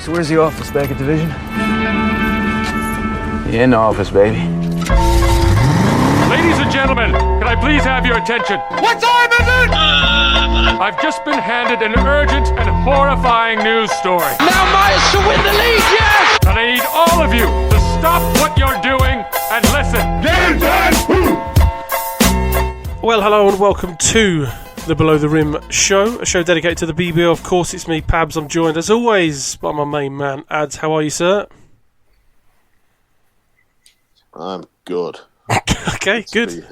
So where's the office, back at Division? Yeah, in the office, baby. Ladies and gentlemen, can I please have your attention? What time is it? I've just been handed an urgent and horrifying news story. Now Myers to win the league, yes! And I need all of you to stop what you're doing and listen. Well, hello and welcome to the Below the Rim show, a show dedicated to the BBO. Of course, it's me, Pabz. I'm joined, as always, by my main man, Ads. How are you, sir? I'm good. Okay, good.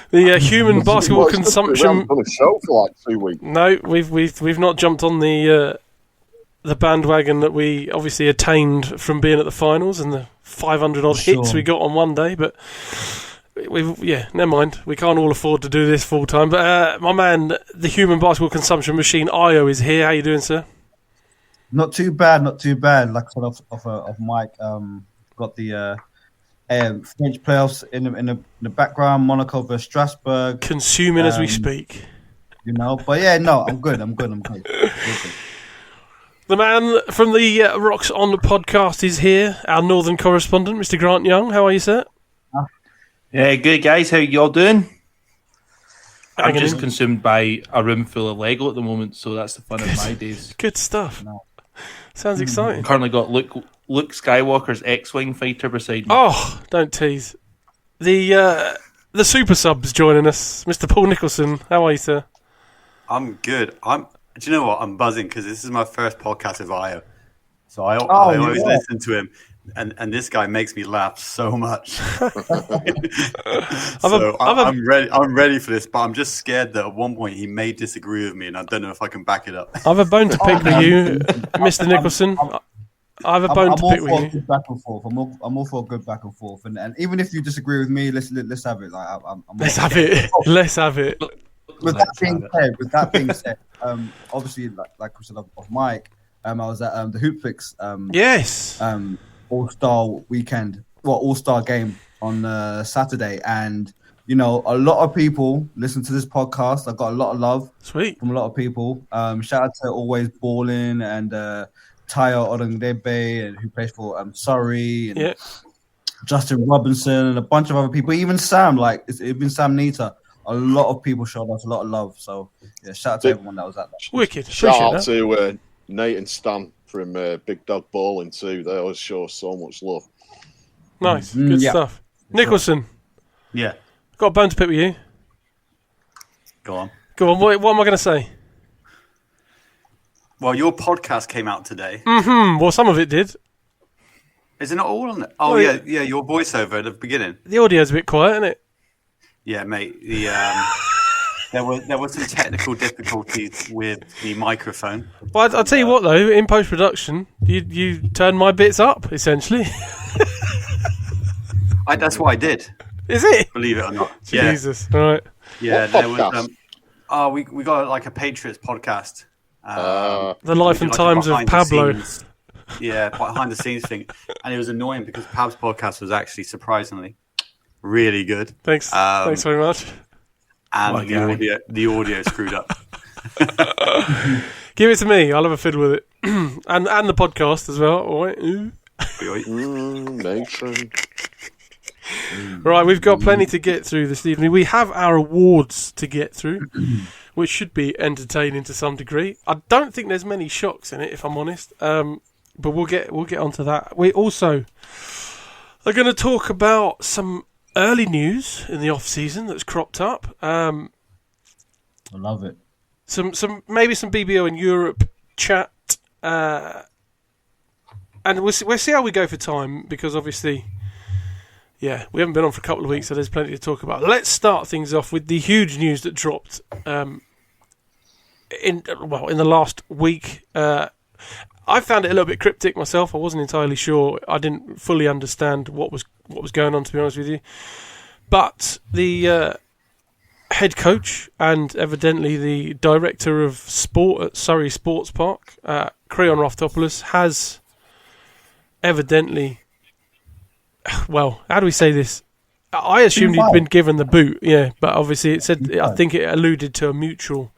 The human basketball consumption. We haven't done a show for like 2 weeks. No, we've not jumped on the bandwagon that we obviously attained from being at the finals and the 500 odd hits we got on one day, but. Never mind. We can't all afford to do this full time. But my man, the human basketball consumption machine, Io, is here. How you doing, sir? Not too bad. Like I said off Mike, got the French playoffs in the background. Monaco versus Strasbourg. Consuming as we speak. You know, but yeah, no, I'm good. The man from the Rocks on the podcast is here. Our northern correspondent, Mr. Grant Young. How are you, sir? Yeah, good guys. How y'all doing? I'm just consumed by a room full of Lego at the moment, so that's the fun of my days. Good stuff. Sounds exciting. Currently got Luke Skywalker's X-wing fighter beside me. Oh, don't tease. The super sub's joining us, Mr. Paul Nicholson. How are you, sir? I'm good. Do you know what? I'm buzzing because this is my first podcast with Io, so I always listen to him. And this guy makes me laugh so much. I'm ready for this, but I'm just scared that at one point he may disagree with me, and I don't know if I can back it up. I have a bone to pick with you, Mr. Nicholson. I have a bone to pick with you. Back and forth. I'm all for a good back and forth, and even if you disagree with me, let's have it. Let's have it. With that being said, obviously, like we said of Mike, I was at the Hoopfix. Yes. All-Star weekend, All-Star game on Saturday, and you know, a lot of people listen to this podcast. I got a lot of love from a lot of people. Shout out to Always Ballin' and Tayo Odungdebe, and who plays for Surrey, and Justin Robinson, and a bunch of other people. Even Sam, even Sam Nita. A lot of people showed us a lot of love. So yeah, shout out to everyone that was at that. Wicked. Shout out to Nate and Stan from Big Dog Bowling too. They always show so much love. Nice, good stuff. Nicholson. Yeah. Got a bone to pick with you. Go on. What am I going to say? Well, your podcast came out today. Mm-hmm. Well, some of it did. Is it not all on it? Oh, yeah, your voiceover at the beginning. The audio's a bit quiet, isn't it? Yeah, mate. There were some technical difficulties with the microphone. Well, I'll tell you what, though, in post-production, you turn my bits up, essentially. That's what I did. Is it? Believe it or not. Jesus. All right. Yeah, there was. We got like a Patriots podcast. The life and times of Pablo. Behind the scenes thing, and it was annoying because Pab's podcast was actually surprisingly really good. Thanks. Thanks very much. And the audio screwed up. Give it to me. I'll have a fiddle with it, and the podcast as well. All right. Nation. Right, we've got plenty to get through this evening. We have our awards to get through, which should be entertaining to some degree. I don't think there's many shocks in it, if I'm honest. But we'll get onto that. We also are going to talk about some early news in the off season that's cropped up. I love it. Maybe some BBO in Europe chat, and we'll see how we go for time, because obviously, we haven't been on for a couple of weeks, so there's plenty to talk about. Let's start things off with the huge news that dropped in the last week. I found it a little bit cryptic myself. I wasn't entirely sure. I didn't fully understand what was going on, to be honest with you. But the head coach and evidently the director of sport at Surrey Sports Park, Creon Raftopoulos, has evidently well, how do we say this? I assumed he'd been given the boot, yeah, but obviously it said, I think it alluded to a mutual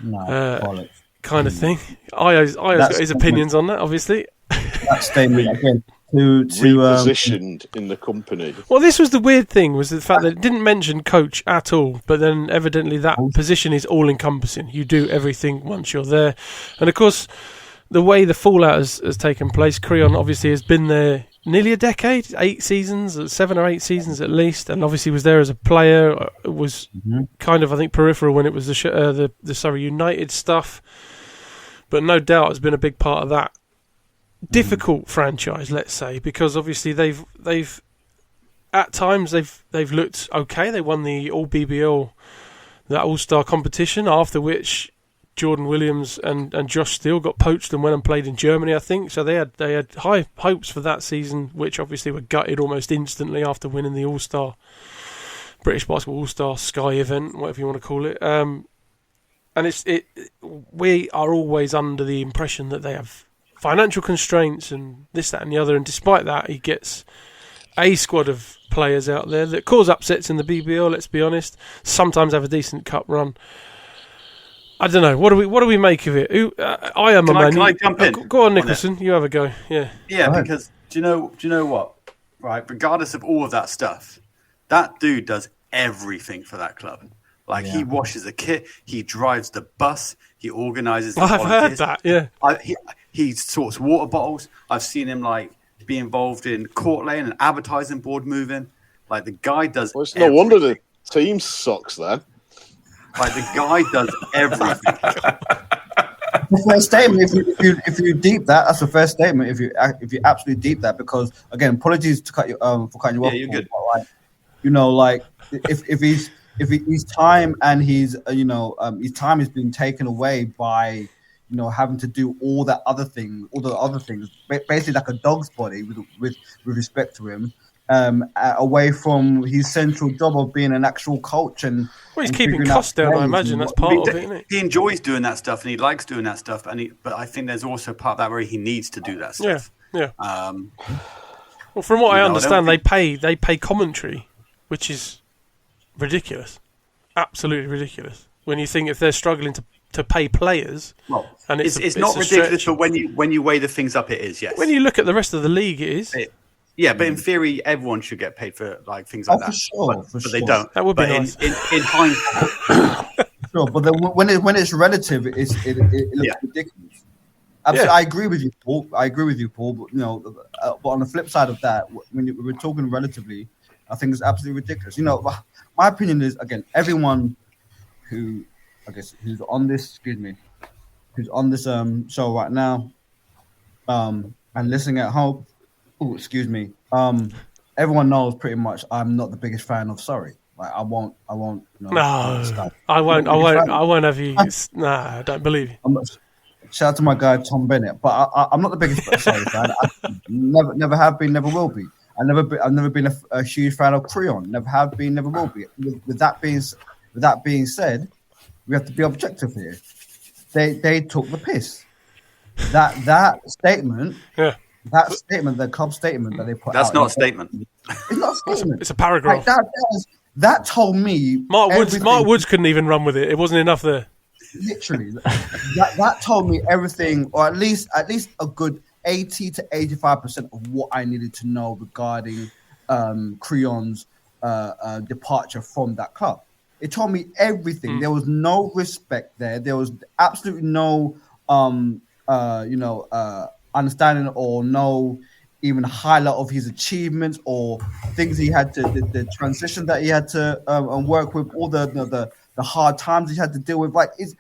kind of thing. Io's got his opinions on that, obviously. That statement again to repositioned in the company. Well, this was the weird thing, was the fact that it didn't mention coach at all, but then evidently that position is all encompassing. You do everything once you're there, and of course, the way the fallout has taken place, Creon obviously has been there nearly a decade, 7 or 8 seasons at least, and obviously was there as a player. Was kind of, I think, peripheral when it was the Surrey United stuff, but no doubt has been a big part of that difficult franchise, let's say, because obviously they've at times they've looked okay. They won the All BBL, that All-Star competition, after which Jordan Williams and Josh Steele got poached and went and played in Germany, I think. So they had high hopes for that season, which obviously were gutted almost instantly after winning the All-Star British Basketball All-Star Sky event, whatever you want to call it. And we are always under the impression that they have financial constraints and this, that and the other, and despite that he gets a squad of players out there that cause upsets in the BBL, let's be honest, sometimes have a decent cup run. I don't know, what do we make of it? I am a man. Can I jump in? Go on, Nicholson, you have a go. Yeah, because do you know what, right, regardless of all of that stuff, that dude does everything for that club. Like, he washes the kit, he drives the bus, he organises the I've heard that, yeah. He sorts water bottles. I've seen him be involved in court lane and advertising board moving. Like, the guy does. Well, it's no wonder the team sucks then. Like, the guy does everything. The first statement, if you deep that, that's the first statement. If you absolutely deep that, because again, apologies to cut you for cutting you off. Yeah, you're good. But, if his time and his time has been taken away by having to do all the other things, basically like a dog's body with respect to him, away from his central job of being an actual coach and. Well, he's keeping costs down. I imagine that's part of it, isn't it? He enjoys doing that stuff and he likes doing that stuff, but I think there's also part of that where he needs to do that stuff. Yeah. Well, from what I understand, they pay commentary, which is ridiculous, absolutely ridiculous. When you think if they're struggling to pay players, and it's not ridiculous, but when you weigh the things up, it is. Yes. When you look at the rest of the league, it is. But in theory, everyone should get paid for things like that. For sure, but they don't. That would be nice. In hindsight, sure. But then when it's relative, it looks ridiculous. Absolutely, I agree with you, Paul. But but on the flip side of that, when we're talking relatively, I think it's absolutely ridiculous. My opinion is, again, everyone who's on this show right now, and listening at home. Everyone knows pretty much I'm not the biggest fan of Surrey. Like, I won't. No, I won't have you. Nah, I don't believe you. Shout out to my guy Tom Bennett, but I'm not the biggest Surrey fan. I never have been, never will be. I've never been a huge fan of Creon. Never have been, never will be. With that being said, we have to be objective here. They took the piss. That statement. Yeah. That statement, the club statement that they put that's out. Not a statement. It's not a statement. It's a paragraph. Like that told me. Mark Woods couldn't even run with it. It wasn't enough there. Literally, that told me everything, or at least a good 80 to 85% of what I needed to know regarding Creon's departure from that club. It told me everything. There was no respect there. There was absolutely no understanding or no even highlight of his achievements or things he had to the transition that he had to work with, all the hard times he had to deal with. Like it's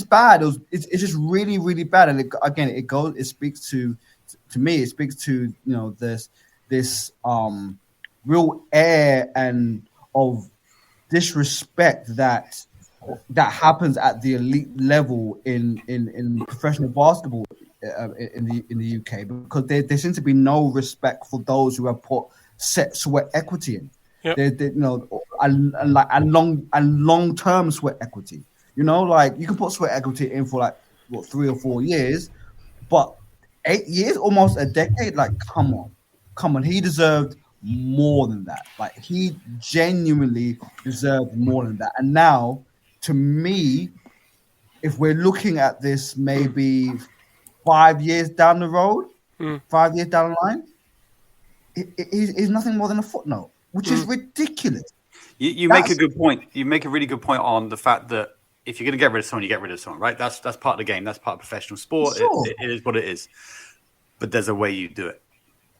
bad. It's just really, really bad. And it speaks to me. It speaks to this real air and of disrespect that happens at the elite level in professional basketball in the UK, because there seems to be no respect for those who have put set sweat equity in. Yep. And long-term sweat equity. Like you can put sweat equity in for 3 or 4 years, but 8 years, almost a decade. Like, come on. come on, he deserved more than that. Like, he genuinely deserved more than that. And now, to me, if we're looking at this maybe 5 years down the road, 5 years down the line, he's nothing more than a footnote, which is ridiculous. You make a good point. You make a really good point on the fact that if you're going to get rid of someone, you get rid of someone, right? That's part of the game. That's part of professional sport. Sure. It is what it is. But there's a way you do it.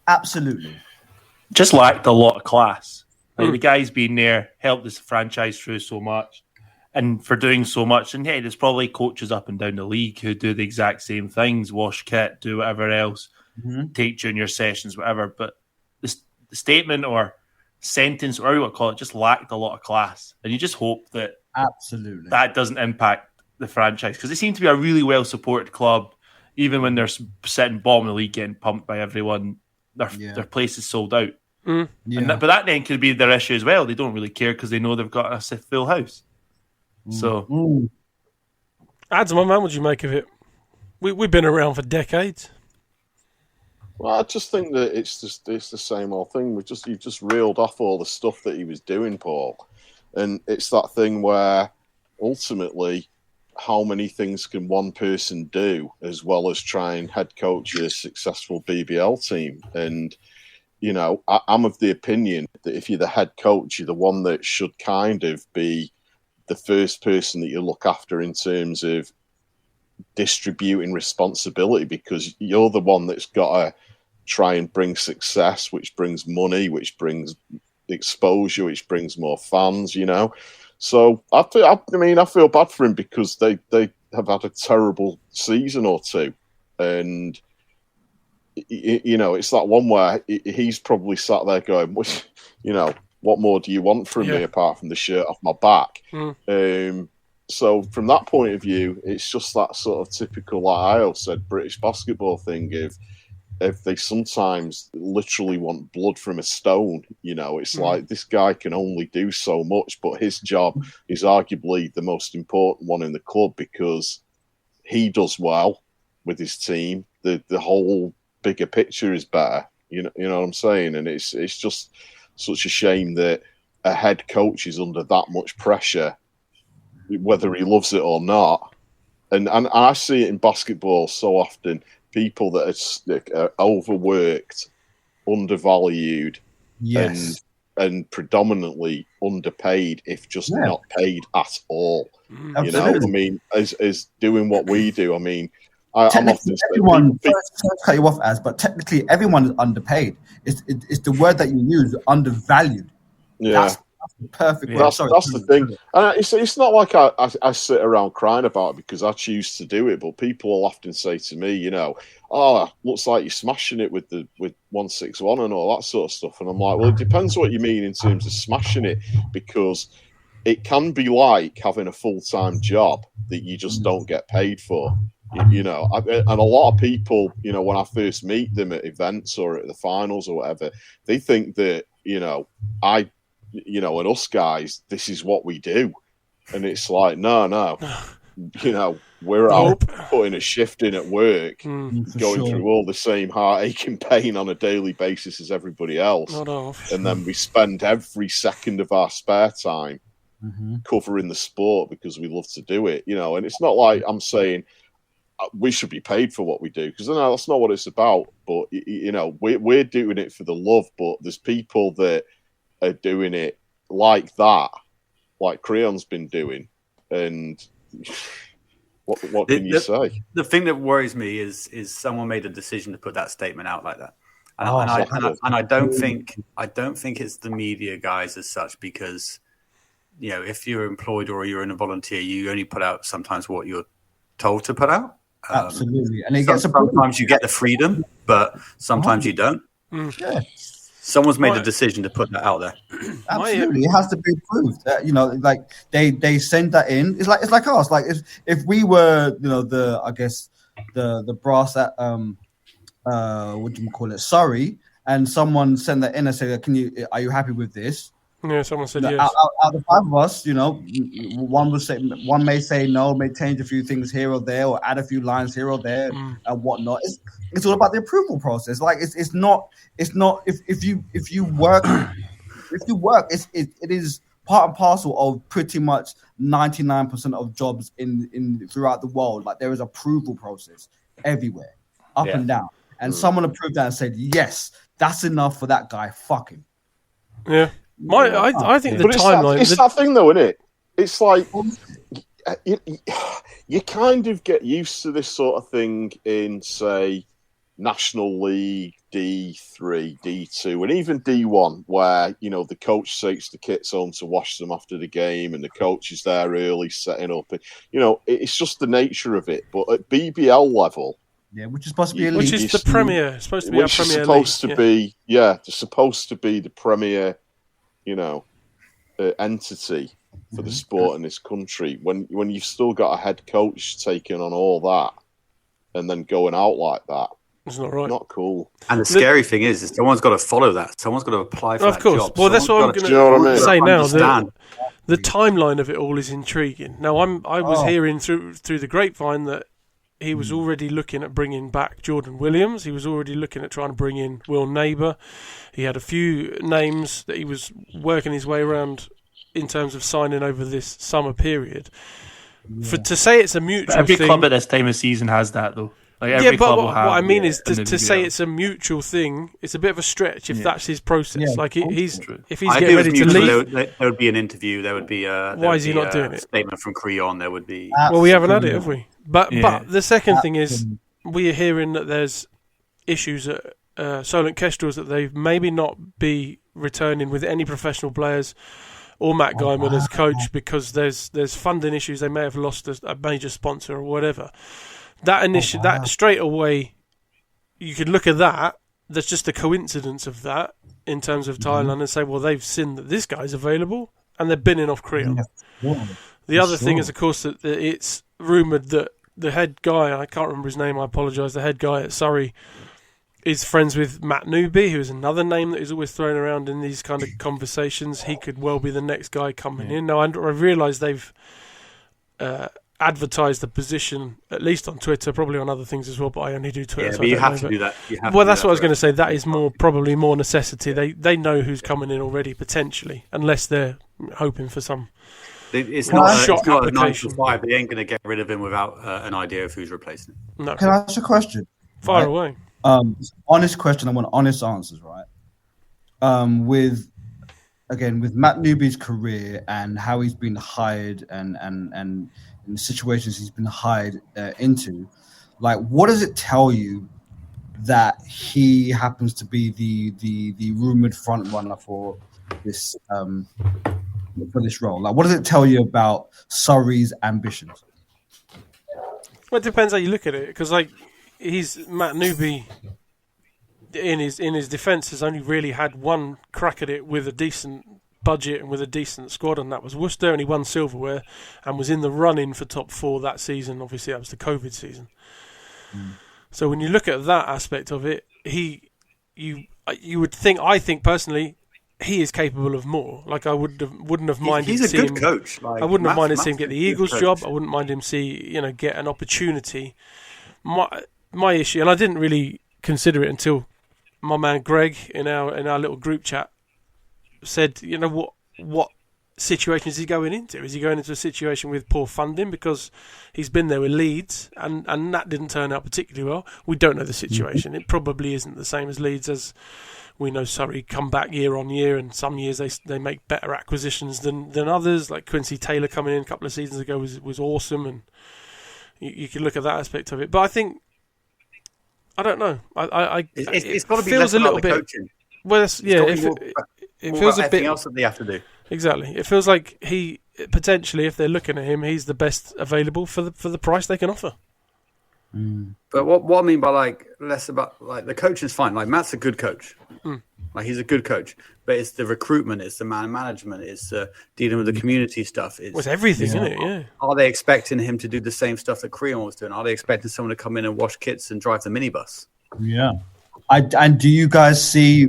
Absolutely. Just lacked a lot of class. Like, the guy's been there, helped this franchise through so much, and for doing so much. And hey, there's probably coaches up and down the league who do the exact same things, wash kit, do whatever else, take junior sessions, whatever. But the statement or sentence, or whatever you want to call it, just lacked a lot of class. And you just hope that absolutely that doesn't impact the franchise, because they seem to be a really well supported club. Even when they're sitting bottom of the league, getting pumped by everyone, their place is sold out. But that then could be their issue as well. They don't really care because they know they've got a full house. So, Adam, my man, what do you make of it? We've been around for decades. Well, I just think that it's the same old thing. You've just reeled off all the stuff that he was doing, Paul, and it's that thing where ultimately, how many things can one person do as well as try and head coach a successful BBL team? And, you know, I'm of the opinion that if you're the head coach, you're the one that should kind of be the first person that you look after in terms of distributing responsibility, because you're the one that's got to try and bring success, which brings money, which brings exposure, which brings more fans, you know. So I feel bad for him because they have had a terrible season or two, and you know, it's that one where he's probably sat there going, you know, what more do you want from me apart from the shirt off my back? So from that point of view, it's just that sort of typical, like I also said, British basketball thing of if they sometimes literally want blood from a stone, you know, it's like this guy can only do so much, but his job is arguably the most important one in the club because he does well with his team. The whole bigger picture is better, you know what I'm saying? And it's just such a shame that a head coach is under that much pressure, whether he loves it or not. And I see it in basketball so often. People that are overworked, undervalued, and predominantly underpaid, if just not paid at all. You know, I mean, as doing what we do. I mean, I'm often everyone. Sorry to cut you off, but technically everyone is underpaid. It's the word that you use, undervalued. Yeah. That's the perfect word. That's the thing. And it's not like I sit around crying about it because I choose to do it, but people will often say to me, you know, looks like you're smashing it with 161 and all that sort of stuff. And I'm like, well, it depends what you mean in terms of smashing it, because it can be like having a full-time job that you just don't get paid for. You know, and a lot of people, you know, when I first meet them at events or at the finals or whatever, they think that, you know, and us guys, this is what we do. And it's like, no. You know, we're out putting a shift in at work, going through all the same heartache and pain on a daily basis as everybody else. And then we spend every second of our spare time covering the sport because we love to do it, you know. And it's not like I'm saying we should be paid for what we do, because no, that's not what it's about. But, you know, we're doing it for the love, but there's people that are doing it like that, like Creon's been doing, and what can you say? The thing that worries me is someone made a decision to put that statement out like that, and I don't think it's the media guys as such, because, you know, if you're employed or you're in a volunteer, you only put out sometimes what you're told to put out. Absolutely, and sometimes you get the freedom, but sometimes you don't. Yeah. Someone's made a decision to put that out there. Absolutely, it has to be proved. You know, like they send that in. It's like us. Like if we were, you know, the brass at what do you call it? Surrey, and someone sent that in and said, are you happy with this? Yeah, someone said Out yes. of the five of us, one may say no, may change a few things here or there, or add a few lines here or there, and whatnot. It's all about the approval process. Like it's not if you work it is part and parcel of pretty much 99% of jobs in throughout the world. Like there is approval process everywhere, up and down, and someone approved that and said yes, that's enough for that guy. Fuck him. Yeah. I think the timeline. It's that thing, though, isn't it? It's like you kind of get used to this sort of thing in, say, National League, D3, D2, and even D1, where the coach takes the kits home to wash them after the game, and the coach is there early setting up. It's just the nature of it. But at BBL level. Yeah, which is supposed to be elite. Which is the Premier. Supposed to be our Premier League. They're supposed to be the Premier, entity for the sport in this country. When you've still got a head coach taking on all that and then going out like that, it's not right. Not cool. And the scary thing is someone's got to follow that. Someone's got to apply for that job. Of course. Well, that's what I'm going to say now. The timeline of it all is intriguing. Now, I was hearing through the grapevine that he was already looking at bringing back Jordan Williams. He was already looking at trying to bring in Will Neighbour. He had a few names that he was working his way around in terms of signing over this summer period. Yeah. To say it's a mutual every thing... club at this time of season has that, though. Like but what I mean is to say it's a mutual thing, it's a bit of a stretch if that's his process. Yeah. Like if he's getting ready to leave, there would be an interview. There would be why is he not doing it? Statement from Creon. There would be. Well, we haven't had it, have we? But the second thing is we are hearing that there's issues at Solent Kestrels that they maybe not be returning with any professional players or Matt Guyman as coach because there's funding issues. They may have lost a major sponsor or whatever. That straight away, you could look at that. There's just a coincidence of that in terms of Thailand and say, well, they've seen that this guy's available and they're binning off Creon. The other thing is, of course, that it's rumoured that the head guy, I can't remember his name, I apologise, the head guy at Surrey is friends with Matt Newby, who is another name that is always thrown around in these kind of conversations. He could well be the next guy coming in. Now, I realise they've... advertise the position, at least on Twitter, probably on other things as well, but I only do Twitter. Yeah, but you have to do that. Well, that's what I was going to say. That is probably more necessity. They know who's coming in already, potentially, unless they're hoping for some shock application. 9 to 5. They ain't going to get rid of him without an idea of who's replacing him. No. Can I ask a question? Fire away. Honest question. I want honest answers, right? With Matt Newby's career and how he's been hired and in the situations he's been hired into, like, what does it tell you that he happens to be the rumored front runner for this role? Like, what does it tell you about Surrey's ambitions? Well, it depends how you look at it, because he's Matt Newby. In his defence, has only really had one crack at it with a decent budget and with a decent squad, and that was Worcester, and he won silverware and was in the run-in for top 4 that season. Obviously, that was the COVID season. So when you look at that aspect of it, you would think, I think personally, he is capable of more. Like, I wouldn't have minded. He's a good coach. I wouldn't have minded seeing him get the Eagles job. I wouldn't mind him get an opportunity. My issue, and I didn't really consider it until my man Greg in our little group chat said, what situation is he going into? Is he going into a situation with poor funding because he's been there with Leeds and that didn't turn out particularly well? We don't know the situation. It probably isn't the same as Leeds, as we know Surrey come back year on year, and some years they make better acquisitions than others. Like Quincy Taylor coming in a couple of seasons ago was awesome, and you can look at that aspect of it. But I think, I don't know. It's got to be feels less a little about the bit. coaching. Well, it feels a bit else that they have to do. Exactly. It feels like he potentially, if they're looking at him, he's the best available for the price they can offer. But what I mean by less about the coaching's fine. Like, Matt's a good coach. Like, he's a good coach, but it's the recruitment, it's the man management, it's dealing with the community stuff. It's everything, isn't it? Yeah. Are they expecting him to do the same stuff that Creon was doing? Are they expecting someone to come in and wash kits and drive the minibus? Yeah. And do you guys see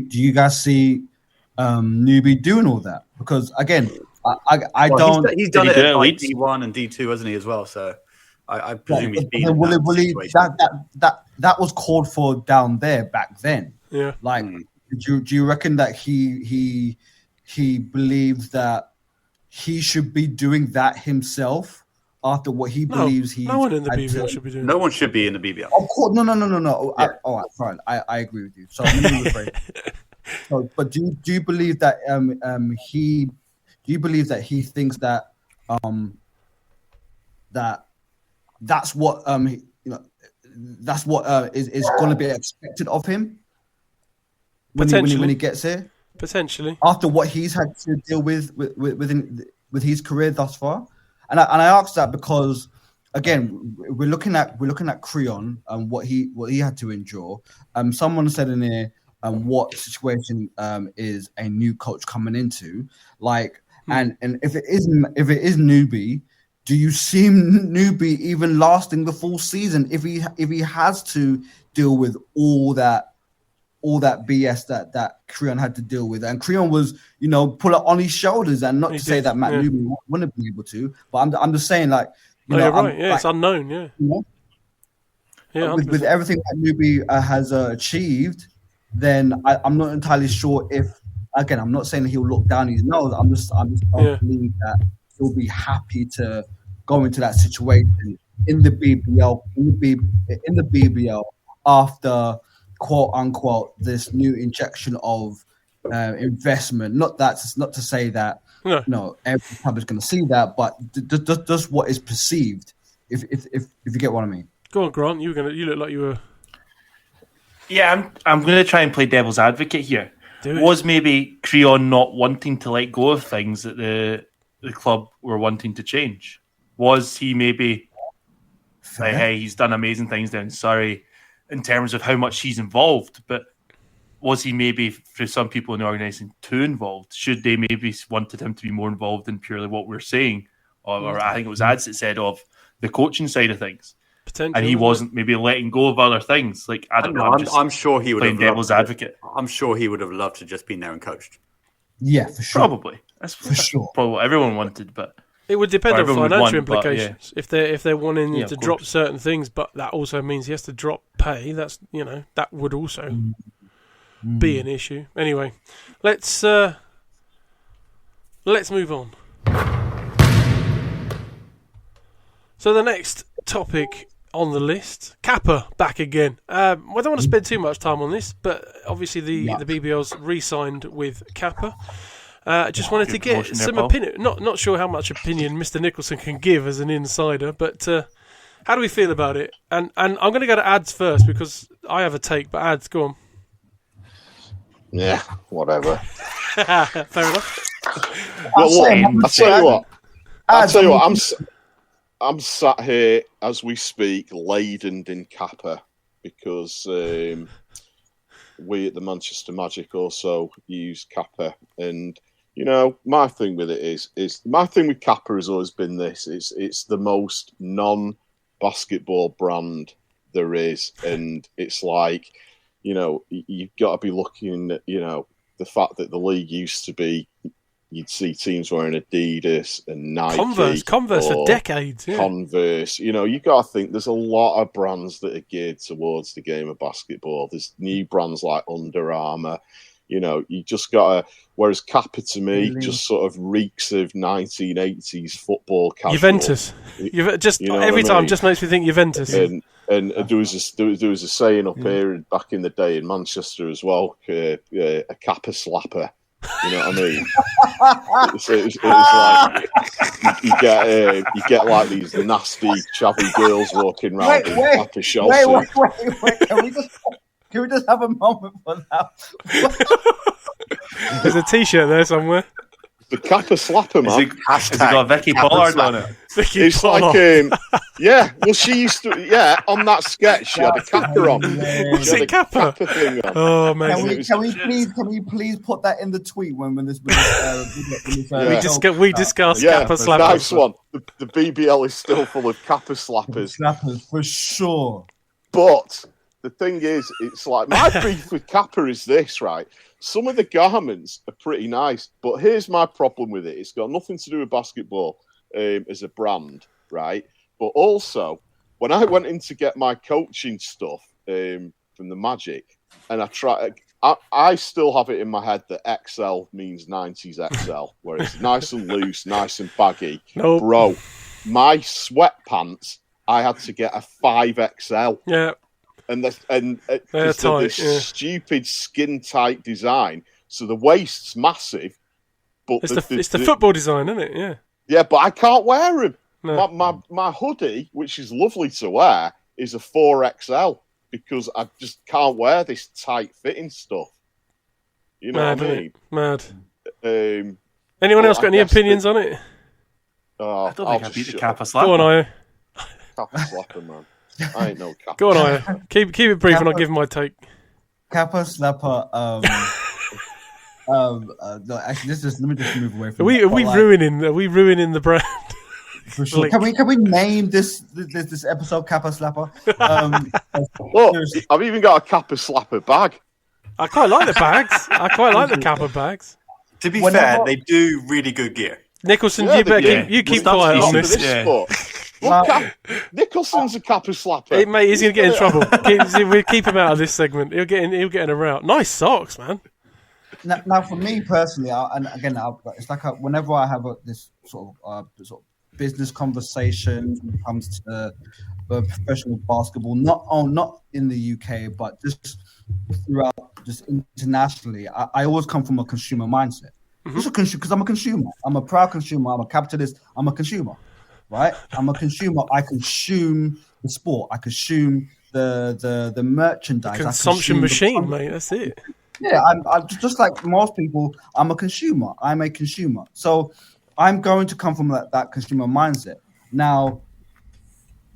Newbie doing all that? Because again, I don't. He's done it at like D1 and D2, hasn't he, as well? So I presume he's been in that situation. That was called for down there back then. Yeah. Like, do you reckon that he believes that he should be doing that himself after what he believes no one in the BBL should be doing? No one should be in the BBL. Of course, no. Yeah. All right, fine. I agree with you. So let me rephrase. So, but do you believe that he thinks that that's what that's what is going to be expected of him when he gets here? Potentially, after what he's had to deal with his career thus far, and I asked that because again we're looking at Creon and what he had to endure. Someone said in here what situation is a new coach coming into, like, and if it is Newbie, do you see Newbie even lasting the full season if he has to deal with all that BS that Creon had to deal with? And Creon was, pull it on his shoulders, and not to say that Matt Newbie wouldn't be able to, but I'm just saying, like, you're right. Yeah, it's unknown. Yeah. Yeah. With everything that Newbie has achieved, then I'm not entirely sure if, again, I'm not saying he'll look down his nose. I'm just don't believe that he'll be happy to go into that situation in the BBL after, quote unquote, this new injection of investment. Not to say that every club is going to see that, but just what is perceived. If you get what I mean. Go on, Grant. You look like you were. Yeah, I'm going to try and play devil's advocate here. Was maybe Creon not wanting to let go of things that the club were wanting to change? Was he maybe like, hey, he's done amazing things down in Surrey in terms of how much he's involved, but was he maybe, for some people in the organisation, too involved? Should they maybe wanted him to be more involved in purely what we're saying? Or I think it was Ads that said of the coaching side of things. And he wasn't maybe letting go of other things. Like, I don't know. I'm sure he would have devil's advocate. I'm sure he would have loved to just been there and coached. Yeah, for sure. Probably. That's probably what everyone wanted, but it would depend on financial implications. If they're wanting to drop certain things, but that also means he has to drop pay. That's that would also be an issue. Anyway, let's move on. So the next topic on the list, KAPPA back again. I don't want to spend too much time on this, but obviously the BBL's re-signed with KAPPA. Just wanted to get some opinion. Not sure how much opinion Mr. Nicholson can give as an insider, but how do we feel about it? And I'm going to go to Ads first because I have a take, but Ads, go on. Yeah, whatever. Fair enough. I'll tell you what. I'm sat here as we speak, laden in KAPPA because we at the Manchester Magic also use KAPPA, and my thing with it is my thing with KAPPA has always been this: it's the most non-basketball brand there is, and it's like you've got to be looking at the fact that the league used to be. You'd see teams wearing Adidas and Nike. Converse for decades. Yeah. Converse. You got to think there's a lot of brands that are geared towards the game of basketball. There's new brands like Under Armour. You just got to... Whereas KAPPA, to me, just sort of reeks of 1980s football casual. Juventus. Every time just makes me think Juventus. And there was a saying up here back in the day in Manchester as well, a KAPPA slapper. You know what I mean? It's like you get like these nasty, chavvy girls walking around in KAPPA shell suits. Wait! Can we just have a moment for that? There's a T-shirt there somewhere. The KAPPA slapper, man. Has it got Vicky Pollard on it? It's like, well, she used to, on that sketch, she had a KAPPA on. Was it KAPPA? Thing on. Oh, man. Can we please put that in the tweet when this we discuss KAPPA slappers. Nice one. The BBL is still full of KAPPA slappers. Slappers, for sure. But the thing is, it's like my beef with Kappa is this, right? Some of the garments are pretty nice, but here's my problem with it. It's got nothing to do with basketball as a brand, right? But also, when I went in to get my coaching stuff from the Magic, and I still have it in my head that XL means 90s XL, where it's nice and loose, nice and baggy. Nope. Bro, my sweatpants, I had to get a 5XL. Yeah. And this stupid skin tight design. So the waist's massive, but it's the football design, isn't it? Yeah. Yeah, but I can't wear them. No. My hoodie, which is lovely to wear, is a 4XL because I just can't wear this tight fitting stuff. You know what I mean? Mad. Anyone else got any opinions on it? I don't think I beat the KAPPA Slapper. Go on, Io. KAPPA Slapper, man. I ain't no KAPPA. Go on, Io. Keep it brief and I'll give my take. KAPPA Slapper. No, actually, let me just move away from. Are we ruining the brand? For sure. Can we name this episode KAPPA Slapper? Look, I've even got a KAPPA Slapper bag. I quite like the bags. I quite like the KAPPA bags. To be fair, they do really good gear. Nicholson, you keep quiet on this. Nicholson's a KAPPA Slapper. Mate, he's going to get in trouble. We'll keep him out of this segment. He'll get in a route. Nice socks, man. Now, for me personally, it's like whenever I have this sort of business conversation when it comes to professional basketball, not in the UK, but just throughout, just internationally, I always come from a consumer mindset. Because I'm a consumer. I'm a proud consumer. I'm a capitalist. I'm a consumer, right? I'm a consumer. I consume the sport. I consume the merchandise. Consumption machine, mate. That's it. Yeah, I'm just like most people. I'm a consumer. I'm a consumer. So I'm going to come from that consumer mindset. Now,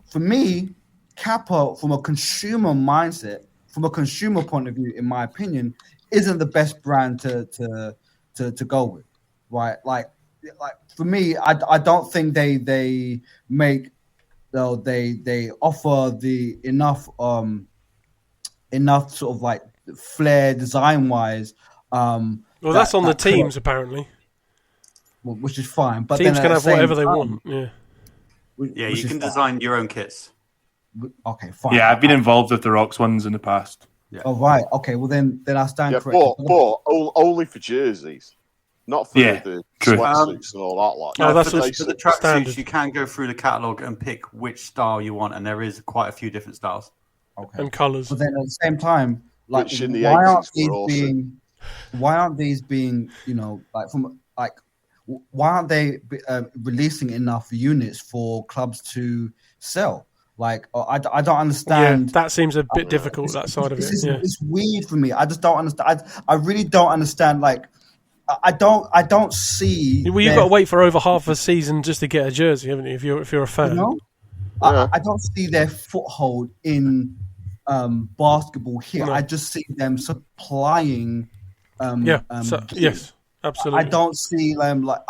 for me, KAPPA, from a consumer mindset, from a consumer point of view, in my opinion, isn't the best brand to go with, right? Like for me, I don't think they make, they offer the enough sort of like flair design wise. Well, that's on the teams apparently, which is fine. But teams can have whatever they want. Yeah, yeah, you can design your own kits. Okay, fine. Yeah, I've been involved with the Rocks ones in the past. Yeah. Oh right, okay. Well then I stand corrected. But only for jerseys, not for the sweatsuits and all that. Like, no, that's for the tracksuits. You can go through the catalog and pick which style you want, and there is quite a few different styles. Okay. And colours. But then at the same time, like, why aren't these being, why aren't they releasing enough units for clubs to sell? Like, I don't understand. Yeah, that seems a bit difficult, that side of it. It's weird for me. I just don't understand. I really don't understand. Like, I don't see. Well, you've got to wait for over half a season just to get a jersey, haven't you? If you're a fan, I don't see their foothold in basketball here. No. I just see them supplying. Yes, absolutely. I don't see them like.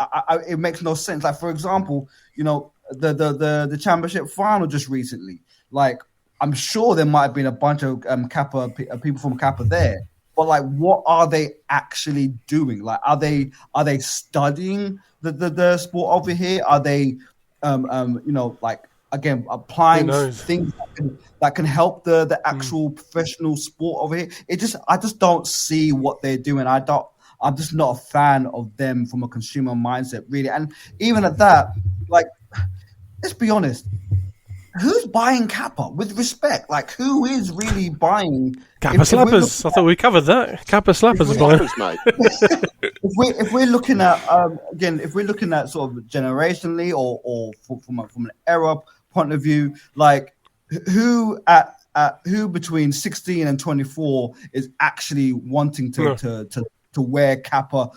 It makes no sense. Like, for example, the championship final just recently. Like, I'm sure there might have been a bunch of KAPPA people from KAPPA there, but like, what are they actually doing? Like, are they studying the sport over here? Are they, like, again, applying things that can help the actual professional sport over here? I just don't see what they're doing. I'm just not a fan of them from a consumer mindset, really. And even at that, like, let's be honest, who's buying KAPPA? With respect, like, who is really buying KAPPA Slappers? I thought we covered that. KAPPA Slappers is buying. If we're looking at if we're looking at sort of generationally or from an era point of view, like, who between 16 and 24 is actually wanting to wear KAPPA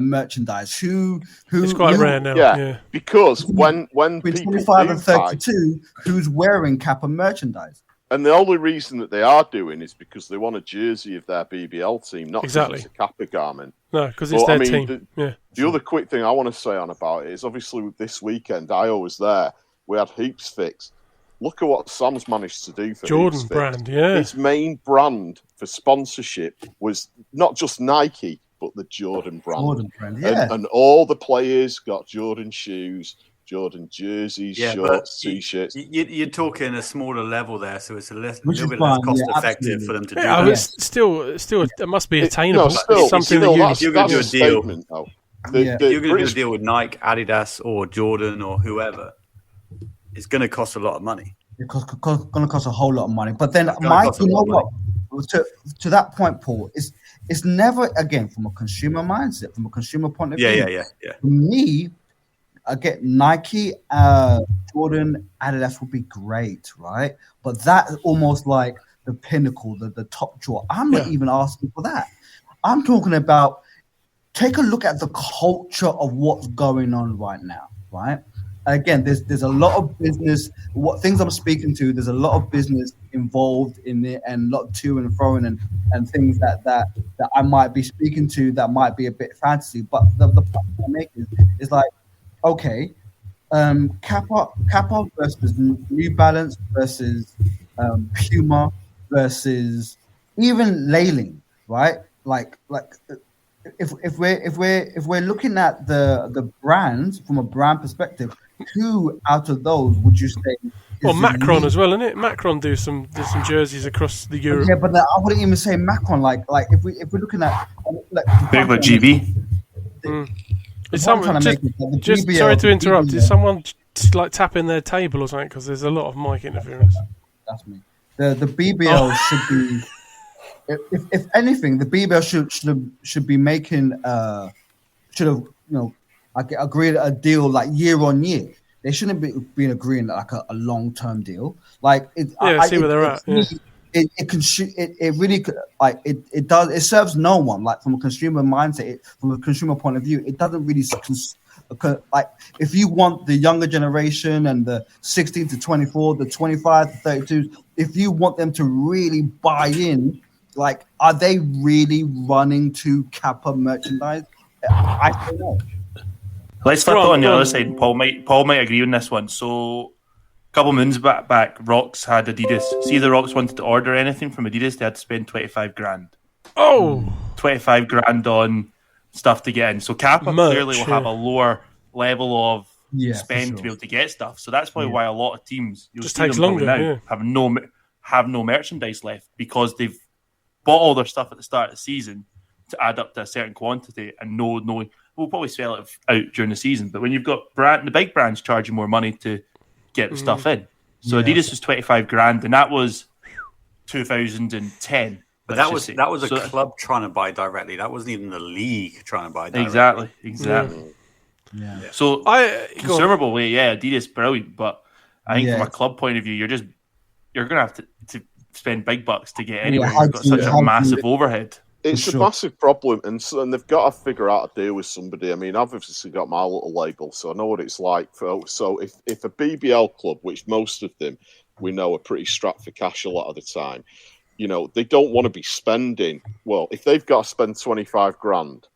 merchandise? It's quite rare now. Yeah. Because when between 25 and 32, who's wearing KAPPA merchandise? And the only reason that they are doing is because they want a jersey of their BBL team, not exactly because it's a KAPPA garment. No, because it's their team. The other quick thing I want to say on about it is, obviously, this weekend, I was there. We had Hoops Fix. look at what Sam's managed to do for Jordan brand. Yeah, his main brand for sponsorship was not just Nike, but the Jordan brand. And all the players got Jordan shoes, Jordan jerseys, shorts, t-shirts. You're talking a smaller level there, so it's a little bit less cost effective for them to do that. But still, it must be attainable. Something that you're going to do a deal. Statement, though. You're going to do a deal with Nike, Adidas, or Jordan, or whoever. It's going to cost a lot of money. It's going to cost a whole lot of money. But then, Mike, you know what? To that point, Paul, it's never, again, from a consumer mindset, from a consumer point of view. Yeah. For me, again, Nike, Jordan, Adidas would be great, right? But that's almost like the pinnacle, the top drawer. I'm not even asking for that. I'm talking about, take a look at the culture of what's going on right now, right? Again, there's a lot of business. What things I'm speaking to, there's a lot of business involved in it, and a lot to and fro, and things that I might be speaking to that might be a bit fantasy. But the point I make is like, okay, Kappa versus New Balance versus Puma versus even Leyland, right? Like if we're looking at the brands from a brand perspective, who out of those would you say? Well, Macron as well, isn't it? Macron do some jerseys across the Europe. Yeah, but I wouldn't even say Macron. Like if we're looking at big like GB. Is someone just sorry to interrupt? Is someone like tapping their table or something? Because there's a lot of mic interference. That's me. The BBL should be. If anything, the BBL should be making agreed a deal like year on year. They shouldn't be agreeing like a long term deal. Like see where they're at. It really like it does. It serves no one. Like from a consumer mindset, from a consumer point of view, it doesn't really like if you want the younger generation and the 16 to 24, the 25 to 32, if you want them to really buy in. Like, are they really running to Kappa merchandise? I don't know. Let's flip it on the other side. Paul might agree on this one. So, a couple of moons back, Rocks had Adidas. See, the Rocks wanted to order anything from Adidas, they had to spend 25 grand. Oh! 25 grand on stuff to get in. So, Kappa clearly will have a lower level of spend to be able to get stuff. So, that's probably why a lot of teams just takes longer now have no merchandise left because they've bought all their stuff at the start of the season to add up to a certain quantity and knowing we'll probably sell it out during the season. But when you've got the big brands charging more money to get the stuff in. So Adidas was 25 grand and that was 2010. But that was a club trying to buy directly. That wasn't even the league trying to buy directly. Exactly. Yeah. So consumable way, Adidas brilliant, but I think from a club point of view, you're going to have to spend big bucks to get anywhere. You've got such a massive overhead. It's a massive problem, and they've got to figure out a deal with somebody. I mean, I've obviously got my little label, so I know what it's like. So if a BBL club, which most of them we know are pretty strapped for cash a lot of the time, they don't want to be spending. Well, if they've got to spend 25 grand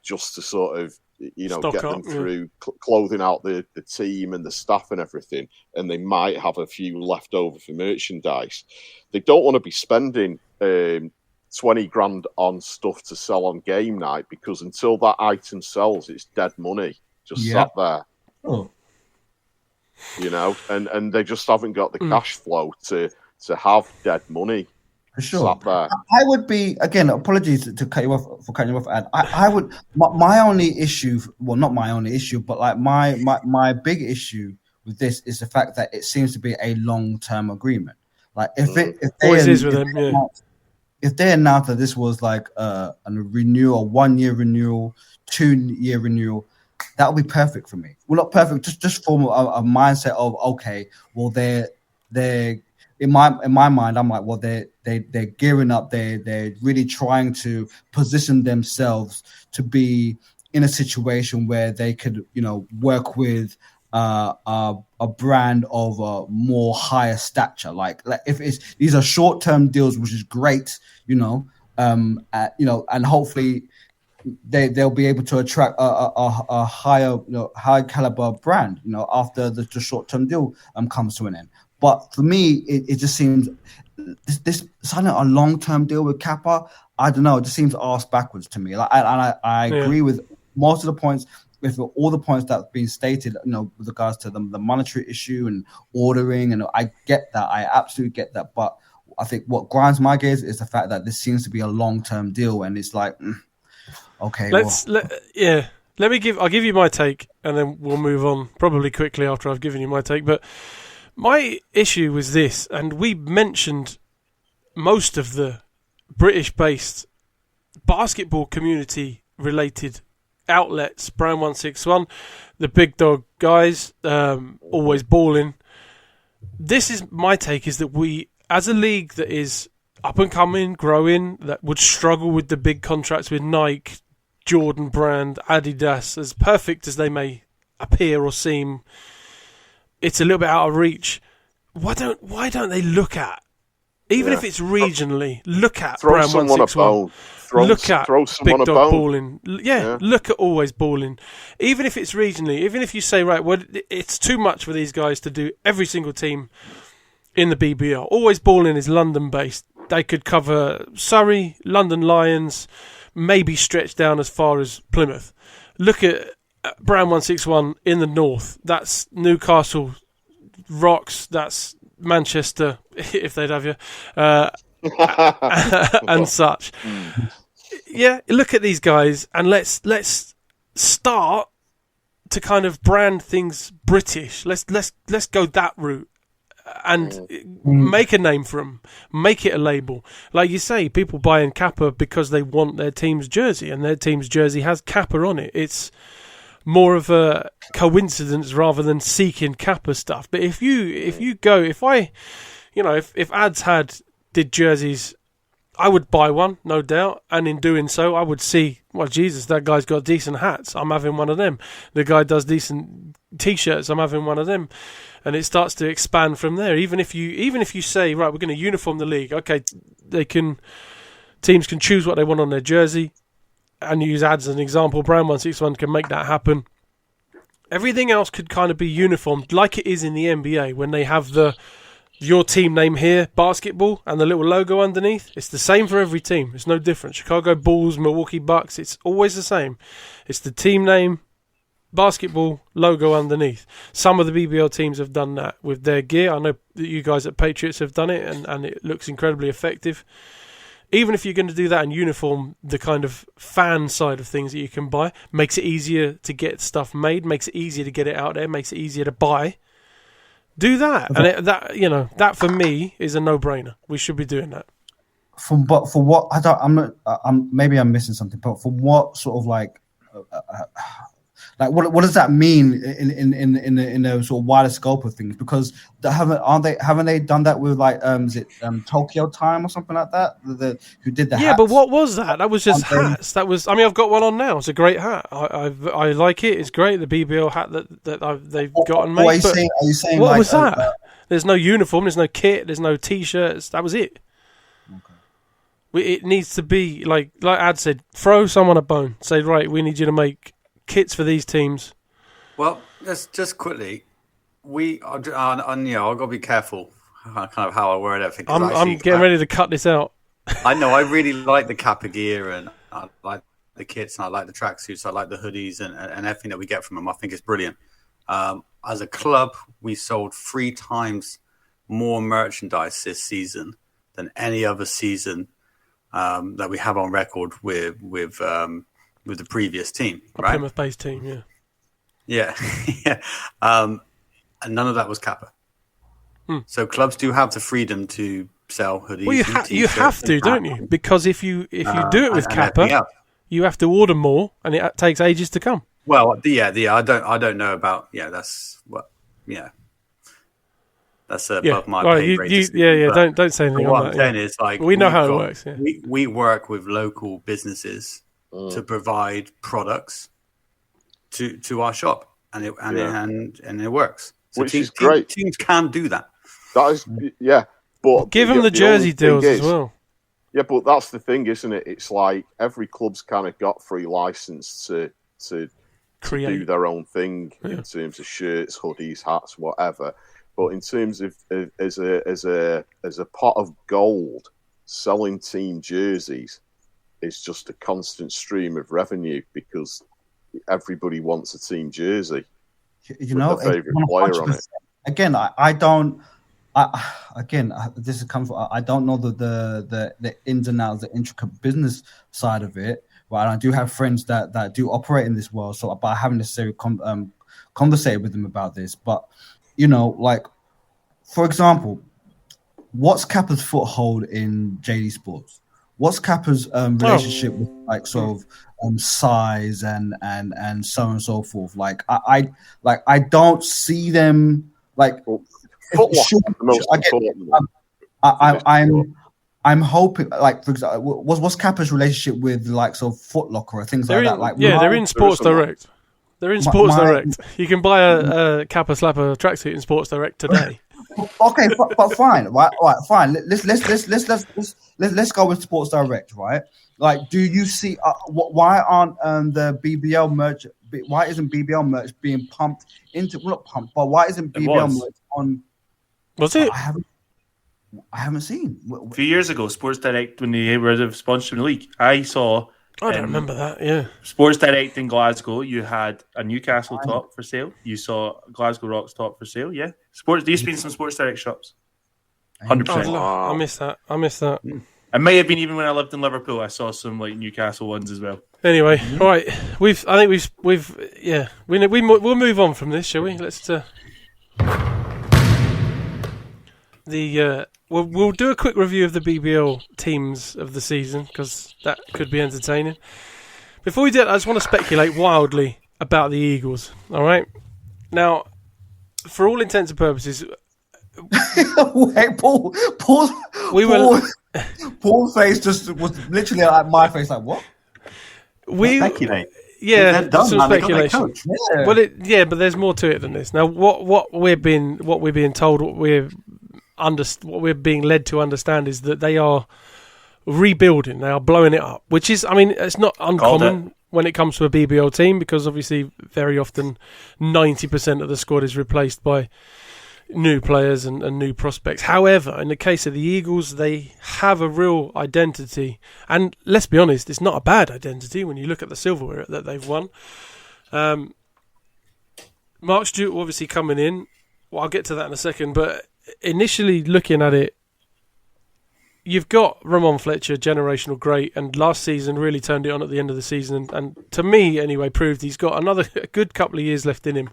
just to sort of get them through clothing out the team and the staff and everything, and they might have a few left over for merchandise. They don't want to be spending 20 grand on stuff to sell on game night because until that item sells, it's dead money just sat there. Oh. And they just haven't got the cash flow to have dead money. For sure. I would be, again, apologies to cut you off for cutting you off, Ad. I would, my only issue, well, not my only issue, but like my big issue with this is the fact that it seems to be a long-term agreement. Like if they announced that this was like a renewal, 1 year renewal, 2 year renewal, that would be perfect for me. Well, not perfect, just form a mindset of, okay, well, they're in my mind, I'm like, well, they're gearing up. They're really trying to position themselves to be in a situation where they could, work with a brand of a more higher stature. Like if these are short-term deals, which is great, and hopefully they'll be able to attract a higher, high caliber brand, after the short-term deal comes to an end. But for me, it just seems this signing a long-term deal with KAPPA, I don't know, it just seems arse backwards to me. I agree with most of the points, with all the points that have been stated, with regards to the monetary issue and ordering, and I get that, I absolutely get that. But I think what grinds my gears is the fact that this seems to be a long-term deal, and it's like, okay. I'll give you my take, and then we'll move on probably quickly after I've given you my take. But my issue was this, and we mentioned most of the British-based basketball community-related outlets, Brown 161, the big dog guys, always balling. This is my take: is that we, as a league that is up and coming, growing, that would struggle with the big contracts with Nike, Jordan Brand, Adidas, as perfect as they may appear or seem, it's a little bit out of reach. Why don't they look at, even if it's regionally, look at Brown 161, look at Big Dog balling, look at Always balling, even if it's regionally, even if you say, right, well, it's too much for these guys to do every single team in the BBL. Always balling is London based. They could cover Surrey, London Lions, maybe stretch down as far as Plymouth. Look at Brown 161 in the north. That's Newcastle Rocks. That's Manchester, if they'd have you, and such. Yeah, look at these guys, and let's start to kind of brand things British. Let's go that route. And make a name for them, make it a label. Like you say, people buy in KAPPA because they want their team's jersey, and their team's jersey has KAPPA on it. It's more of a coincidence rather than seeking KAPPA stuff. But if Ads did jerseys, I would buy one, no doubt, and in doing so, I would see, well, Jesus, that guy's got decent hats, I'm having one of them. The guy does decent T-shirts, I'm having one of them. And it starts to expand from there. Even if you say, right, we're going to uniform the league, okay, teams can choose what they want on their jersey, and use Ads as an example. Brown 161 can make that happen. Everything else could kind of be uniformed, like it is in the NBA when they have your team name here, basketball, and the little logo underneath. It's the same for every team. It's no different. Chicago Bulls, Milwaukee Bucks, it's always the same. It's the team name, basketball, logo underneath. Some of the BBL teams have done that with their gear. I know that you guys at Patriots have done it, and it looks incredibly effective. Even if you're going to do that and uniform the kind of fan side of things that you can buy, makes it easier to get stuff made, makes it easier to get it out there, makes it easier to buy. Do that, and that for me is a no-brainer. We should be doing that. For what maybe I'm missing something, but for what sort of like what does that mean in the sort of wider scope of things? Because haven't they done that with is it Tokyo Time or something like that? Who did the hats? But what was that? That was just hats. That was. I mean, I've got one on now. It's a great hat. I like it. It's great. The BBL hat that they've got and made. Are you saying what was that? There's no uniform. There's no kit. There's no T-shirts. That was it. Okay. It needs to be like Ad said. Throw someone a bone. Say, right, we need you to make kits for these teams. Well, just quickly, I've got to be careful kind of how I word everything. I'm getting ready to cut this out. I know, I really like the KAPPA gear, and I like the kits, and I like the tracksuits, I like the hoodies, and everything that we get from them. I think it's brilliant. As a club, we sold 3 times more merchandise this season than any other season that we have on record with the previous team, right? Plymouth-based team, yeah. And none of that was KAPPA. So clubs do have the freedom to sell hoodies. Well, you have to, don't you? Because if you do it with KAPPA, you have to order more, and it takes ages to come. Well, I don't know about that's what that's above my pay grade. Don't say anything. What I'm saying is, we know how it works. Yeah. We work with local businesses to provide products to our shop, and it works. So Which is great. Teams can do that. That is, but give them the jersey deals as well. Yeah, but that's the thing, isn't it? It's like every club's kind of got free license to do their own thing in terms of shirts, hoodies, hats, whatever. But in terms of as a pot of gold, selling team jerseys is just a constant stream of revenue because everybody wants a team jersey. You know, their favorite player on it. Again, this comes from, I don't know the ins and outs, the intricate business side of it. Right, and I do have friends that do operate in this world, but I haven't necessarily conversated with them about this. But you know, like for example, what's KAPPA's foothold in JD Sports? What's KAPPA's relationship with like sort of size and so on and so forth? Like I don't see them like. I'm hoping, like for example, what's KAPPA's relationship with like sort of Foot Locker or things like that? Like they're in Sports Direct. They're in Sports Direct. You can buy a KAPPA Slapper tracksuit in Sports Direct today. Okay, but fine, right, fine. Let's go with Sports Direct, right? Like, do you see why aren't the BBL merch? Why isn't BBL merch being pumped into? Well, not pumped, but why isn't BBL merch on? Was it? I haven't seen. A few years ago, Sports Direct, when they were sponsoring the league, I saw. I don't remember that. Yeah, Sports Direct in Glasgow, you had a Newcastle top for sale. You saw a Glasgow Rocks top for sale. Yeah, there used to be some Sports Direct shops. 100%. I missed that. It may have been even when I lived in Liverpool. I saw some like Newcastle ones as well. Anyway, right, we'll move on from this, shall we? We'll do a quick review of the BBL teams of the season because that could be entertaining. Before we do that, I just want to speculate wildly about the Eagles. All right, now, for all intents and purposes, wait, Paul's face just was literally like my face. Like what? Speculate. Yeah, done, some speculation. Yeah. But there's more to it than this. Now, what we're being told, what we're being led to understand is that they are rebuilding. They are blowing it up, which is, I mean, it's not uncommon when it comes to a BBL team because obviously very often 90% of the squad is replaced by new players and new prospects. However, in the case of the Eagles, they have a real identity. And let's be honest, it's not a bad identity when you look at the silverware that they've won. Mark Stewart obviously coming in. Well, I'll get to that in a second. But initially looking at it, you've got Ramon Fletcher, generational great, and last season really turned it on at the end of the season. And to me, anyway, proved he's got another good couple of years left in him,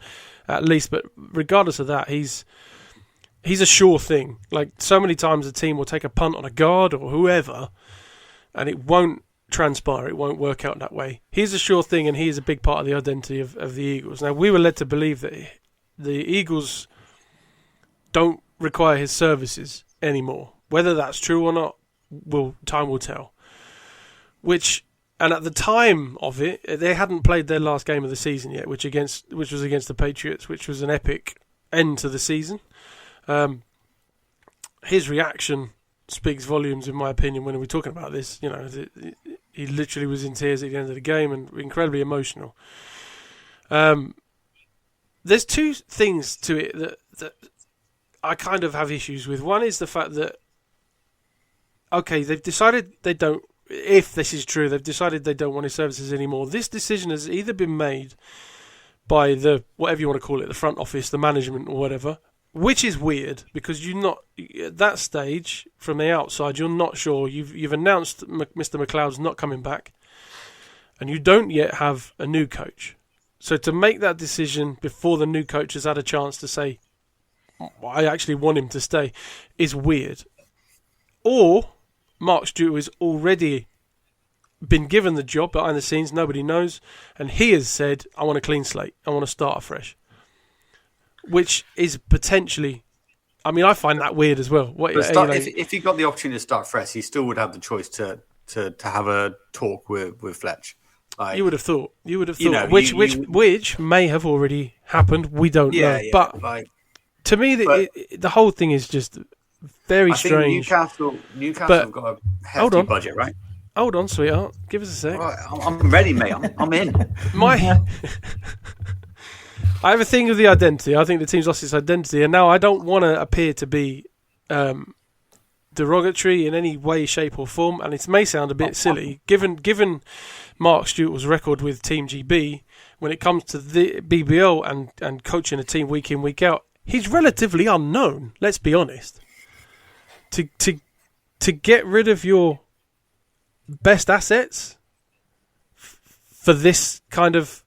at least. But regardless of that, he's a sure thing. Like, so many times a team will take a punt on a guard or whoever, and it won't transpire. It won't work out that way. He's a sure thing, and he is a big part of the identity of the Eagles. Now, we were led to believe that the Eagles don't require his services anymore. Whether that's true or not, time will tell. And at the time of it, they hadn't played their last game of the season yet, which was against the Patriots, which was an epic end to the season. His reaction speaks volumes, in my opinion, when we're talking about this. You know, he literally was in tears at the end of the game and incredibly emotional. There's two things to it that I kind of have issues with. One is the fact that, okay, they've decided they don't, if this is true, they've decided they don't want his services anymore. This decision has either been made by the, whatever you want to call it, the front office, the management or whatever, which is weird because you're not, at that stage, from the outside, you're not sure. You've announced Mr. McLeod's not coming back and you don't yet have a new coach. So to make that decision before the new coach has had a chance to say, I actually want him to stay, is weird. Or Mark Stewart has already been given the job behind the scenes, nobody knows, and he has said, I want a clean slate, I want to start afresh. Which is potentially, I mean, I find that weird as well. If he got the opportunity to start fresh, he still would have the choice to have a talk with Fletch. Like, you would have thought, which may have already happened. We don't know. Yeah, but to me, the whole thing is just Very I think strange. Newcastle But- have got a hold hefty on. budget, right? Hold on, sweetheart. Give us a sec. Right, I'm ready, mate. I'm in. I have a thing of the identity. I think the team's lost its identity, and now I don't want to appear to be derogatory in any way, shape, or form. And it may sound a bit silly, given Mark Stewart's record with Team GB when it comes to the BBL and coaching a team week in, week out. He's relatively unknown. Let's be honest. To get rid of your best assets for this kind of,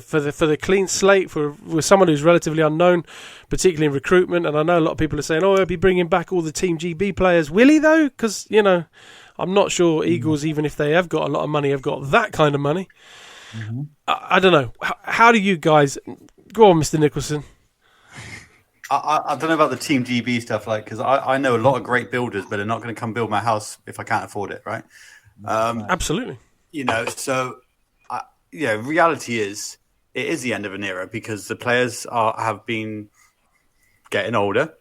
for the clean slate, with someone who's relatively unknown, particularly in recruitment. And I know a lot of people are saying, "Oh, he'll be bringing back all the Team GB players." Will he though? Because I'm not sure Eagles, even if they have got a lot of money, have got that kind of money. Mm-hmm. I don't know. How do you guys go on, Mr. Nicholson? I don't know about the Team GB stuff, because I know a lot of great builders, but they're not going to come build my house if I can't afford it, right? Absolutely. Reality is it is the end of an era because the players have been getting older,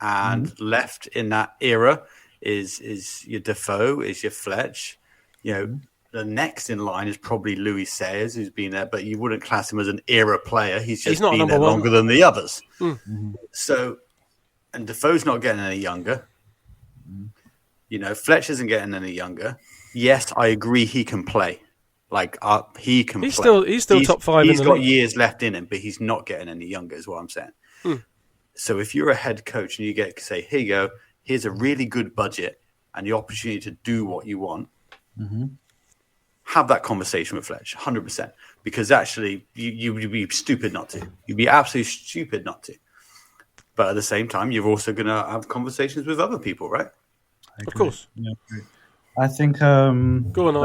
and left in that era is your Defoe, is your Fletch. The next in line is probably Louis Sayers, who's been there, but you wouldn't class him as an era player. He's not been there longer than the others. Mm. So, and Defoe's not getting any younger. Fletch isn't getting any younger. Yes, I agree he can play. He can play. He's still top 5 in the league. He's got years left in him, but he's not getting any younger, is what I'm saying. Mm. So if you're a head coach and you get to say, here you go, here's a really good budget and the opportunity to do what you want, have that conversation with Fletch, 100%. Because actually, you'd be stupid not to. You'd be absolutely stupid not to. But at the same time, you're also going to have conversations with other people, right? Of course. Yeah, I think Go on,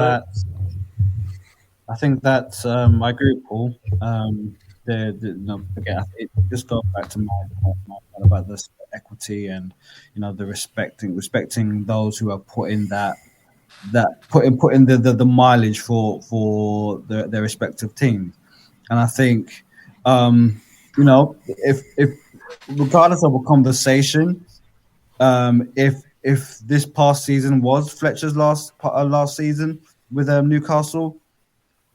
I think that I agree with Paul. Again, it just goes back to my point about this equity and the respecting those who have put in put in the mileage for their respective teams. And I think if regardless of a conversation, if this past season was Fletcher's last season with Newcastle,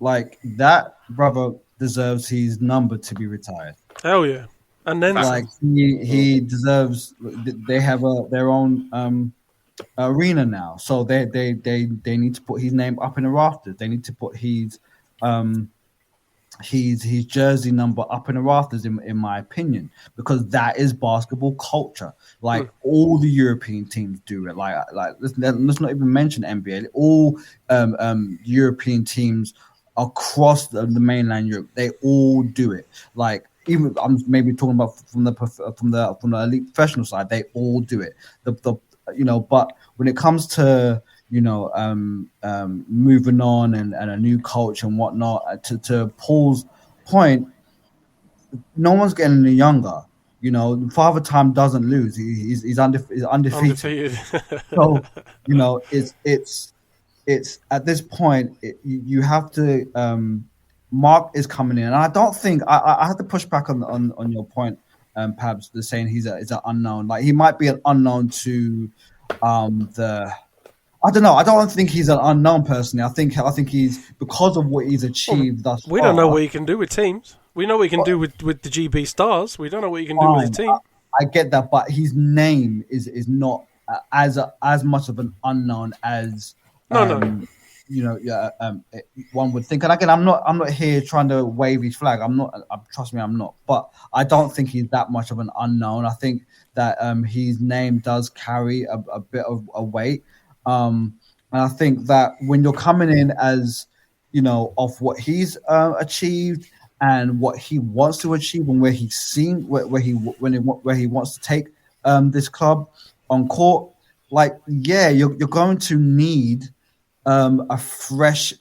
that brother deserves his number to be retired. Hell yeah! And then he deserves. They have their own arena now, so they need to put his name up in the rafters. They need to put his jersey number up in the rafters, in my opinion, because that is basketball culture. All the European teams do it. Let's not even mention NBA. All European teams across the mainland Europe, they all do it. Even I'm maybe talking about from the elite professional side, they all do it. But when it comes to moving on and a new coach and whatnot, to Paul's point, no one's getting any younger. Father Time doesn't lose. He's undefeated. So it's at this point you have to. Mark is coming in, and I don't think I have to push back on your point, Pabz, the saying he's an unknown. He might be an unknown to I don't know. I don't think he's an unknown personally. I think he's, because of what he's achieved thus far. We don't know what he can do with teams. We know what he can do with the GB Stars. We don't know what he can do with the team. I get that, but his name is not as much of an unknown as one would think. And again, I'm not here trying to wave his flag. Trust me, I'm not. But I don't think he's that much of an unknown. I think that his name does carry a bit of a weight. And I think that when you're coming in as, of what he's achieved and what he wants to achieve and where he's seen, where he wants to take this club on court, you're going to need a fresh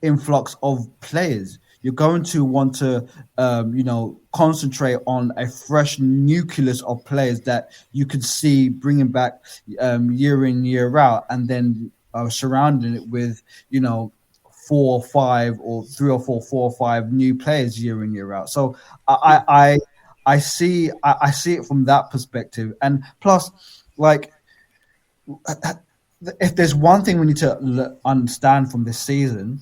influx of players. You're going to want to, concentrate on a fresh nucleus of players that you could see bringing back year in, year out, and then surrounding it with, 4 or 5 or 3 or 4 or 5 new players year in, year out. So I see it from that perspective. And plus, like, if there's one thing we need to understand from this season,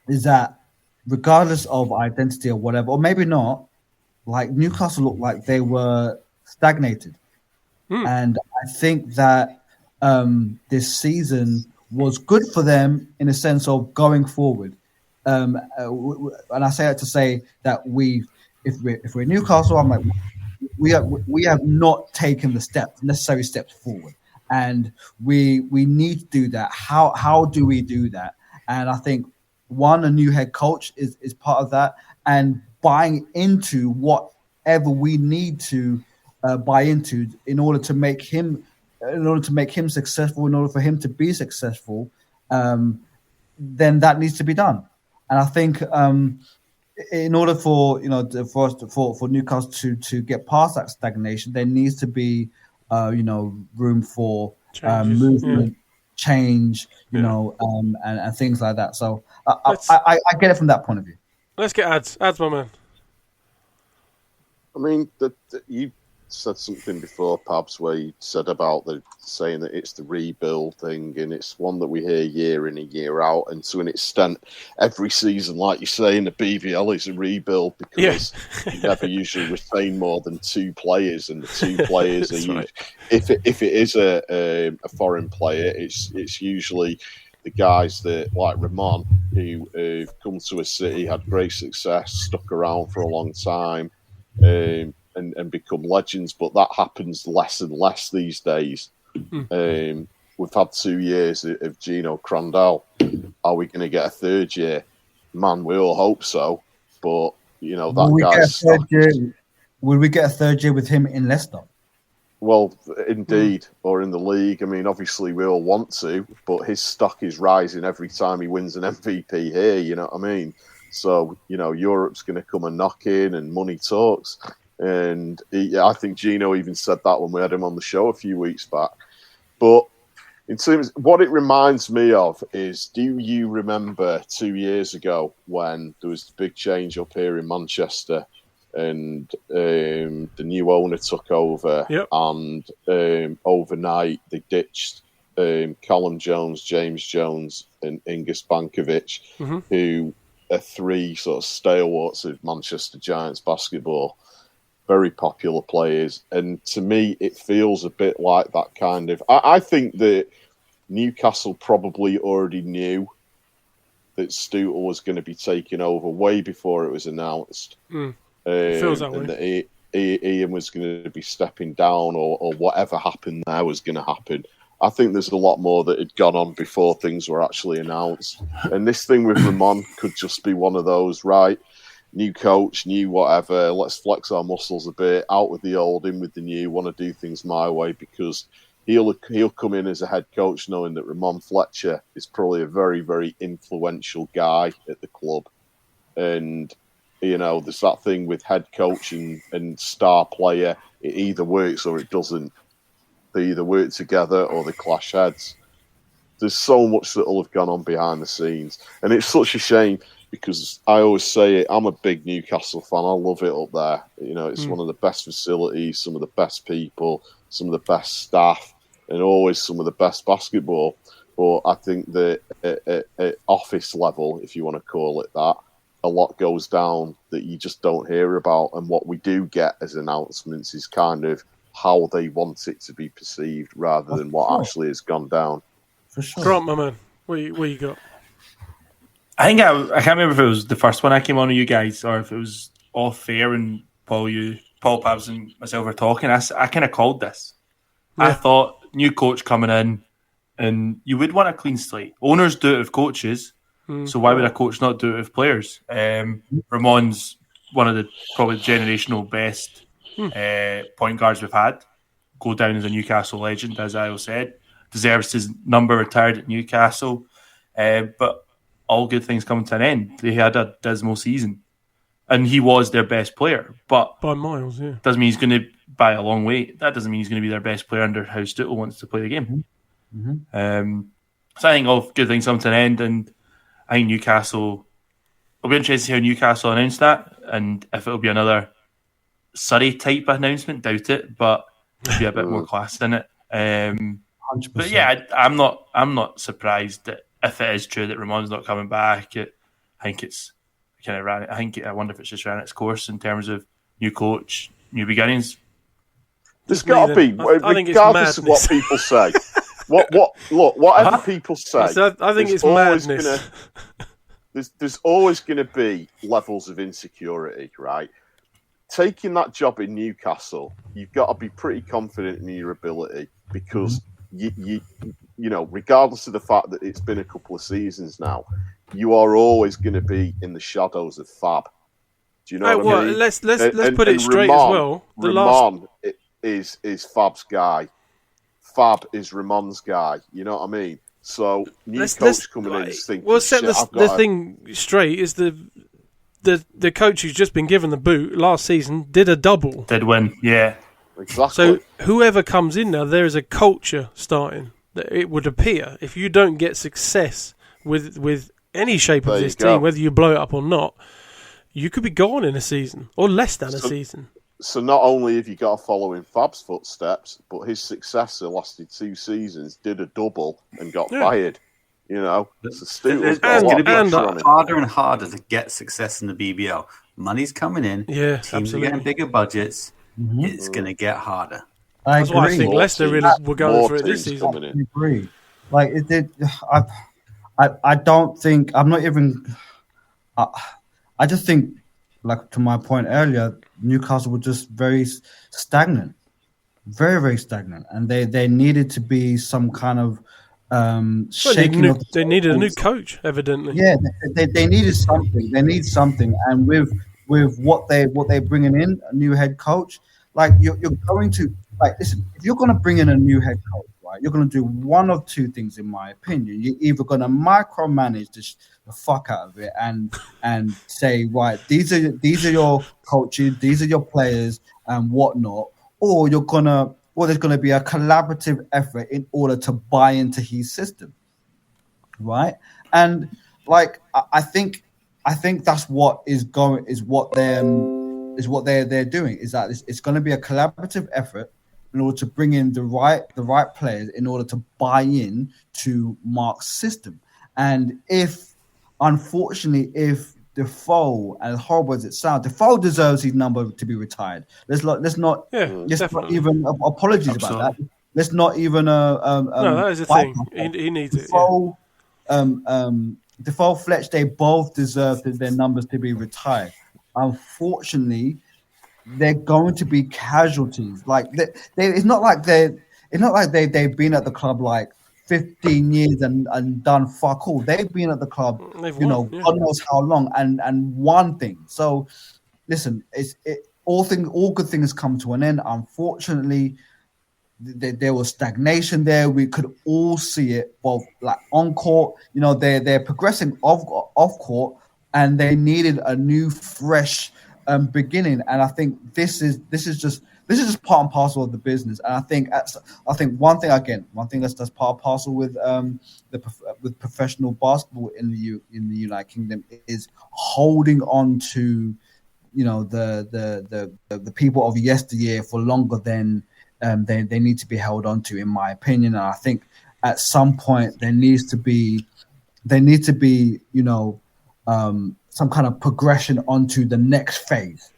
is that regardless of identity or whatever, or maybe not, like Newcastle looked like they were stagnated. And I think that this season was good for them in a sense of going forward. And I say that to say that if we're Newcastle, I'm like, we have not taken the necessary steps forward, and we need to do that. How do we do that? And I think a new head coach is part of that, and buying into whatever we need to buy into in order to make him successful, in order for him to be successful, then that needs to be done. And I think in order for for Newcastle to get past that stagnation, there needs to be room for movement, change, and things like that. So I get it from that point of view. Let's get ads, my man. I mean, you said something before, Pabz, where you said about saying that it's the rebuild thing, and it's one that we hear year in and year out, and to an extent, every season, like you say, in the BVL is a rebuild because you never usually retain more than 2 players, and the 2 players are right. If it is a foreign player, it's usually the guys that, like Ramon, who have come to a city, had great success, stuck around for a long time, and become legends, but that happens less and less these days. We've had 2 years of Gino Crandall. Are we going to get a 3rd year? Man, we all hope so. But Will we get a 3rd year with him in Leicester? Well, indeed, or in the league. I mean, obviously we all want to, but his stock is rising every time he wins an MVP here. You know what I mean? So Europe's going to come and knock in, and money talks. And I think Gino even said that when we had him on the show a few weeks back. But in terms, what it reminds me of is, do you remember 2 years ago when there was the big change up here in Manchester, and the new owner took over, and overnight they ditched Callum Jones, James Jones, and Ingus Bankovic, who are 3 sort of stalwarts of Manchester Giants basketball. Very popular players, and to me it feels a bit like that kind of... I think that Newcastle probably already knew that Stutel was going to be taking over way before it was announced. It feels that way. And that Ian was going to be stepping down, or whatever happened there was going to happen. I think there's a lot more that had gone on before things were actually announced, and this thing with Ramon could just be one of those, right? New coach, new whatever, let's flex our muscles a bit, out with the old, in with the new, want to do things my way, because he'll come in as a head coach knowing that Ramon Fletcher is probably a very, very influential guy at the club. And, there's that thing with head coach and star player, it either works or it doesn't. They either work together or they clash heads. There's so much that will have gone on behind the scenes. And it's such a shame, because I always say it, I'm a big Newcastle fan. I love it up there. It's one of the best facilities, some of the best people, some of the best staff, and always some of the best basketball. But I think that at office level, if you want to call it that, a lot goes down that you just don't hear about. And what we do get as announcements is kind of how they want it to be perceived rather than what actually has gone down. For sure. Grant, my man, what you got? I think I can't remember if it was the first one I came on with you guys or if it was off air and Paul, Pabz and myself were talking. I kind of called this. Yeah. I thought new coach coming in, and you would want a clean slate. Owners do it with coaches, so why would a coach not do it with players? Ramon's one of the probably generational best point guards we've had. Go down as a Newcastle legend, as I said. Deserves his number retired at Newcastle, but all good things come to an end. They had a dismal season, and he was their best player, but by miles. Yeah, doesn't mean he's going to by a long way. That doesn't mean he's going to be their best player under how Stutel wants to play the game. So I think all good things come to an end, and I think Newcastle. It'll be interesting to see how Newcastle announce that, and if it'll be another Surrey type announcement. Doubt it, but there'll be a bit more class in it. But yeah, I'm not surprised that if it is true that Ramon's not coming back. I think it's kind of ran. I wonder if it's just ran its course in terms of new coach, new beginnings. There's got to be, regardless of what people say. Whatever people say. I think it's madness. There's always going to be levels of insecurity, right? Taking that job in Newcastle, you've got to be pretty confident in your ability because you know, regardless of the fact that it's been a couple of seasons now, you are always going to be in the shadows of Fab. Do you know what I mean? Let's put it straight as well. Ramon is Fab's guy. Fab is Ramon's guy. You know what I mean? So new coach coming in is thinking. Well, set the thing straight is the coach who's just been given the boot last season did a double. Did win, yeah. Exactly. So whoever comes in now, there is a culture starting. That it would appear if you don't get success with any shape of this team, whether you blow it up or not, you could be gone in a season or less than a season. So not only have you got to follow in Fab's footsteps, but his successor lasted 2 seasons, did a double and got fired. You know, it's going to be harder and harder to get success in the BBL. Money's coming in. Yeah, teams are getting bigger budgets. It's going to get harder. That's why I think Leicester really were going for it this season. I agree. Like it did. I don't think. I'm not even. I just think, like to my point earlier, Newcastle were just very stagnant, very, very stagnant, and they needed to be some kind of shaking. They needed a new coach, evidently. Yeah, they needed something. They need something, and with what they're bringing in, a new head coach, like you're going to listen. If you're going to bring in a new head coach, right, you're going to do one of two things, in my opinion. You're either going to micromanage the fuck out of it and say, right, these are your coaches, these are your players, and whatnot, or there's going to be a collaborative effort in order to buy into his system, right? And like I think that's what they're doing, is that it's going to be a collaborative effort in order to bring in the right players in order to buy in to Mark's system. And if Defoe, as horrible as it sounds, Defoe deserves his number to be retired. Let's not even apologies about that. Let's not even no, that is a thing. He needs Defoe, Defoe, Fletch, they both deserve their numbers to be retired. Unfortunately, they're going to be casualties. Like it's not like they've been at the club like 15 years and done fuck all. They've been at the club, God knows how long, and one thing. So, listen, all good things come to an end. Unfortunately, there was stagnation there. We could all see it, both like on court. They're progressing off court, and they needed a new, fresh beginning. And I think this is just part and parcel of the business. And I think one thing that's part and parcel with with professional basketball in the United Kingdom is holding on to the people of yesteryear for longer than they need to be held on to, in my opinion. And I think at some point there needs to be some kind of progression onto the next phase.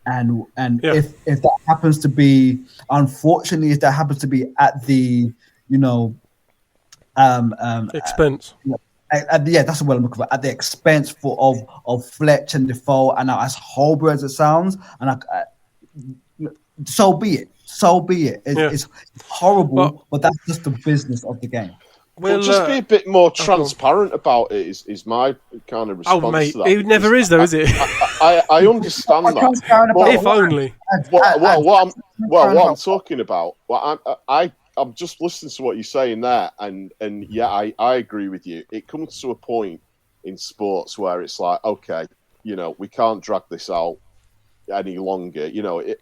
And if that happens to be, unfortunately, if that happens to be at the expense. That's the word I'm looking for. At the expense of Fletch and Defoe, and as horrible as it sounds, and so be it. It's horrible, but that's just the business of the game. Well, just be a bit more transparent about it is my kind of response. Oh, mate, to that. it never is, though, is it? I understand that. If only. What I'm talking about, I'm just listening to what you're saying there, and yeah, I agree with you. It comes to a point in sports where it's like, okay, we can't drag this out any longer.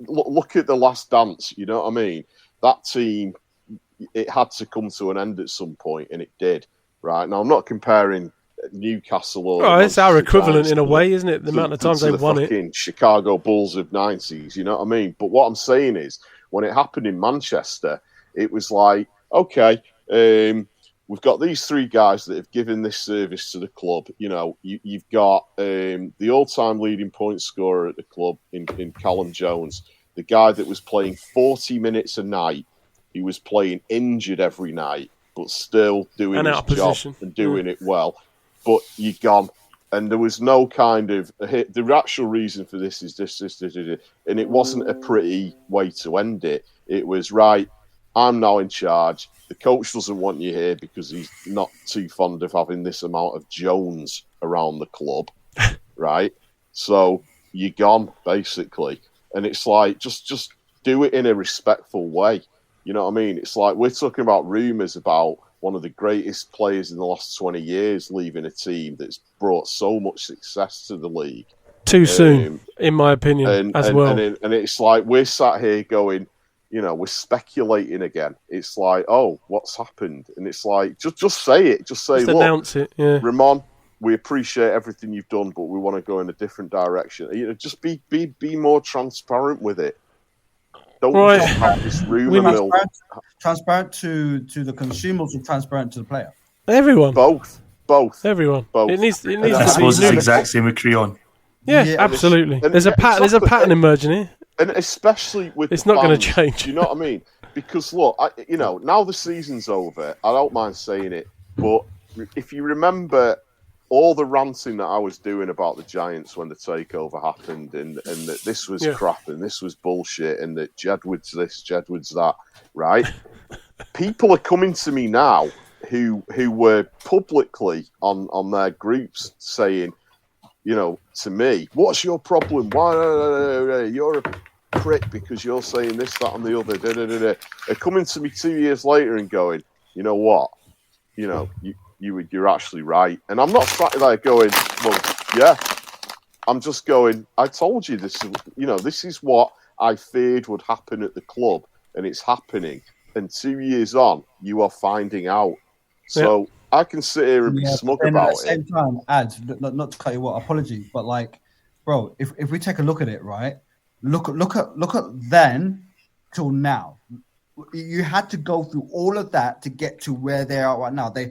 Look at The Last Dance. You know what I mean? That team, it had to come to an end at some point, and it did. Right now, I'm not comparing Newcastle or it's our equivalent in a way, isn't it? The amount of times they've won it. Chicago Bulls of '90s. You know what I mean? But what I'm saying is, when it happened in Manchester, It was like, okay, we've got these 3 guys that have given this service to the club. You know, you've got the all-time leading point scorer at the club in Callum Jones, the guy that was playing 40 minutes a night. He was playing injured every night, but still doing his job and doing it well. But you're gone. And there was no kind of... The actual reason for this is this. And it wasn't a pretty way to end it. It was, right, I'm now in charge. The coach doesn't want you here because he's not too fond of having this amount of Jones around the club, right? So you're gone, basically. And it's like, just do it in a respectful way. You know what I mean? It's like we're talking about rumours about one of the greatest players in the last 20 years leaving a team that's brought so much success to the league. Too soon, in my opinion, well. And it's like we're sat here going, you know, we're speculating again. It's like, oh, what's happened? And it's like, just say it. Just say, look, announce it. Yeah. Ramon, we appreciate everything you've done, but we want to go in a different direction. You know, just be more transparent with it. Don't just have this rumor mill. Transparent to the consumers or transparent to the player? Everyone. Both. Everyone. Both. It needs I suppose it's the exact same with Creon. Yeah, absolutely. There's a pattern emerging here. And especially with it's not going to change. You know what I mean? Because look, now the season's over. I don't mind saying it, but if you remember all the ranting that I was doing about the Giants when the takeover happened, and that this was crap and this was bullshit, and that Jedward's this, Jedward's that, right? People are coming to me now who were publicly on their groups saying, you know, to me, what's your problem? Why you're a prick because you're saying this, that, and the other. They're coming to me 2 years later and going, you know what? You know, you're actually right. And I'm not sat there going, well, yeah. I'm just going, I told you this. You know, this is what I feared would happen at the club, and it's happening. And 2 years on, you are finding out. So I can sit here and be smug about it. At the same time, ads, not to cut you off, apologies, but like, bro, if we take a look at it, right? Look at then till now. You had to go through all of that to get to where they are right now. They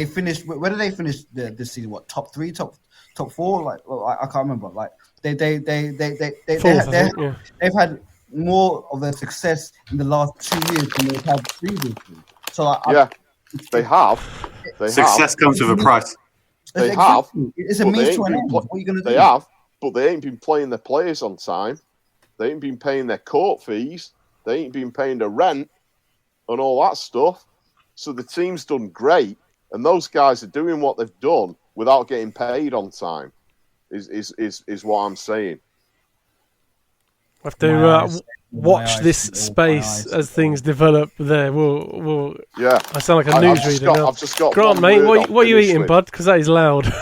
finished. Where did they finish this season? What, top 3, top 4? Like, I can't remember. Like they've had more of a success in the last 2 years than they've had previously. So they have. Success comes with a price. They have. It's a means to an end. What are you going to do? They have, but they ain't been playing their players on time. They ain't been paying their court fees. They ain't been paying the rent and all that stuff. So the team's done great, and those guys are doing what they've done without getting paid on time. Is what I'm saying. I have to watch this space as things develop. There, we'll. Yeah. I sound like a newsreader now. I've just got Grant, mate. What are you eating, bud? Because that is loud.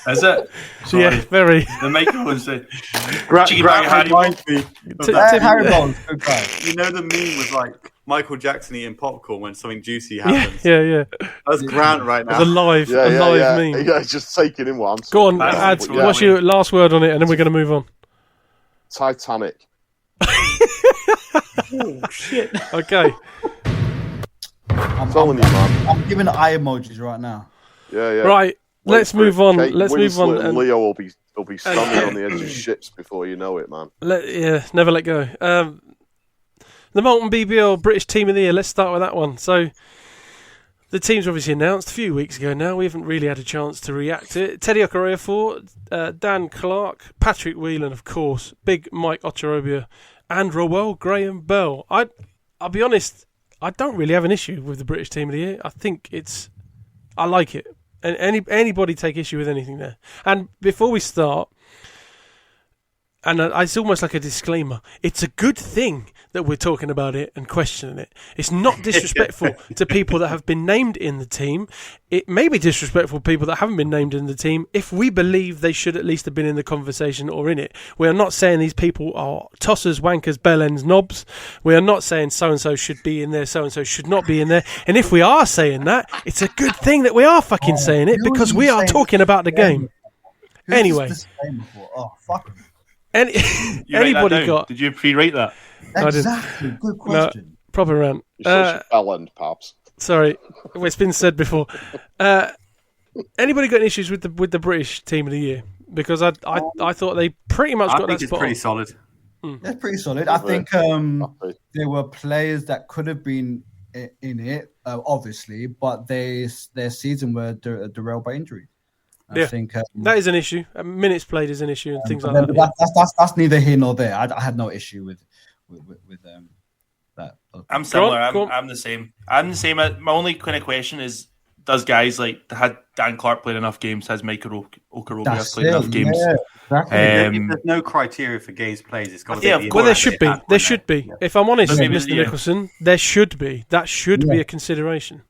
Is it? So, yeah, very. The microphone's the Grant reminds me of that. Harry Bowles, good guy. You know the meme was like Michael Jackson eating popcorn when something juicy happens. Yeah. That's Grant right now. It's a live meme. Yeah, just taking in one. Go on, ads. What's your last word on it, and then we're going to move on. Titanic. Oh shit. Okay. I'm telling you, man. I'm giving eye emojis right now. Yeah. Right. Let's move on. Let's move on. And Leo will be standing on the edge of ships before you know it, man. Never let go. The Molten BBL British Team of the Year. Let's start with that one. So, the teams were obviously announced a few weeks ago now. We haven't really had a chance to react to it. Teddy Okorafor, Dan Clark, Patrick Whelan, of course, Big Mike Ocherobia, and Rowell Graham Bell. I'll be honest, I don't really have an issue with the British Team of the Year. I think I like it. And anybody take issue with anything there. And before we start, and it's almost like a disclaimer, it's a good thing that we're talking about it and questioning it. It's not disrespectful to people that have been named in the team. It may be disrespectful to people that haven't been named in the team if we believe they should at least have been in the conversation or in it. We are not saying these people are tossers, wankers, bellends, knobs. We are not saying so-and-so should be in there, so-and-so should not be in there. And if we are saying that, it's a good thing that we are fucking saying it because we are talking about the game. Anyway. Oh, fuck. Anybody got? Did you pre-rate that? Exactly. Good question. Proper rant. You're such a bellend, Pabz. Sorry, it's been said before. Anybody got any issues with the British Team of the Year? Because I thought they pretty much got that spot. I think it's pretty solid. That's pretty solid. I think there were players that could have been in it, obviously, but their season were derailed by injury. I think that is an issue. Minutes played is an issue and things like that. That's neither here nor there. I had no issue with that. I'm similar. I'm the same. My only kind of question is, does guys like had Dan Clark played enough games? Has Michael Okorobia played enough games? Yeah, exactly. If there's no criteria for games played, it's got to be. Well, there should be. There should be. If I'm honest, Mr. Nicholson, there should be. That should be a consideration.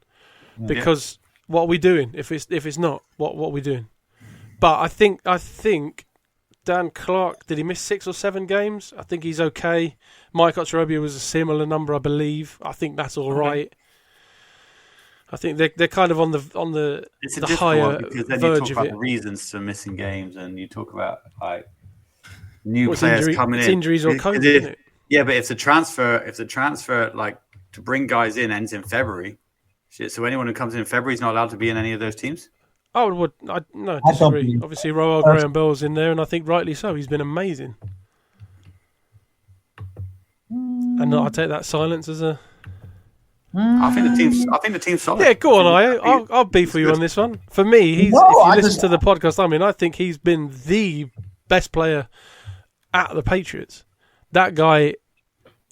Because what are we doing if it's not? What are we doing? But I think Dan Clark, did he miss 6 or 7 games? I think he's okay. Mike Okorobia was a similar number, I believe. I think that's all right. I think they're kind of on the it's a the difficult higher one because then you verge talk of about it. the reasons for missing games, and you talk about like new It's players coming in. injuries or COVID, isn't it? Yeah, but if the transfer like to bring guys in ends in February, so anyone who comes in February is not allowed to be in any of those teams. I disagree. Obviously, Royal Graham Bell's in there, and I think rightly so. He's been amazing. And I take that silence as a. I think the team's solid. Yeah, go on, I'll be for you on this one. For me, if you listen to the podcast, I think he's been the best player at the Patriots. That guy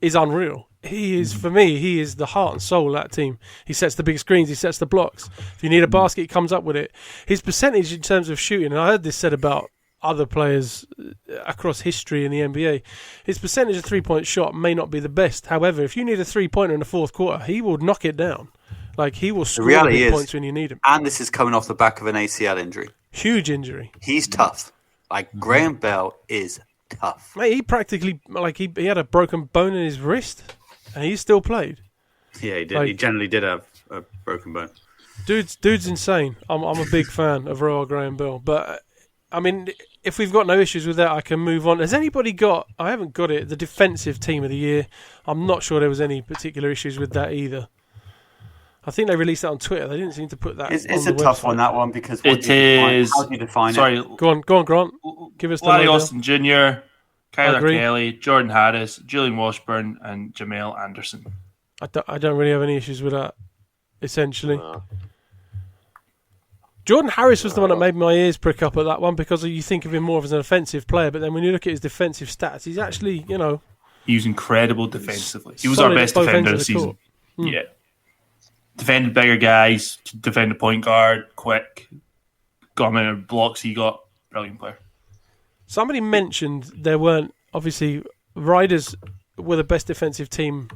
is unreal. He is, for me, he is the heart and soul of that team. He sets the big screens, he sets the blocks. If you need a basket, he comes up with it. His percentage in terms of shooting, and I heard this said about other players across history in the NBA, his percentage of three-point shot may not be the best. However, if you need a three-pointer in the fourth quarter, he will knock it down. Like, he will score the big points when you need him. And this is coming off the back of an ACL injury. Huge injury. He's tough. Like, Graham Bell is tough. Mate, he practically, he had a broken bone in his wrist, and he still played. Yeah, he did. He generally did have a broken bone. Dude's insane. I'm a big fan of Royal Graham Bell. But, I mean, if we've got no issues with that, I can move on. Has anybody got, I haven't got it, the defensive team of the year? I'm not sure there was any particular issues with that either. I think they released that on Twitter. They didn't seem to put that. It's a tough one, that one, because it is. How do you define it? Go on, Grant. Give us the Larry lowdown. Austin Jr., Kyler Kelly, Jordan Harris, Julian Washburn, and Jamel Anderson. I don't really have any issues with that, essentially. Jordan Harris was the one that made my ears prick up at that one, because you think of him more as an offensive player, but then when you look at his defensive stats, he's actually, He was incredible defensively. He was our best defender of the season. Yeah. Defended bigger guys, defended point guard, quick. Got him in the blocks he got. Brilliant player. Somebody mentioned there weren't, obviously, Riders were the best defensive team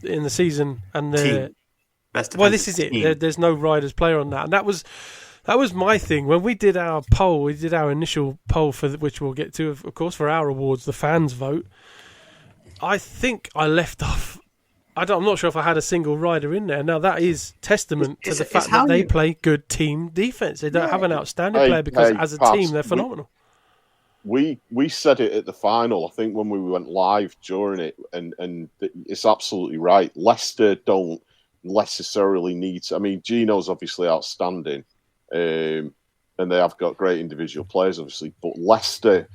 in the season, and this is it. There's no Riders player on that, and that was my thing when we did our poll. We did our initial poll which we'll get to, of course, for our awards, the fans vote. I think I left off. I'm not sure if I had a single Rider in there. Now that is testament to the fact that they play good team defense. They don't have an outstanding player because as a team they're phenomenal. We said it at the final, I think, when we went live during it, and it's absolutely right. Leicester don't necessarily need to. I mean, Gino's obviously outstanding, and they have got great individual players, obviously, but Leicester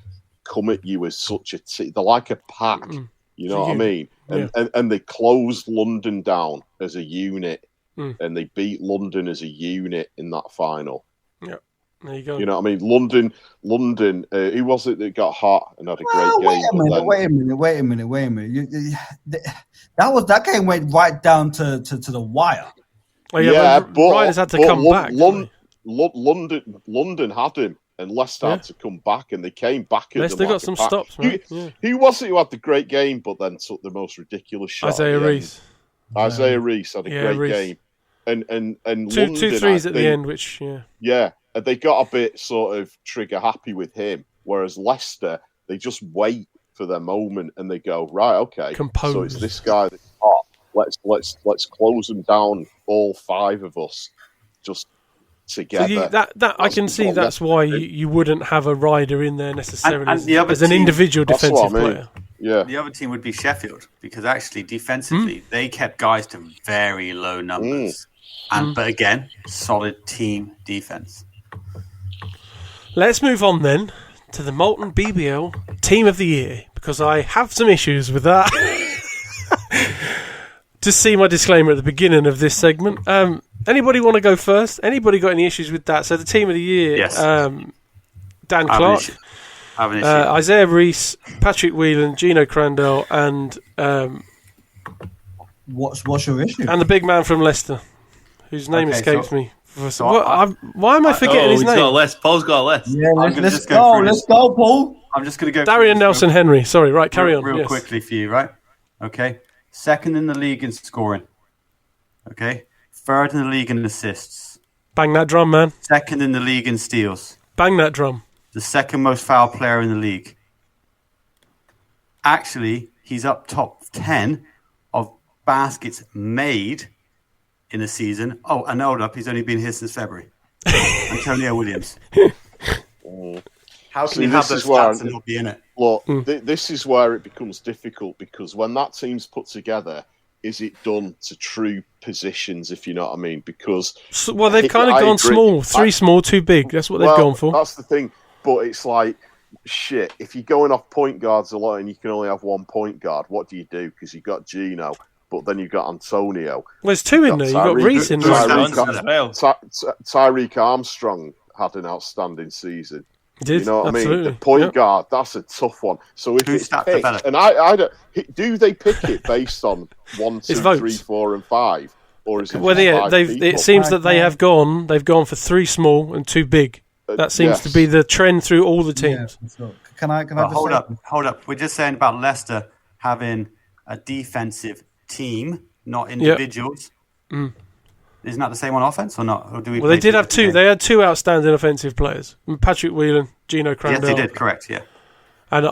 come at you as such a team. They're like a pack, you know what I mean? And they closed London down as a unit, and they beat London as a unit in that final. Yeah. There you go. You know what I mean? London. Who was it that got hot and had a great game? Wait a minute. That game went right down to the wire. Oh, yeah, but Riders had to come back. London had him, and Leicester had to come back, and they came back. Leicester got some stops, man. Who was it who had the great game, but then took the most ridiculous shot? Isaiah Reese. Isaiah Reese had a great game, and two threes at the end, which they got a bit sort of trigger happy with him, whereas Leicester, they just wait for their moment and they go, right, okay, composed. So it's this guy that's hot. Let's close them down, all 5 of us, just together. So I can see that's why you wouldn't have a Rider in there necessarily and the other as an individual defensive player. Yeah. The other team would be Sheffield, because actually defensively they kept guys to very low numbers. But again, solid team defense. Let's move on then to the Molten BBL Team of the Year, because I have some issues with that. Just see my disclaimer at the beginning of this segment. Anybody want to go first? Anybody got any issues with that? So the Team of the Year, Yes. Dan Clark, I have an issue. Isaiah Reese, Patrick Whelan, Gino Crandell, and What's your issue? the big man from Leicester, whose name Okay, escapes me. Why am I forgetting his name? Got a list. Paul's got a list. Yeah, let's just go. go Let's go, Paul. I'm just going to go Darian Nelson-Henry. Sorry, right, carry on. real Yes. quickly for you, right? Okay. Second in the league in scoring. Okay. Third in the league in assists. Bang that drum, man. Second in the league in steals. Bang that drum. The second most foul player in the league. Actually, he's up top 10 of baskets made in a season. Oh, and hold up, he's only been here since February. Antonio Williams. How can you have those stats and not be in it? Look, this is where it becomes difficult, because when that team's put together, is it done to true positions, if you know what I mean? Because they've kind of gone small. 3 small, 2 big. That's what they've gone for. That's the thing. But it's like, shit, if you're going off point guards a lot and you can only have 1 point guard, what do you do? Because you've got Gino, but then you've got Antonio. Well, there's 2 in there. You've got Reese in there. Tyreek Armstrong had an outstanding season. Did, you know what absolutely. I mean? The point guard, that's a tough one. So if it's picked, and I don't, do they pick it based on 1, 2, 3, 4, and 5, or is it? Well, yeah, it seems that they've gone for 3 small and 2 big. That seems to be the trend through all the teams. Yeah, can I just hold up. We're just saying about Leicester having a defensive team, not individuals. Yep. Isn't that the same on offense or not? Or do we? Well, they did have 2. They had 2 outstanding offensive players: Patrick Whelan, Gino Crandell. Yes, they did. Correct. Yeah. And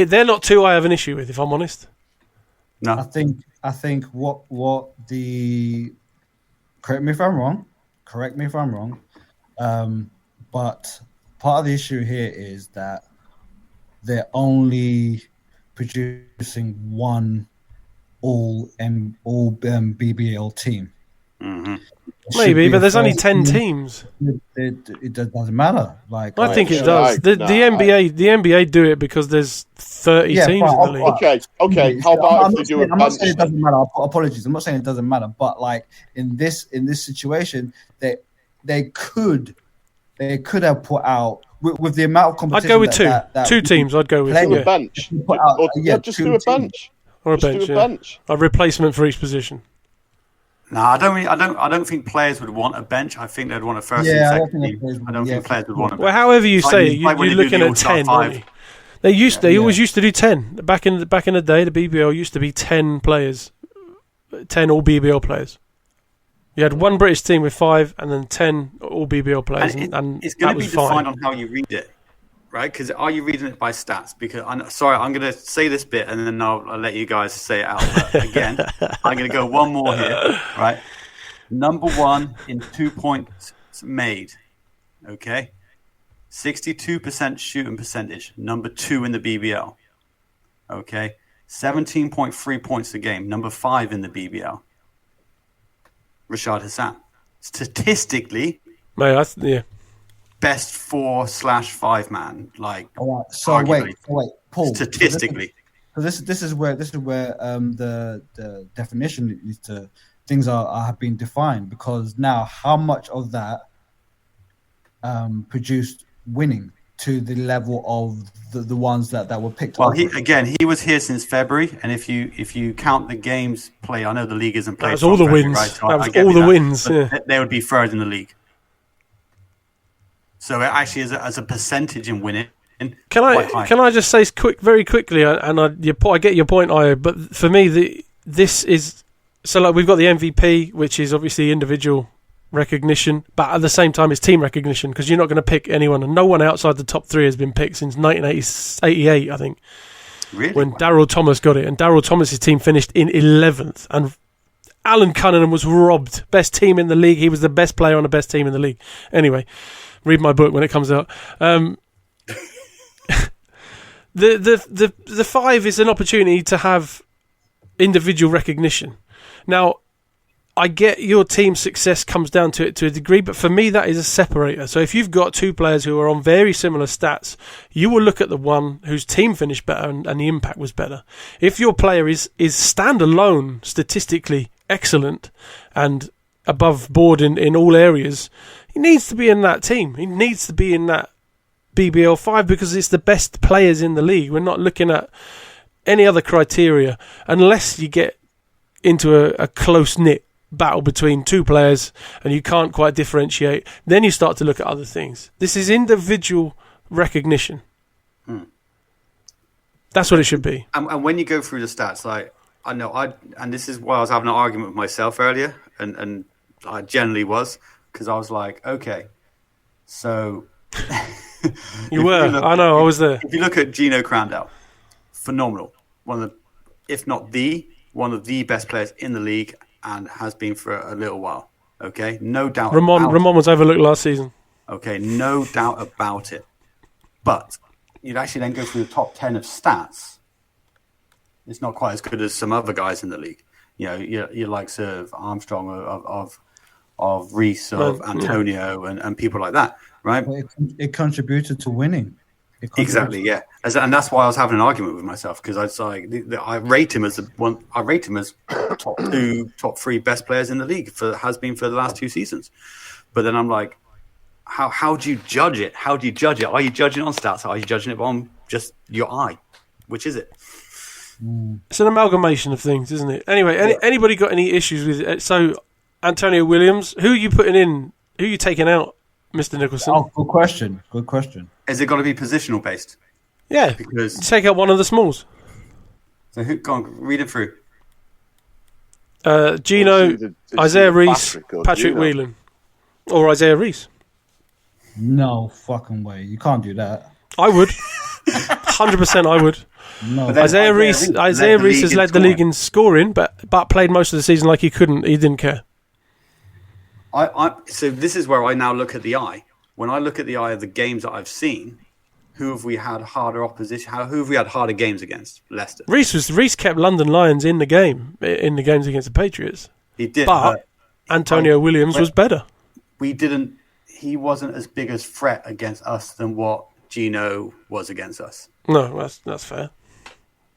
they're not 2 I have an issue with, if I'm honest. No. I think what the correct me if I'm wrong. But part of the issue here is that they're only producing one all BBL team. Mm-hmm. Maybe, but there's only 10 teams. It doesn't matter. I think it does. The NBA do it because there's 30 teams in the league. Okay. How about if they do a bench? I'm not saying it doesn't matter. Apologies. I'm not saying it doesn't matter. But like in this situation, they could have put out with the amount of competition. I'd go with 2 teams. I'd go with a bench. Just do a bench. Or a bench. A replacement for each position. No, I don't think players would want a bench. I think they'd want a first and second team. I don't think players would want a bench. Well, however you say it, you're looking at 10. They always used to do 10. Back in the day, the BBL used to be 10 players, 10 all BBL players. You had 1 British team with 5, and then 10 all BBL players, and it's going that to be was fine. defined on how you read it, right? Because are you reading it by stats? Because I'm going to say this bit, and then I'll let you guys say it out. But again, I'm going to go one more here, right? Number 1 in 2 points made, okay? 62% shooting percentage. Number 2 in the BBL, okay? 17.3 points a game. Number 5 in the BBL. Rashad Hassan. Statistically, best 4/5 man. Like, so wait, Paul. Statistically, so this is where the definition is to things have been defined, because now how much of that produced winning to the level of the ones that were picked. Well, he was here since February, and if you count the games played, I know the league isn't played. That was all the wins. Right? So that was all the wins. Yeah. They would be 3rd in the league. So it actually, as a percentage in winning, can I just say very quickly, and I get your point, Io, but for me, this is so like we've got the MVP, which is obviously individual recognition, but at the same time it's team recognition, because you're not going to pick anyone, and no one outside the top 3 has been picked since 1988, I think. Really? When Daryl Thomas got it, and Daryl Thomas's team finished in 11th, and Alan Cunningham was robbed. Best team in the league. He was the best player on the best team in the league. Anyway, read my book when it comes out. The 5 is an opportunity to have individual recognition. Now, I get your team's success comes down to it to a degree, but for me that is a separator. So if you've got 2 players who are on very similar stats, you will look at the one whose team finished better and the impact was better. If your player is standalone, statistically excellent and above board in all areas, he needs to be in that team. He needs to be in that BBL 5 because it's the best players in the league. We're not looking at any other criteria unless you get into a close-knit battle between 2 players and you can't quite differentiate. Then you start to look at other things. This is individual recognition. That's what it should be. And when you go through the stats, like and this is why I was having an argument with myself earlier, and I generally was, because I was like, okay, so you were. I know. I was there. If you look at Gino Crandall, phenomenal. One of the, if not one of the best players in the league, and has been for a little while. Okay, no doubt. Ramon was overlooked last season. Okay, no doubt about it. But you'd actually then go through the top 10 of stats. It's not quite as good as some other guys in the league. You know, your likes of Armstrong, of Reese, of Antonio, and people like that, right? It contributed to winning. Exactly, yeah, and that's why I was having an argument with myself, because I rate him as top 2, top 3 best players in the league has been for the last 2 seasons. But then I'm like, how do you judge it? How do you judge it? Are you judging it on stats? Are you judging it on just your eye? Which is it? It's an amalgamation of things, isn't it? Anyway, anybody got any issues with it? So, Antonio Williams, who are you putting in? Who are you taking out, Mr. Nicholson? Oh, good question. Good question. Is it going to be positional based? Yeah, because take out one of the smalls. So go on, read it through. Gino, Isaiah Reese, Patrick Whelan, or Isaiah Reese. No fucking way! You can't do that. I would, 100%. I would. No, Isaiah Reese has led the league in scoring, but played most of the season like he didn't care. So this is where I now look at the eye. When I look at the eye of the games that I've seen, who have we had harder opposition? Who have we had harder games against? Leicester. Reese kept London Lions in the games against the Patriots. He did, but Antonio Williams was better. He wasn't as big a threat against us than what Gino was against us. No, that's fair.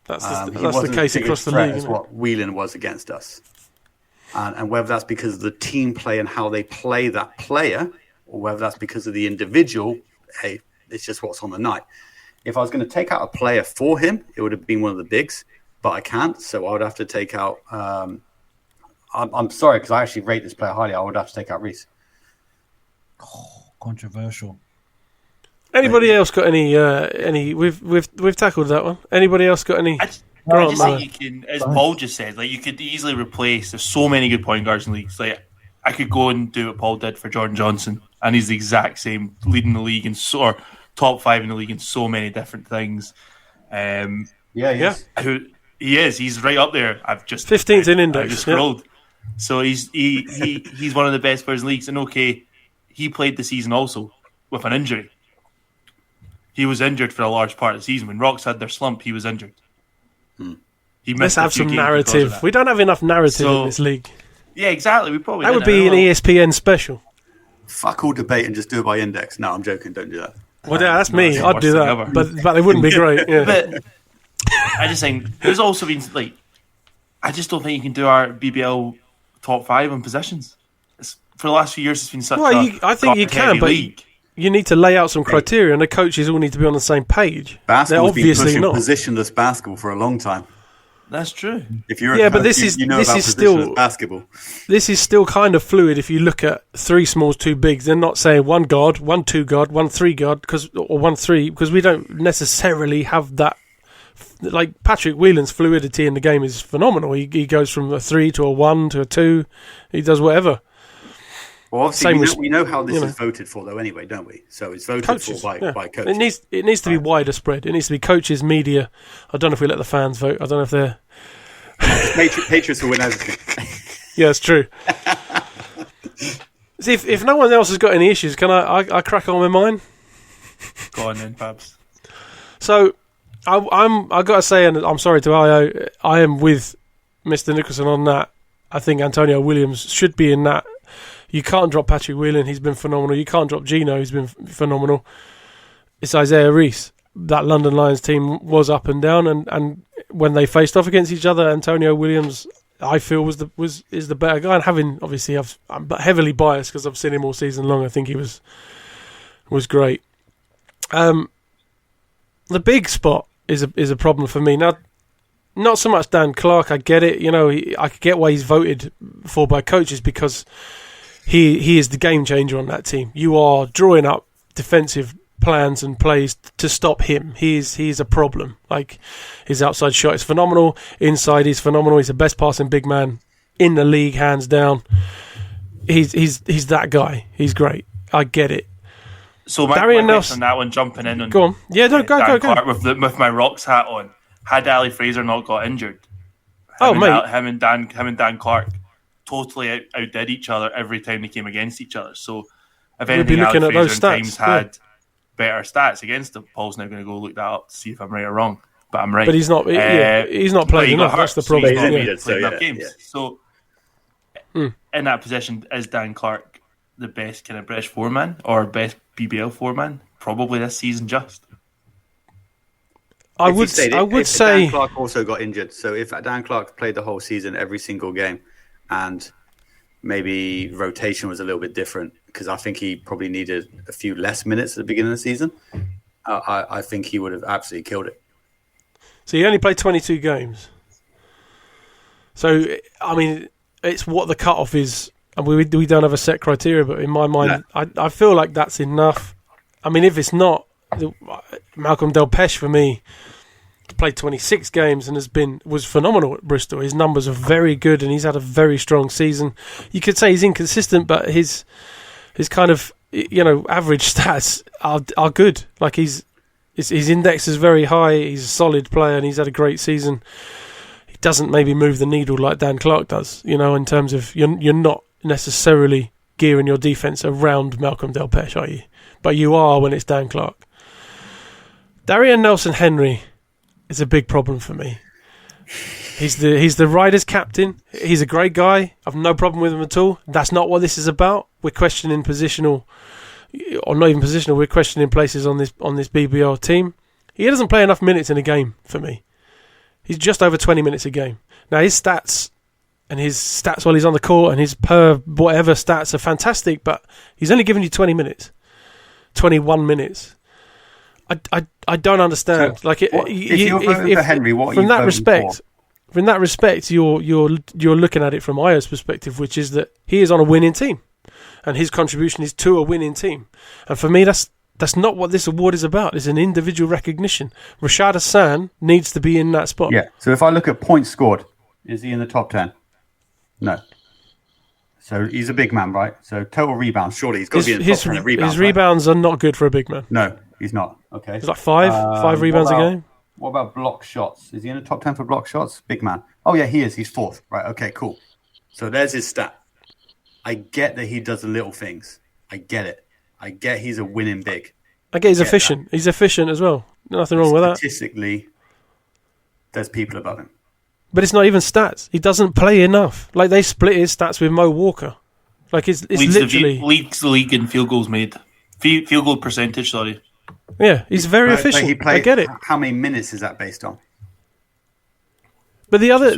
That's the case across the league. As what Whelan was against us, and whether that's because of the team play and how they play that player, or whether that's because of the individual, hey, it's just what's on the night. If I was going to take out a player for him, it would have been one of the bigs, but I can't, so I would have to take out. I'm sorry, because I actually rate this player highly. I would have to take out Reese. Oh, controversial. Anybody else got any? We've tackled that one. Anybody else got any? I just think you can, as Paul just said, like you could easily replace. There's so many good point guards in leagues. Like I could go and do what Paul did for Jordan Johnson, and he's the exact same, leading the league or top 5 in the league in so many different things. He is. He is. He's right up there. I've just 15th in index. I just scrolled. Yeah. So he's one of the best players in leagues, and he played the season also with an injury. He was injured for a large part of the season. When Rocks had their slump, he was injured. Let's have some narrative. We don't have enough narrative in this league. Yeah, exactly. We probably that would be an ESPN special. Fuck all debate and just do it by index. No, I'm joking. Don't do that. Well, that's me. I'd do that, but it wouldn't be great. Yeah. But I just think there's also been I just don't think you can do our BBL top 5 on positions. For the last few years, it's been such I think you can, but you need to lay out some criteria, and the coaches all need to be on the same page. Basketball's been pushing positionless basketball for a long time. That's true. If you're a coach, this is still basketball. This is still kind of fluid. If you look at 3 smalls, 2 bigs, they're not saying 1 guard, 1 2 guard, 1 3 guard, or 1 3, because we don't necessarily have that. Like Patrick Whelan's fluidity in the game is phenomenal. He goes from a 3 to a 1 to a 2. He does whatever. Well, obviously, we know how this is voted for, though, anyway, don't we? So it's voted for by coaches. It needs to be wider spread. It needs to be coaches, media. I don't know if we let the fans vote. I don't know if they're... Patriots will win everything. Yeah, it's true. See, if no one else has got any issues, can I crack on with mine? Go on then, Pabz. So, I got to say, and I'm sorry to IO, I am with Mr. Nicholson on that. I think Antonio Williams should be in that. You can't drop Patrick Whelan, he's been phenomenal. You can't drop Gino, he's been phenomenal. It's Isaiah Reese. That London Lions team was up and down, and when they faced off against each other, Antonio Williams, I feel, is the better guy. And having, obviously, I'm heavily biased because I've seen him all season long. I think he was great. The big spot is a problem for me now. Not so much Dan Clark. I get it. I get why he's voted for by coaches because he is the game changer on that team. You are drawing up defensive plans and plays to stop him. He's a problem. Like, his outside shot is phenomenal. Inside, he's phenomenal. He's the best passing big man in the league, hands down. He's that guy. He's great. I get it. So my question on that one, jumping in on go on. Yeah, no, go. Clark with my Rocks hat on. Had Ali Fraser not got injured, him and Dan Clark totally outdid each other every time they came against each other. So if anything, Ali Fraser and Times had better stats against him. Paul's now going to go look that up to see if I'm right or wrong. But I'm right. But he's not. He's not playing enough. That's the problem. So in that position, is Dan Clark the best kind of British foreman or best BBL foreman? Probably this season, just. I would say Dan Clark also got injured. So if Dan Clark played the whole season, every single game, and maybe rotation was a little bit different, because I think he probably needed a few less minutes at the beginning of the season, I think he would have absolutely killed it. So he only played 22 games. So, I mean, it's what the cutoff is. And we don't have a set criteria, but in my mind, I feel like that's enough. I mean, if it's not, Malcolm Del Pesh for me played 26 games and was phenomenal at Bristol. His numbers are very good and he's had a very strong season. You could say he's inconsistent, but his kind of average stats are good. Like his index is very high. He's a solid player and he's had a great season. He doesn't maybe move the needle like Dan Clark does. In terms of you're not necessarily gearing your defense around Malcolm Del Pesh, are you? But you are when it's Dan Clark. Darian Nelson-Henry is a big problem for me. He's the Riders captain. He's a great guy. I've no problem with him at all. That's not what this is about. We're questioning positional, or not even positional. We're questioning places on this BBL team. He doesn't play enough minutes in a game for me. He's just over 20 minutes a game. Now his stats while he's on the court and his per whatever stats are fantastic, but he's only giving you 20 minutes, 21 minutes. I don't understand. So, if you're voting for Henry, what are you voting for? From that respect, you're looking at it from Io's perspective, which is that he is on a winning team, and his contribution is to a winning team. And for me, that's not what this award is about. It's an individual recognition. Rashad Hassan needs to be in that spot. Yeah. So if I look at points scored, is he in the top 10? No. So he's a big man, right? So total rebounds, surely he's got to be in the top 10 of rebounds. His rebounds are not good for a big man. No, he's not. Okay. He's like five rebounds a game. What about block shots? Is he in the top 10 for block shots? Big man. Oh, yeah, he is. He's fourth. Right, okay, cool. So there's his stat. I get that he does the little things. I get it. I get he's a winning big. I get he's efficient. He's efficient as well. Nothing wrong with that. Statistically, there's people above him. But it's not even stats. He doesn't play enough. Like, they split his stats with Mo Walker. Like, it's literally... Leads the league in field goals made. Field goal percentage, sorry. Yeah, he's very efficient. I get it. How many minutes is that based on? But the other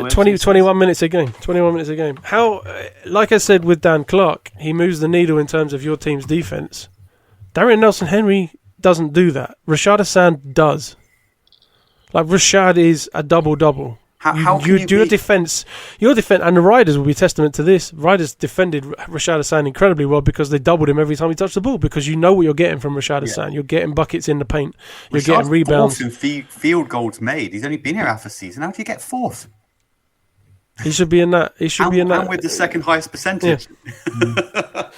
21 minutes a game. 21 minutes a game. How, like I said with Dan Clark, he moves the needle in terms of your team's defense. Darian Nelson-Henry doesn't do that. Rashad Hassan does. Like, Rashad is a double-double. How you do your defense, and the Riders will be testament to this. Riders defended Rashad Hassan incredibly well because they doubled him every time he touched the ball, because you know what you're getting from Rashad Hassan. You're getting buckets in the paint. You're getting rebounds. Fourth in field goals made. He's only been here half a season. How do you get fourth? He should be in that. He should be in that. And with the second highest percentage. Yeah.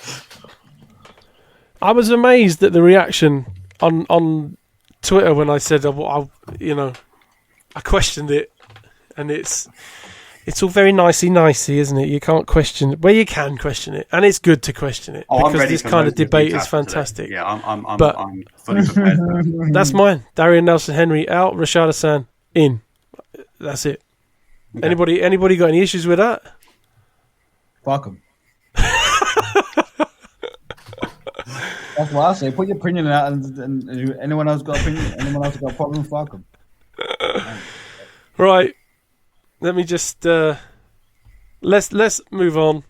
I was amazed at the reaction on Twitter when I said, I questioned it. And it's it's all very nicey, isn't it? You can't question it. Well, you can question it, and it's good to question it because this kind of debate is fantastic. Today. Yeah, I'm fully prepared. That's mine. Darian Nelson-Henry out, Rashad Hassan in. That's it. Okay. Anybody got any issues with that? Fuck him. That's what I say. Put your opinion out, and anyone else got opinion? Anyone else got a problem? Fuck them. Right. Let me just let's move on.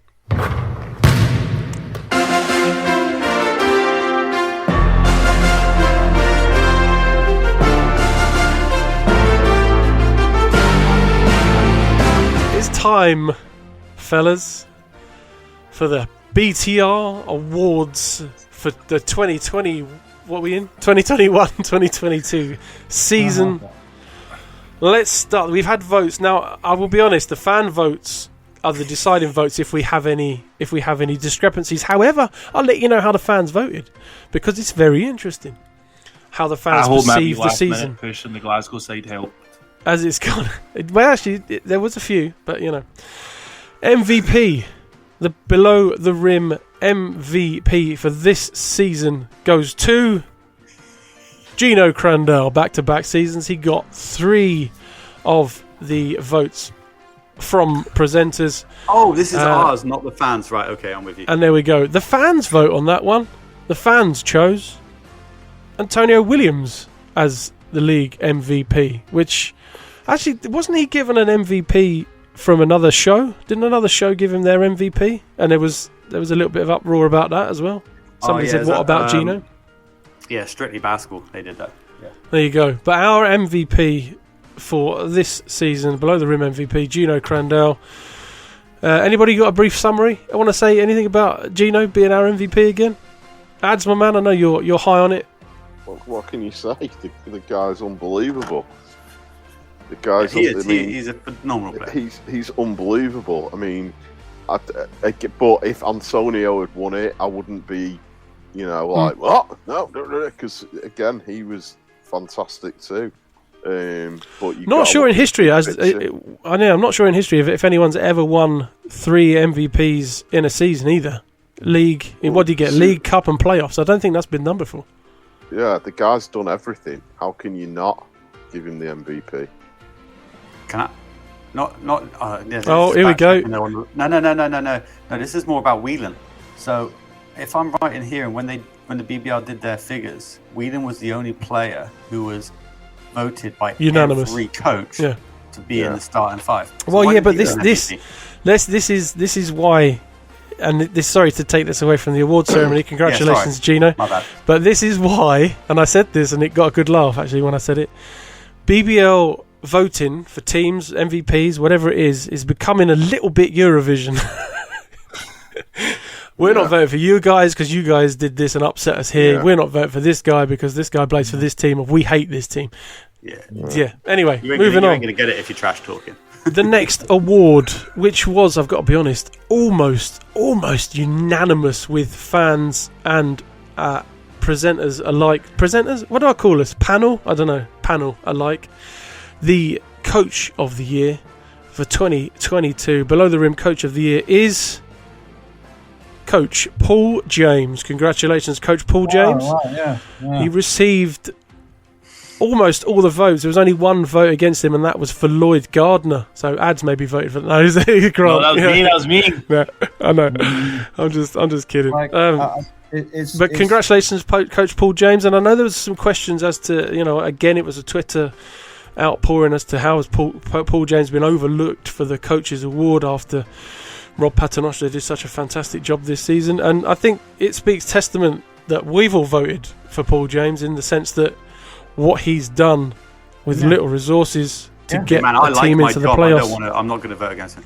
It's time, fellas, for the BTR Awards for the 2020, what are we in? 2021-2022 season. Let's start. We've had votes. Now, I will be honest, the fan votes are the deciding votes if we have any discrepancies. However, I'll let you know how the fans voted because it's very interesting how the fans perceive the season. Push on the Glasgow side helped. As it's gone. Well, actually, there was a few, but you know. MVP. The below the rim MVP for this season goes to Gino Crandell. Back-to-back seasons, he got 3 of the votes from presenters. Oh, this is ours, not the fans. Right, okay, I'm with you. And there we go. The fans vote on that one. The fans chose Antonio Williams as the league MVP, which actually wasn't he given an MVP from another show? Didn't another show give him their MVP? And there was a little bit of uproar about that as well. Somebody said, "What about Gino?" Yeah, Strictly Basketball. They did that. Yeah. There you go. But our MVP for this season, below the rim MVP, Gino Crandell. Anybody got a brief summary? I want to say anything about Gino being our MVP again? Ads, my man. I know you're high on it. What can you say? The guy's unbelievable. The guy's he's a phenomenal player. He's unbelievable. I mean, but if Antonio had won it, I wouldn't be, like what? No, because again, he was fantastic too. But not sure in history. I'm not sure in history if anyone's ever won 3 MVPs in a season either. League. What do you get? League, Cup, and playoffs. I don't think that's been done before. Yeah, the guy's done everything. How can you not give him the MVP? Can I? Not. Here we go. No. This is more about Whelan. So, if I'm right in here, and when the BBR did their figures, Whelan was the only player who was voted by unanimous every coach to be in the starting 5. So well, but this is why. And this, sorry to take this away from the award ceremony. Congratulations, Gino. My bad. But this is why, and I said this, and it got a good laugh actually when I said it. BBL voting for teams, MVPs, whatever it is becoming a little bit Eurovision. We're not voting for you guys because you guys did this and upset us here. We're not voting for this guy because this guy plays for this team, or we hate this team. Yeah. Anyway, moving on. You ain't going to get it if you're trash talking. The next award, which was, I've got to be honest, almost unanimous with fans and presenters alike. Presenters? What do I call us? Panel? I don't know. Panel alike. The Coach of the Year for 2022, Below the Rim Coach of the Year is Coach Paul James. Congratulations, Coach Paul James. Right, yeah. He received almost all the votes. There was only one vote against him, and that was for Lloyd Gardner. So ads maybe voted for that. No, that was me. Yeah, I know. I'm just kidding. But congratulations, Coach Paul James. And I know there was some questions as to, again, it was a Twitter outpouring as to how has Paul James been overlooked for the Coaches Award after Rob Paternoster did such a fantastic job this season. And I think it speaks testament that we've all voted for Paul James in the sense that what he's done with little resources to get the team into the playoffs. I'm not going to vote against him.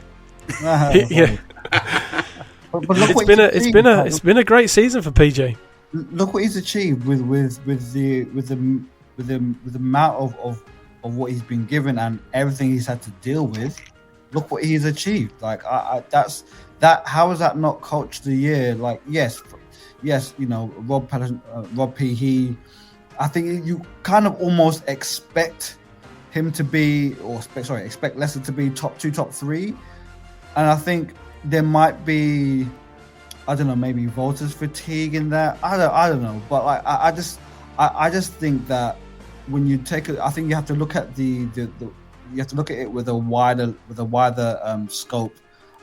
It's been a great season for PJ. Look what he's achieved with the amount of what he's been given and everything he's had to deal with. Look what he's achieved. Like that's that. How is that not Coach of the Year? Like yes, Rob P. I think you kind of almost expect him to be, expect Leicester to be top 2, top 3. And I think there might be, I don't know, maybe voters fatigue in that. I don't know, but I just think that when you take it, I think you have to look at you have to look at it with a wider scope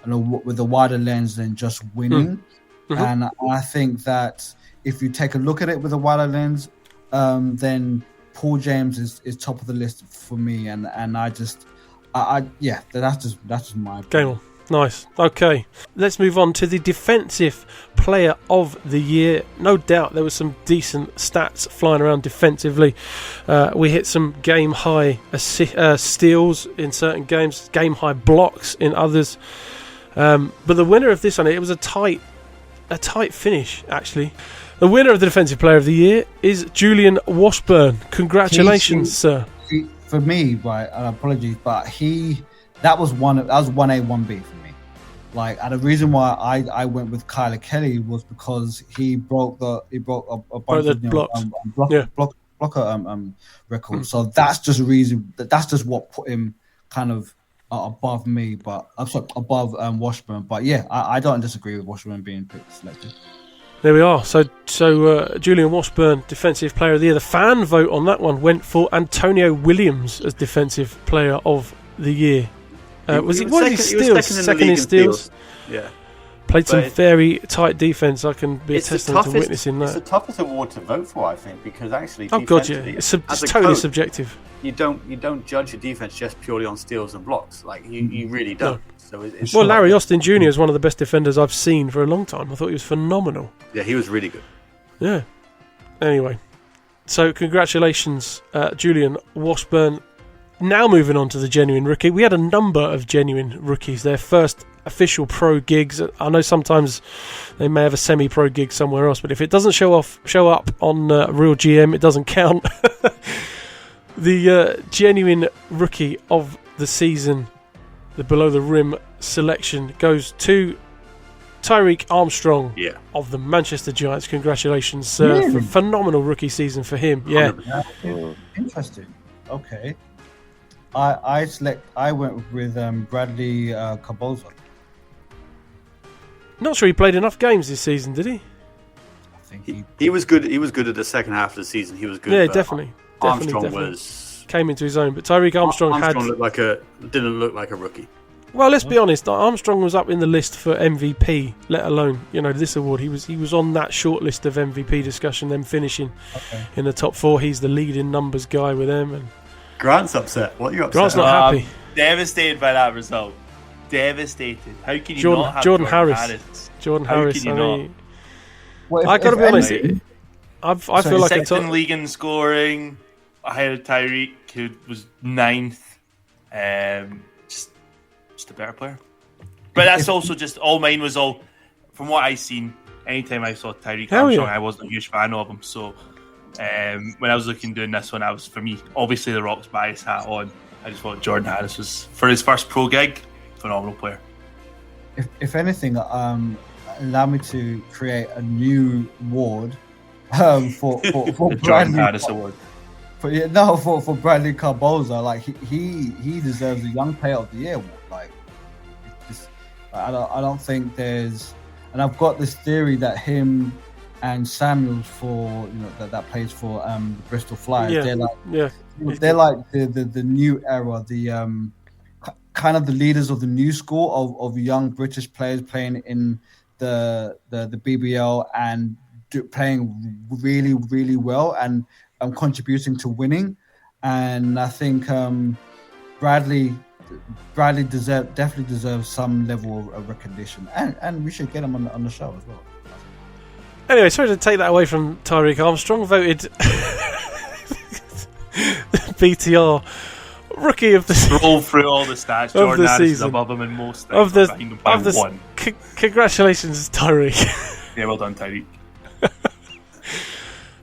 and with a wider lens than just winning. Mm-hmm. And I think that if you take a look at it with a wider lens, then Paul James is top of the list for me. And that's just my opinion. Game on. Nice. Okay, let's move on to the Defensive Player of the Year. No doubt there were some decent stats flying around defensively. We hit some game-high steals in certain games, game-high blocks in others. But the winner of this one, it was a tight finish, actually. The winner of the Defensive Player of the Year is Julian Washburn. Congratulations, sir. For me, right, and apologies, but that was 1A, 1B for me. Like, and the reason why I went with Kyler Kelly was because he broke a bunch of blocker records. So that's just a reason. That's just what put him kind of above me, but I'm sorry, above Washburn. But yeah, I don't disagree with Washburn being selected. There we are. So Julian Washburn, Defensive Player of the Year. The fan vote on that one went for Antonio Williams as Defensive Player of the Year. Was he second in steals? Yeah. Played some very tight defense. I can be a testament to witnessing that. It's the toughest award to vote for, I think, because actually, it's totally subjective. You don't judge your defense just purely on steals and blocks. Like you really don't. No. So Larry Austin Jr. is one of the best defenders I've seen for a long time. I thought he was phenomenal. Yeah, he was really good. Yeah. Anyway, so congratulations, Julian Washburn. Now moving on to the genuine rookie. We had a number of genuine rookies. Their first official pro gigs. I know sometimes they may have a semi-pro gig somewhere else, but if it doesn't show up on Real GM, it doesn't count. The genuine rookie of the season, the below the rim selection, goes to Tyreek Armstrong of the Manchester Giants. Congratulations, sir, for a phenomenal rookie season for him. Yeah. Interesting. Okay. I went with Bradley Carboza. Not sure he played enough games this season, did he? I think he was good. He was good at the second half of the season. He was good. Yeah, definitely. Armstrong came into his own, but Tyreek Armstrong didn't look like a rookie. Well, let's be honest. Armstrong was up in the list for MVP, let alone this award. He was on that short list of MVP discussion. Them finishing in the top 4. He's the leading numbers guy with them. And Grant's upset. What are you upset? Grant's not happy. Devastated by that result. Devastated. How can you not have Jordan Harris? Jordan Harris. I mean, I got to be honest. I feel like sixth in league in scoring. Ahead of Tyreek, who was 9th. Just a better player. But that's also just all mine was all from what I seen. Anytime I saw Tyreek Armstrong, I wasn't a huge fan of him. So when I was doing this one, I was, for me, obviously the Rocks bias hat on. I just thought Jordan Harris was, for his first pro gig, phenomenal player. If anything, allow me to create a new award for Jordan Harris award. For Bradley Carboza. Like he deserves a Young Player of the Year award. Like I don't think there's, and I've got this theory that him and Samuels that plays for the Bristol Flyers. They're like the new era, the kind of the leaders of the new school of young British players playing in the BBL and playing really, really well and contributing to winning. And I think Bradley definitely deserves some level of recognition, and we should get him on the show as well. Anyway, sorry to take that away from Tyreek Armstrong. Voted BTR rookie of the season. Scroll through all the stats. Jordan Harris is above him in most things. Congratulations, Tyreek. Yeah, well done, Tyreek.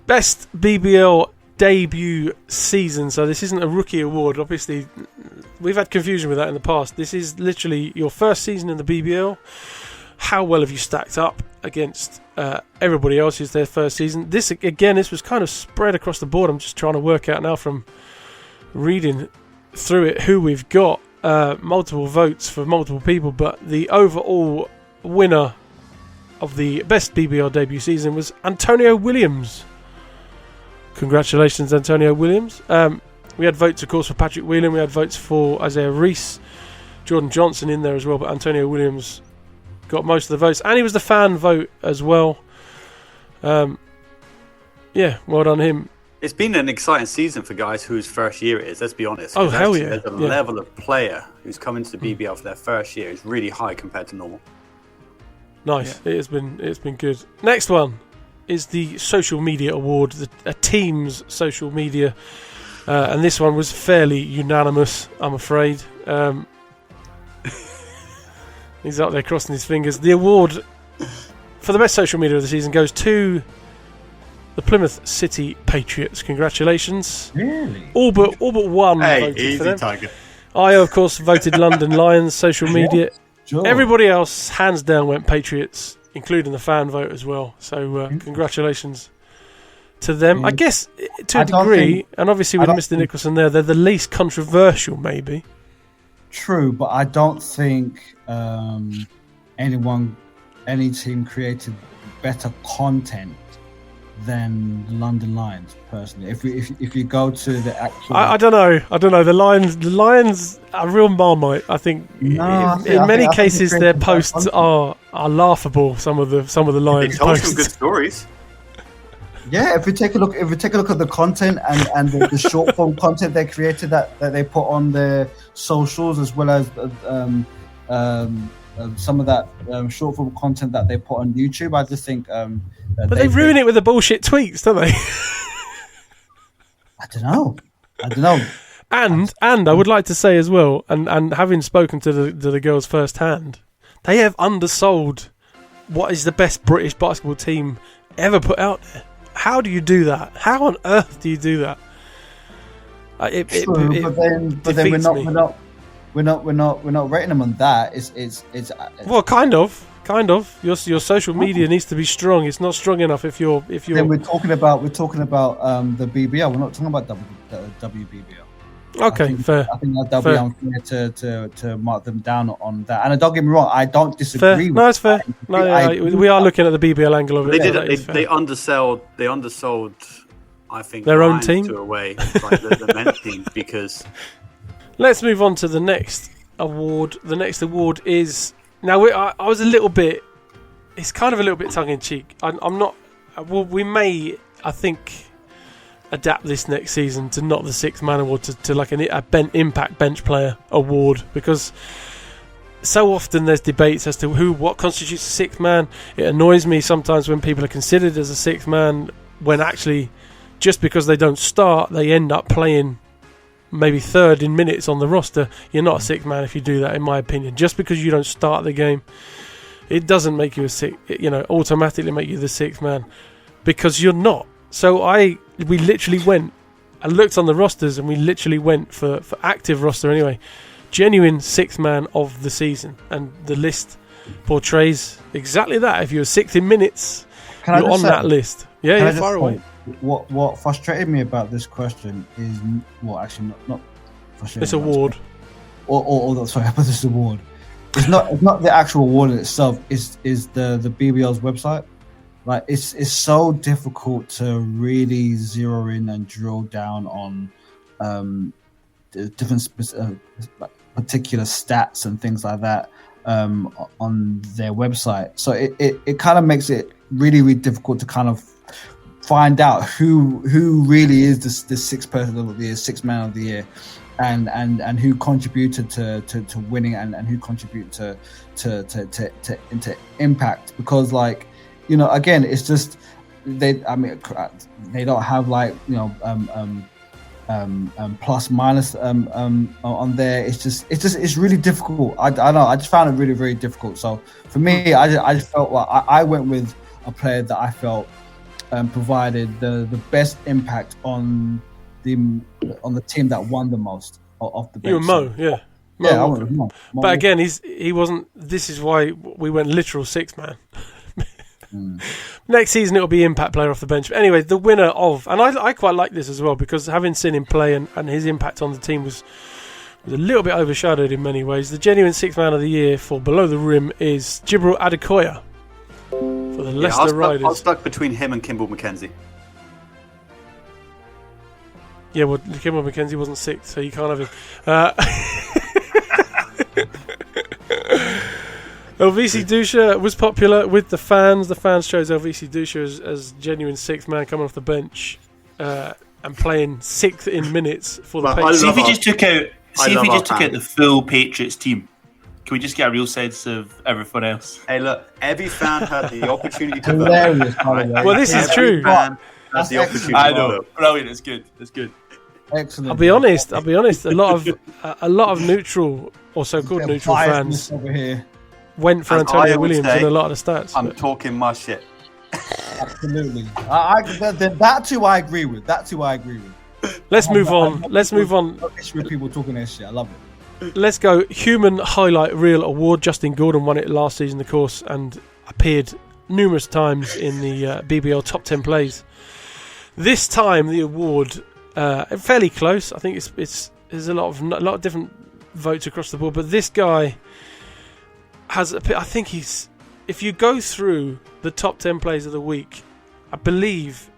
Best BBL debut season. So this isn't a rookie award. Obviously, we've had confusion with that in the past. This is literally your first season in the BBL. How well have you stacked up against everybody else who's their first season? This was kind of spread across the board. I'm just trying to work out now from reading through it who we've got. Multiple votes for multiple people, but the overall winner of the best BBL debut season was Antonio Williams. Congratulations, Antonio Williams. We had votes, of course, for Patrick Whelan. We had votes for Isaiah Reese, Jordan Johnson in there as well, but Antonio Williams got most of the votes, and he was the fan vote as well. Well done him. It's been an exciting season for guys whose first year it is, let's be honest. Oh, hell yeah. There's a level of player who's come into the BBL for their first year is really high compared to normal. Nice. Yeah. It's been good. Next one is the social media award, a team's social media, and this one was fairly unanimous, I'm afraid. He's up there crossing his fingers. The award for the best social media of the season goes to the Plymouth City Patriots. Congratulations. Really? All but one voted easy for them. Tiger. I, of course, voted London Lions social media. Sure. Everybody else, hands down, went Patriots, including the fan vote as well. So congratulations to them. I guess, to a degree, and obviously with Mr. Nicholson there, they're the least controversial, maybe. True, but I don't think any team created better content than the London Lions, personally. If you go to the actual, I don't know. The Lions are real Marmite. I think in many cases their posts are laughable. Some of the Lions They told posts. some good stories. Yeah, if we take a look at the content and the short form content they created that they put on their socials, as well as some of that short form content that they put on YouTube, I just think. But they ruin it with the bullshit tweets, don't they? I don't know. And I would like to say as well, and having spoken to the girls firsthand, they have undersold what is the best British basketball team ever put out there. How do you do that? How on earth do you do that? But then we're not rating them on that. It's well, kind of. Your social media needs to be strong. It's not strong enough if you're. Then we're talking about the BBL. We're not talking about WBBL. Okay, fair. I think that'll be unfair to mark them down on that. And don't get me wrong, I don't disagree. No, it's fair. We are looking at the BBL angle of it. They undersold. I think their own team to away, like the men's team, because. Let's move on to the next award. The next award is now. I was a little bit. It's kind of a little bit tongue in cheek. I'm not. Well, we may. I think. Adapt this next season to not the sixth man award to like a impact bench player award, because so often there's debates as to what constitutes a sixth man. It annoys me sometimes when people are considered as a sixth man when actually just because they don't start they end up playing maybe third in minutes on the roster. You're not a sixth man if you do that, in my opinion. Just because you don't start the game, it doesn't make you automatically make you the sixth man, because you're not. So we literally went and looked on the rosters, and we literally went for active roster anyway, genuine sixth man of the season, and the list portrays exactly that. If you're sixth in minutes, you're on that list. Yeah, far away. What frustrated me about this question is, well, actually not frustrated. This award, sorry, about this award. It's not the actual award in itself. Is the BBL's website. Like it's so difficult to really zero in and drill down on the different particular stats and things like that on their website. So it kind of makes it really, really difficult to kind of find out who really is the sixth person of the year, sixth man of the year, and who contributed to winning and who contributed to impact, because like. Again, it's just they don't have like plus minus on there. It's really difficult. I don't know. I just found it really, very difficult. So for me, I just felt like I went with a player that I felt provided the best impact on the team that won the most off the bench. You and Mo, yeah. I went with Mo. But again, he wasn't. This is why we went literal six man. Next season it'll be impact player off the bench. But anyway, the winner of, and I quite like this as well, because having seen him play and his impact on the team was was a little bit overshadowed in many ways. The genuine sixth man of the year for Below the Rim is Djibril Adekoya for the Leicester Riders. I was stuck between him and Kimball McKenzie. Yeah, well, Kimball McKenzie wasn't sixth, so you can't have him. Elvisi Dusha was popular with the fans. The fans chose Elvisi Dusha as genuine sixth man coming off the bench and playing sixth in minutes for the Patriots. See if he just took out the full Patriots team. Can we just get a real sense of everyone else? Hey, look, every fan had the opportunity to vote. Hilarious, by the way. Well, this is true. Fan had the opportunity. I know, brilliant. It's good. Excellent. I'll be honest. A lot of neutral or so-called neutral fans over here. went for Antonio Williams in a lot of the stats. I'm talking my shit. Absolutely. That too I agree with. Let's move on. With people talking their shit. I love it. Let's go. Human Highlight Reel Award. Justin Gordon won it last season, of course, and appeared numerous times in the BBL top 10 plays. This time, the award fairly close. I think there's a lot of different votes across the board, but this guy has. I think he's. If you go through the top 10 plays of the week, I believe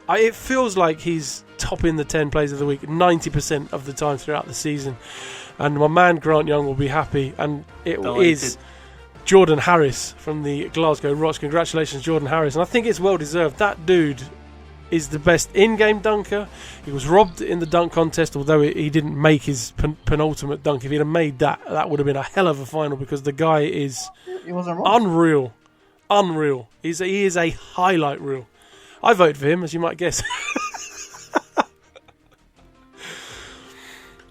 it feels like he's topping the 10 plays of the week 90% of the time throughout the season. And my man Grant Young will be happy. And it is Jordan Harris from the Glasgow Rocks. Congratulations, Jordan Harris. And I think it's well deserved. That dude is the best in-game dunker. He was robbed in the dunk contest, although he didn't make his penultimate dunk. If he'd have made that would have been a hell of a final, because the guy is unreal. He is a highlight reel. I voted for him, as you might guess.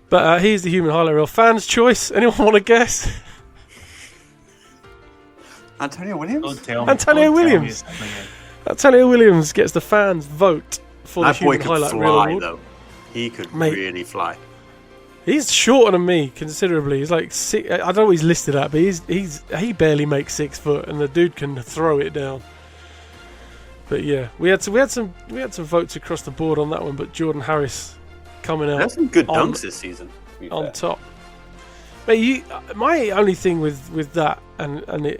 But he's the human highlight reel. Fans' choice. Anyone want to guess? Antonio Williams? Antonio Williams gets the fans' vote for the human highlight reel award. Though. He could really fly. He's shorter than me considerably. He's like six, I don't know what he's listed at, but he barely makes 6 foot, and the dude can throw it down. But yeah, we had some votes across the board on that one. But Jordan Harris coming out. There's some good dunks this season. On top. But my only thing with that and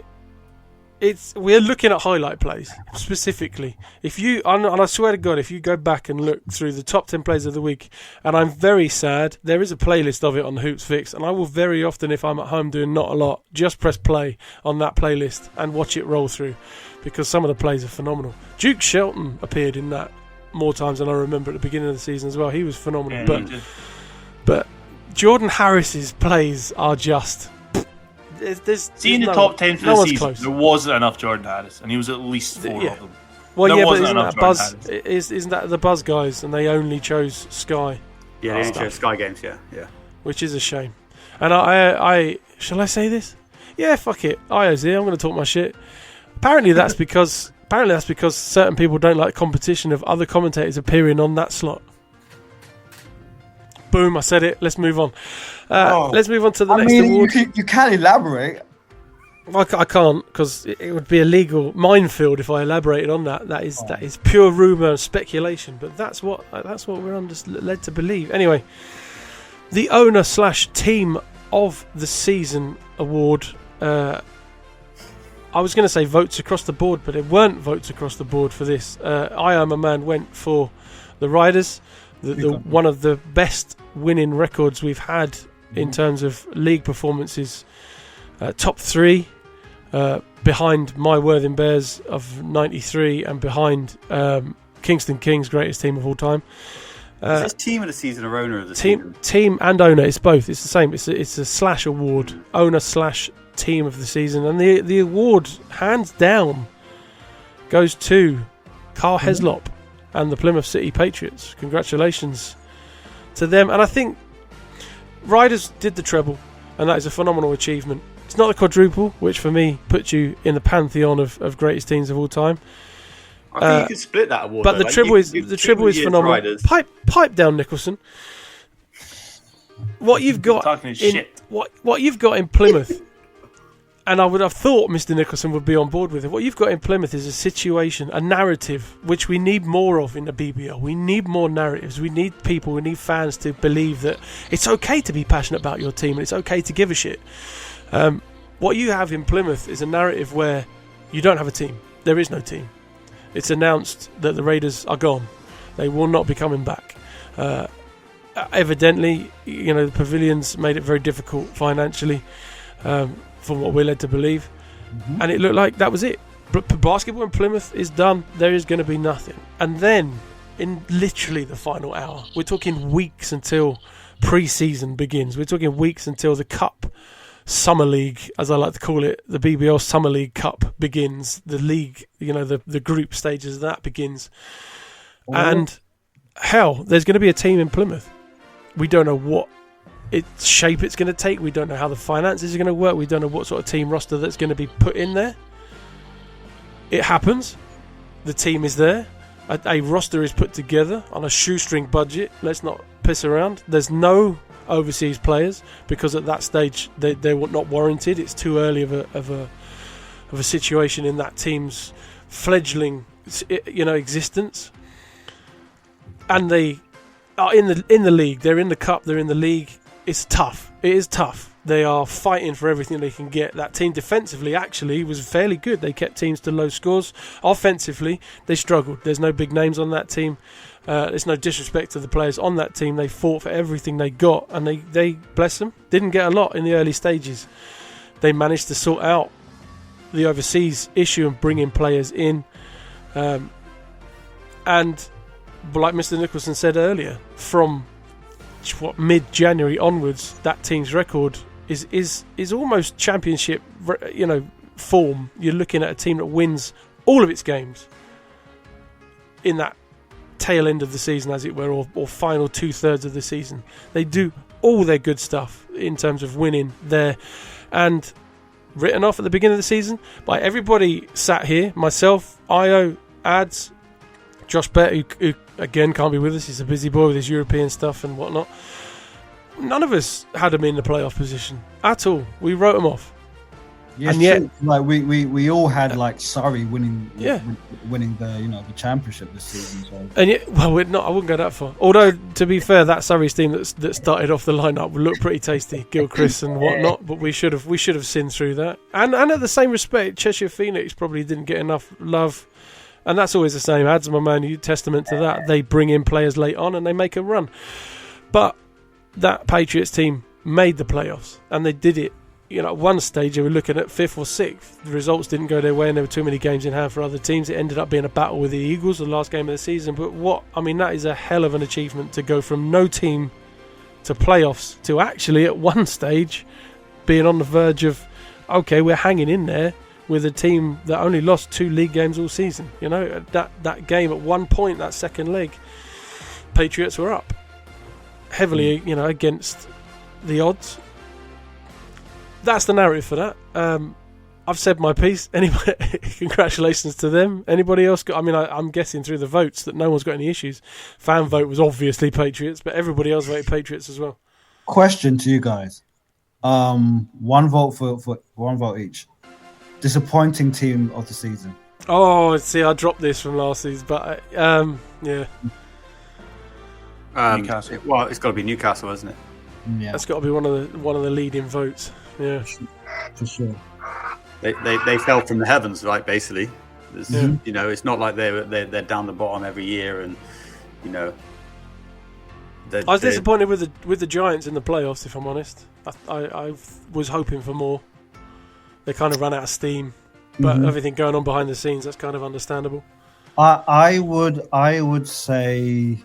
we're looking at highlight plays specifically. And I swear to God, if you go back and look through the top 10 plays of the week, and I'm very sad, there is a playlist of it on the Hoops Fix, and I will very often, if I'm at home doing not a lot, just press play on that playlist and watch it roll through, because some of the plays are phenomenal. Duke Shelton appeared in that more times than I remember at the beginning of the season as well. He was phenomenal. Yeah, but Jordan Harris's plays are just... See, the top 10 for the season, close. There wasn't enough Jordan Harris, and he was at least 4 of them. Well, yeah, but isn't that the Buzz guys, and they only chose Sky? Yeah, they only chose Sky Games, yeah. Which is a shame. And I shall I say this? Yeah, fuck it. IOZ, I'm going to talk my shit. Apparently that's because certain people don't like competition of other commentators appearing on that slot. Boom, I said it. Let's move on. Let's move on to the next award. You can elaborate. I can't, because it would be a legal minefield if I elaborated on that. That is pure rumour and speculation. But that's what we're led to believe. Anyway, the owner/team of the season award. I was going to say votes across the board, but it weren't votes across the board for this. I Am a Man went for the Riders. One of the best winning records we've had in terms of league performances. Top 3 behind my Worthing Bears of 93 and behind Kingston Kings, greatest team of all time. Is this team of the season or owner of the season? Team and owner, it's both. It's the same. It's a slash award, owner/team of the season, and the award hands down goes to Carl Heslop and the Plymouth City Patriots. Congratulations to them. And I think Riders did the treble, and that is a phenomenal achievement. It's not the quadruple, which for me puts you in the pantheon of greatest teams of all time. I think you could split that award. But the treble is phenomenal. Pipe down, Nicholson. What you've got in Plymouth And I would have thought Mr. Nicholson would be on board with it. What you've got in Plymouth is a situation, a narrative, which we need more of in the BBL. We need more narratives. We need people, we need fans to believe that it's okay to be passionate about your team and it's okay to give a shit. What you have in Plymouth is a narrative where you don't have a team. There is no team. It's announced that the Raiders are gone. They will not be coming back. Evidently, the Pavilions made it very difficult financially. From what we're led to believe, and it looked like that was it. Basketball in Plymouth is done. There is going to be nothing. And then, in literally the final hour, we're talking weeks until pre-season begins. We're talking weeks until the Cup Summer League, as I like to call it, the BBL Summer League Cup begins. The league, the group stages of that begins. And hell, there's going to be a team in Plymouth. We don't know what shape it's going to take. We don't know how the finances are going to work. We don't know what sort of team roster that's going to be put in there. It happens. The team is there. A roster is put together on a shoestring budget. Let's not piss around. There's no overseas players because at that stage they were not warranted. It's too early of a situation in that team's fledgling existence. And they are in the league. They're in the cup. They're in the league. It's tough. It is tough. They are fighting for everything they can get. That team defensively actually was fairly good. They kept teams to low scores. Offensively, they struggled. There's no big names on that team. There's no disrespect to the players on that team. They fought for everything they got, and they bless them, didn't get a lot in the early stages. They managed to sort out the overseas issue and bring in players in. And like Mr. Nicholson said earlier, from mid-January onwards, that team's record is almost championship form. You're looking at a team that wins all of its games in that tail end of the season, as it were, or final 2/3 of the season. They do all their good stuff in terms of winning there, and written off at the beginning of the season by everybody sat here, myself, Io, Ads, Josh Bett, who again can't be with us. He's a busy boy with his European stuff and whatnot. None of us had him in the playoff position at all. We wrote him off. Yeah, and yet, like we all had like Surrey winning the championship this season. So. And yet, well, we're not. I wouldn't go that far. Although, to be fair, that Surrey's team that started off the lineup would look pretty tasty, Gilchrist and whatnot. But we should have seen through that. And at the same respect, Cheshire Phoenix probably didn't get enough love. And that's always the same. Ads, my man, you testament to that. They bring in players late on and they make a run. But that Patriots team made the playoffs, and they did it. At one stage they were looking at 5th or 6th. The results didn't go their way, and there were too many games in hand for other teams. It ended up being a battle with the Eagles, the last game of the season. But that is a hell of an achievement to go from no team to playoffs to actually at one stage being on the verge of, okay, we're hanging in there with a team that only lost 2 league games all season. That game at one point, that second leg, Patriots were up heavily, against the odds. That's the narrative for that. I've said my piece. Anyway, congratulations to them. Anybody else got? I'm guessing through the votes that no one's got any issues. Fan vote was obviously Patriots, but everybody else voted Patriots as well. Question to you guys: one vote for one vote each. Disappointing team of the season. Oh, see, I dropped this from last season, but yeah. Newcastle. Well, it's got to be Newcastle, isn't it? Yeah, that's got to be one of the leading votes. Yeah, for sure. They fell from the heavens, right? Basically, it's not like they're down the bottom every year, and I was disappointed with the Giants in the playoffs. If I'm honest, I was hoping for more. They kind of ran out of steam, but everything going on behind the scenes, that's kind of understandable. I would say,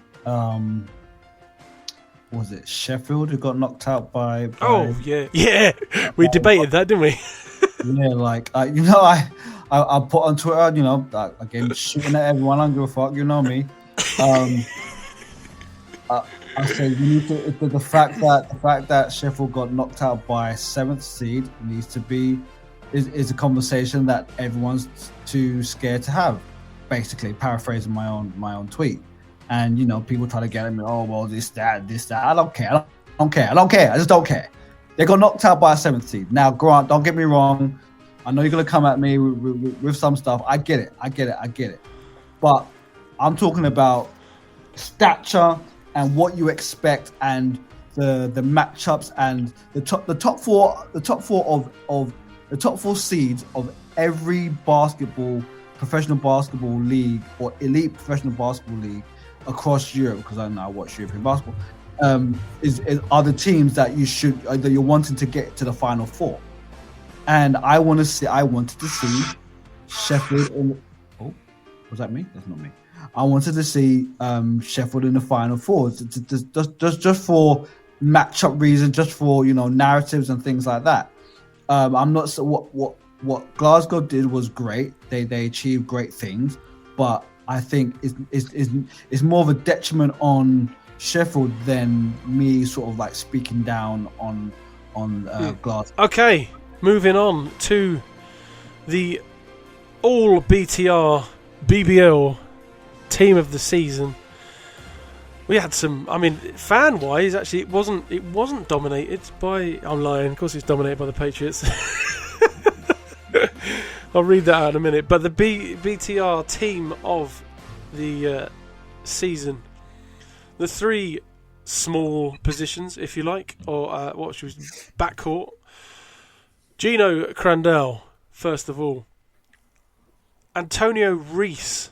was it Sheffield who got knocked out by Oh yeah, we debated that, didn't we? Yeah, I put on Twitter, again, shooting at everyone. I don't give a fuck, you know me. I said you need to. The fact that Sheffield got knocked out by 7th seed needs to be is a conversation that everyone's too scared to have. Basically, paraphrasing my own tweet, and people try to get at me. Oh well, this that. I don't care. I just don't care. They got knocked out by a 7th seed. Now, Grant, don't get me wrong. I know you're gonna come at me with some stuff. I get it. But I'm talking about stature and what you expect, and the matchups, and the top four seeds of every professional basketball league or elite professional basketball league across Europe, because I know I watch European basketball. Are the teams that you're wanting to get to the Final Four, and I wanted to see Sheffield. Was that me? That's not me. I wanted to see Sheffield in the Final Four, just for matchup reasons, just for narratives and things like that. I'm not so what Glasgow did was great. They achieved great things, but I think it's more of a detriment on Sheffield than me sort of like speaking down on Glasgow. Okay, moving on to the all BTR BBL team of the season. We had some. I mean, fan-wise, actually, it wasn't dominated by. I'm lying. Of course, it's dominated by the Patriots. I'll read that out in a minute. But the BTR team of the season, the three small positions, if you like, or what she was backcourt. Gino Crandell, first of all. Antonio Reese,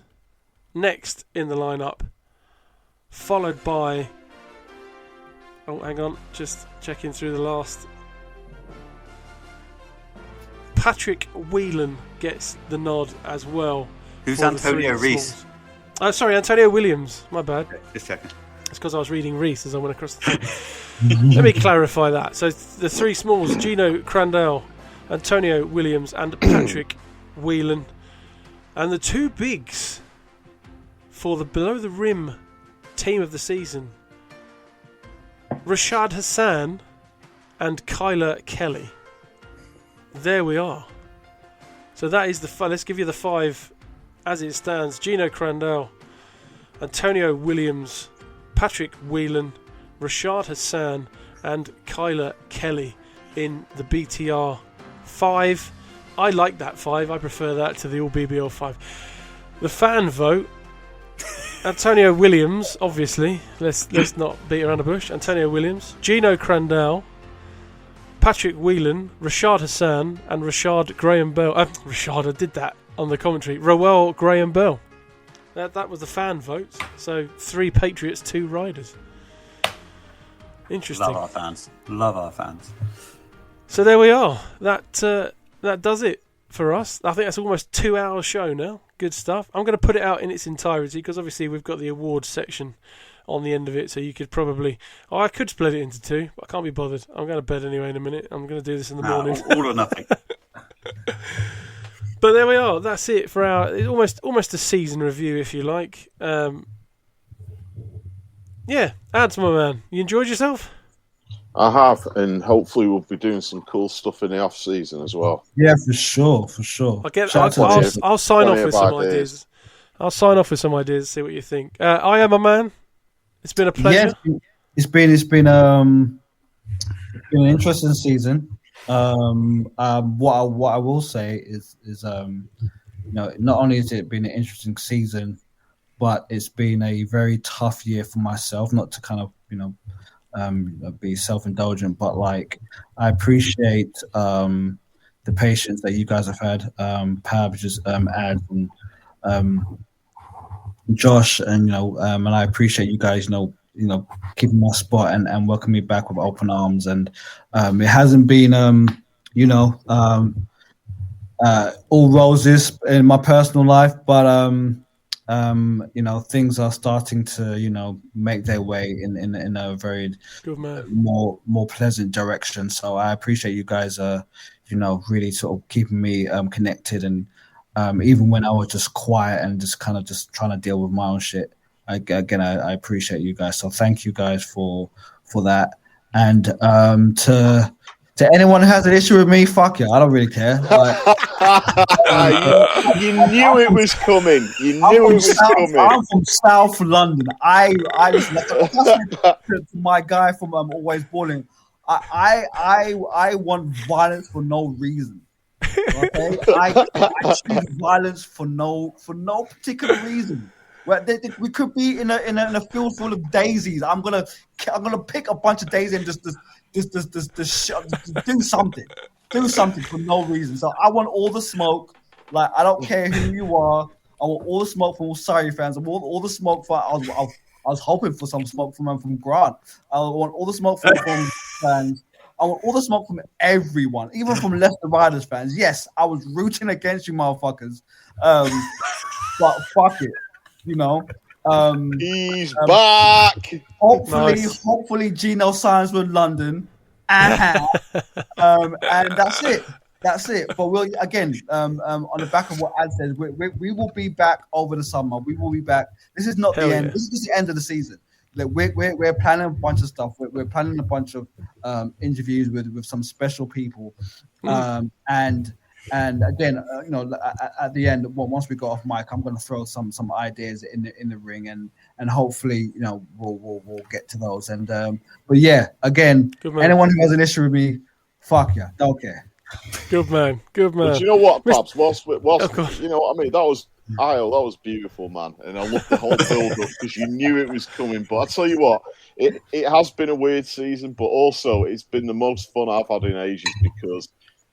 next in the lineup, followed by. Oh, hang on, just checking through the last. Patrick Whelan gets the nod as well. Who's Antonio Reese? Sorry, Antonio Williams. My bad. Just checking. It's because I was reading Reese as I went across the thing. Let me clarify that. So the three smalls: Gino Crandell, Antonio Williams, and Patrick Whelan. And the two bigs for the below the rim team of the season: Rashad Hassan and Kyler Kelly. There we are. So that is the let's give you the five as it stands: Gino Crandell, Antonio Williams, Patrick Whelan, Rashad Hassan, and Kyler Kelly in the BTR 5. I like that 5. I prefer that to the all BBL 5. The fan vote: Antonio Williams, obviously. Let's not beat around the bush. Antonio Williams, Gino Crandell, Patrick Whelan, Rashad Hassan, and Rashad Graham Bell. Rashad, I did that on the commentary. Roel Graham Bell. That was the fan votes. So 3 Patriots, 2 Riders. Interesting. Love our fans. So there we are. That does it for us. I think that's almost 2 hour show now. Good stuff. I'm going to put it out in its entirety because obviously we've got the awards section on the end of it, so you could probably. I could split it into 2, but I can't be bothered. I'm going to bed anyway in a minute. I'm going to do this in the morning. All or nothing. But there we are. That's it for our almost a season review, if you like. Yeah, Ads, my man. You enjoyed yourself? I have, and hopefully we'll be doing some cool stuff in the off season as well. Yeah, for sure. I'll sign off with some ideas. I'll sign off with some ideas. See what you think. I am a man. It's been a pleasure. Yeah, it's been an interesting season. What I will say is not only has it been an interesting season, but it's been a very tough year for myself. Not to kind of be self-indulgent, but like I appreciate the patience that you guys have had. Pabz, Ads, and Josh, and and I appreciate you guys, keeping my spot and welcoming me back with open arms. And it hasn't been, all roses in my personal life, but things are starting to, make their way in a very more pleasant direction. So I appreciate you guys, really sort of keeping me connected, and even when I was just quiet and just kind of just trying to deal with my own shit. I appreciate you guys. So thank you guys for that. And to anyone who has an issue with me, fuck you. I don't really care. You knew it was coming. I'm from South London. I listen to my guy from Always Balling. I want violence for no reason. Okay, I choose violence for no particular reason. We could be in a field full of daisies. I'm gonna pick a bunch of daisies and just do something for no reason. So I want all the smoke. Like, I don't care who you are. I want all the smoke from all Surrey fans. I want all the smoke for. I was hoping for some smoke from Grant. I want all the smoke from fans. I want all the smoke from everyone, even from Leicester Riders fans. Yes, I was rooting against you, motherfuckers. But fuck it, you know. He's back. Hopefully, Gino signs with London, and that's it. That's it. But we'll again on the back of what Ad says, we will be back over the summer. We will be back. This is not the end. This is just the end of the season. Like, we're planning a bunch of stuff. We're planning a bunch of interviews with some special people, and again, you know, at the end, once we go off mic, I'm going to throw some ideas in the ring, and hopefully, you know, we'll get to those. And but yeah, again, anyone who has an issue with me, fuck yeah, don't care. Good man. But you know what, Pabz? Whilst you know what I mean, that was beautiful, man, and I loved the whole build-up because you knew it was coming. But I tell you what, it has been a weird season, but also it's been the most fun I've had in ages because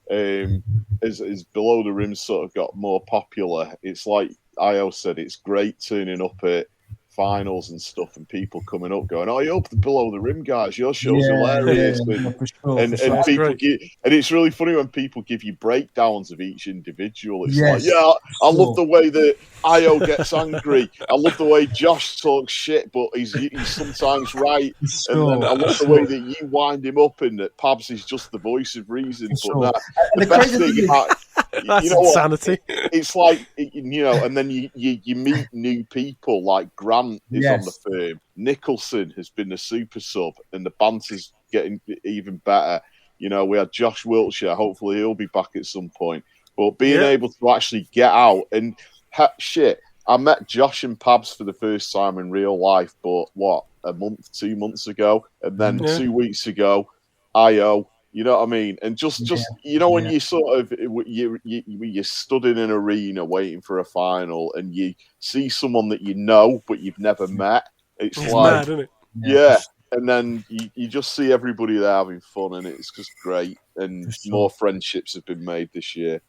as Below the Rim sort of got more popular, it's like Io said, it's great turning up at finals and stuff and people coming up going, "Oh, you're up the Below the Rim guys, your show's hilarious." And people and it's really funny when people give you breakdowns of each individual. It's like, yeah, I love the way that Io gets angry. I love the way Josh talks shit, but he's sometimes right. And then I love the way that you wind him up and that Pabz is just the voice of reason. But the best thing about that's you know insanity. It's like, you know, and then you meet new people like Grant is on the firm. Nicholson has been the super sub, and the banter's getting even better. You know, we had Josh Wiltshire. Hopefully, he'll be back at some point. But being able to actually get out and I met Josh and Pabz for the first time in real life. But what, 2 months ago, and then 2 weeks ago, Io. You know what I mean? And just you know, when you sort of you stood in an arena waiting for a final, and you see someone that you know but you've never met. It's like, mad, isn't it? Yeah. And then you just see everybody there having fun, and it's just great. And more friendships have been made this year.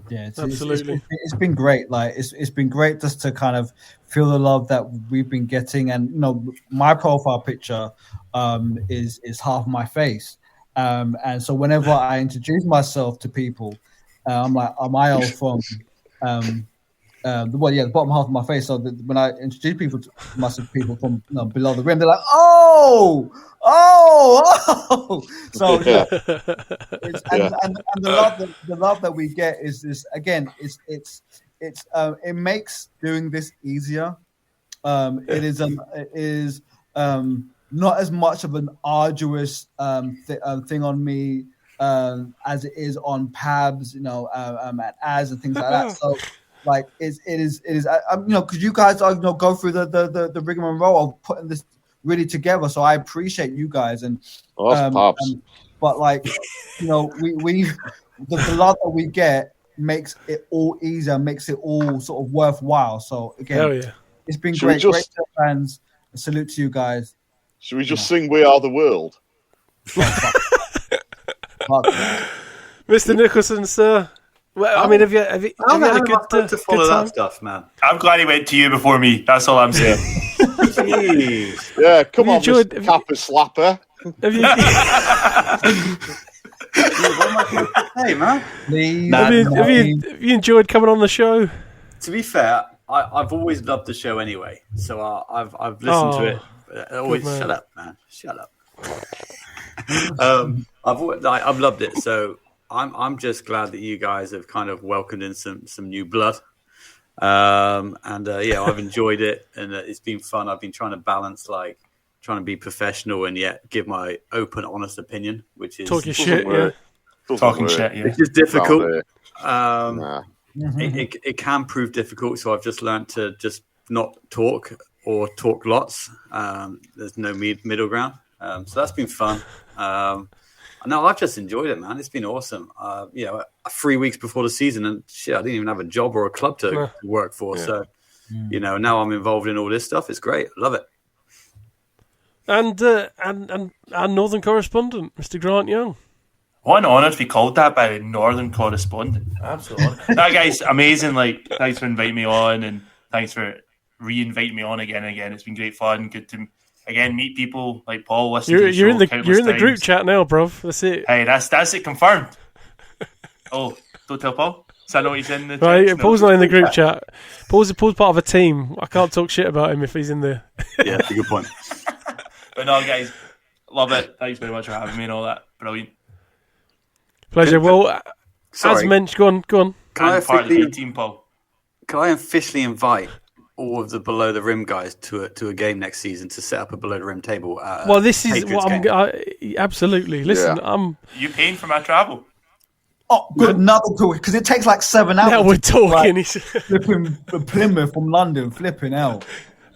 Yeah, absolutely. It's been great. Like it's been great just to kind of feel the love that we've been getting. And you know, my profile picture is half my face. And so whenever I introduce myself to people, I'm like, "Am I from the bottom half of my face?" So when I introduce people from Below the Rim, they're like, "Oh!" So yeah, and the love that we get is this again. It makes doing this easier. It is not as much of an arduous thing on me as it is on Pabz, you know, and Az and things like that. So, like, it is, you know, because you guys are, you know, go through the rigmarole of putting this really together. So I appreciate you guys and but like, you know, we the love that we get makes it all easier, makes it all sort of worthwhile. So again, it's been great to fans. A salute to you guys. Should we just sing "We Are the World"? Mr. Nicholson, sir. Well, I mean, have you had a good to follow good time? that stuff, man? I'm glad he went to you before me. That's all I'm saying. Jeez. Yeah, come on, Mr. KAPPA Slapper. Hey, man. Have you enjoyed coming on the show? To be fair, I've always loved the show anyway, so I've listened to it. Always shut up, man. Shut up. I've loved it, so I'm just glad that you guys have kind of welcomed in some new blood. I've enjoyed it, and it's been fun. I've been trying to balance trying to be professional and yet give my open, honest opinion, which is talking shit, which is difficult. It can prove difficult, so I've just learned to just not talk or talk lots. There's no middle ground, so that's been fun. No, I've just enjoyed it, man. It's been awesome. 3 weeks before the season, and shit, I didn't even have a job or a club to work for. Yeah. So, now I'm involved in all this stuff. It's great. I love it. And our northern correspondent, Mr. Grant Young. What an honour to be called that by a northern correspondent. Absolutely. That guy's amazing. Like, thanks for inviting me on, and thanks for re-inviting me on again and again. It's been great fun. Good to again meet people like Paul. You're in the group chat now, bro. That's it. Hey, that's it confirmed. Oh, don't tell Paul. Is that what he's in the right, text? Paul's not in the group chat. Paul's part of a team. I can't talk shit about him if he's in there. Yeah, that's a good point. But no, guys, love it. Thanks very much for having me and all that. Brilliant. Pleasure. Well, as mentioned, go on. Can I part of your team, Paul? Can I officially invite all of the below the rim guys to a game next season to set up a below the rim table? Well, this is what absolutely. Listen, You paying for my travel? Oh, good. Another talk because it takes like 7 hours. Now we're talking. Flipping Plymouth from London, flipping out.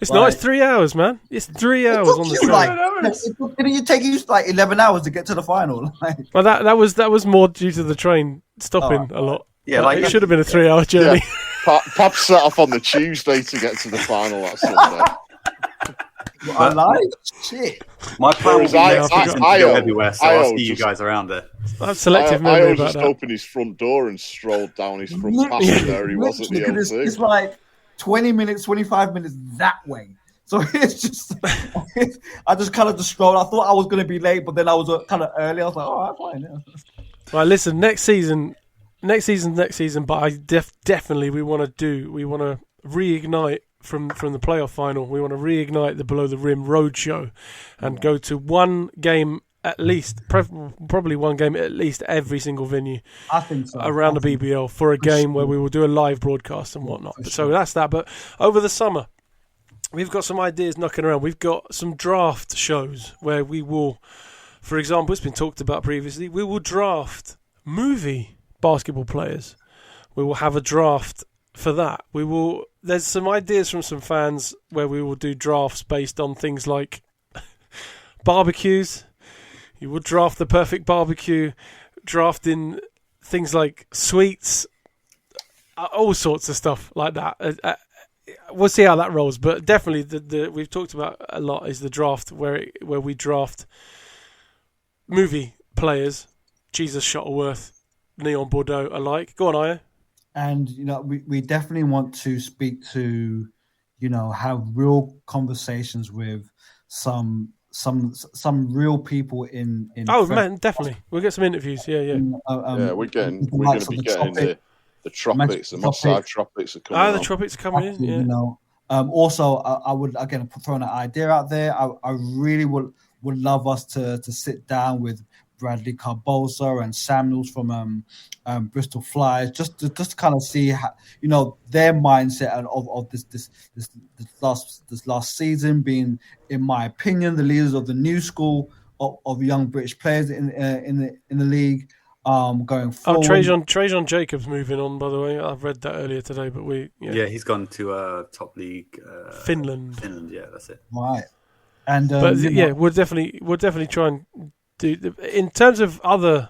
It's not. It's 3 hours, man. It's 3 hours on the train. Didn't you take you like 11 hours to get to the final? Well, that was more due to the train stopping a lot. Yeah, it should have been a 3 hour journey. Yeah. Pabz set off on the Tuesday to get to the final that Sunday. I like shit. My plan was to go everywhere, so I'll see you guys around there. That's selective memory I about just that. opened his front door and strolled down his front path, and there he was at the O2. It's like 20 minutes, 25 minutes that way. So it's just, I just kind of just strolled. I thought I was going to be late, but then I was kind of early. I was like, oh, fine. Yeah. Right, listen, next season. But I definitely we want to reignite from the playoff final. We want to reignite the Below the Rim roadshow and go to one game at least, probably one game at least every single venue. I think so. Around the BBL for a game where we will do a live broadcast and whatnot. So that's that. But over the summer, we've got some ideas knocking around. We've got some draft shows where we will, for example, it's been talked about previously, we will draft movie basketball players. We will have a draft for that. There's some ideas from some fans where we will do drafts based on things like barbecues. You would draft the perfect barbecue, drafting things like sweets, all sorts of stuff like that. We'll see how that rolls, but definitely the we've talked about a lot is the draft where we draft movie players, Jesus Shuttleworth, Neon Bordeaux alike. Go on, Aya. And we definitely want to speak to, have real conversations with some real people in man, definitely we'll get some interviews. Yeah. We're going to be getting the Tropics, the Mossad Tropics are coming. The Tropics are coming in. Yeah. Also, I would again throw an idea out there. I really would love us to sit down with Bradley Carbosa and Samuels from Bristol Flyers, just to kind of see how, their mindset of this last season being, in my opinion, the leaders of the new school of young British players in the league. Going forward. Trajan Jacobs moving on, by the way. I've read that earlier today, but he's gone to top league Finland. Yeah, that's it. Right. And we'll definitely try and do in terms of other.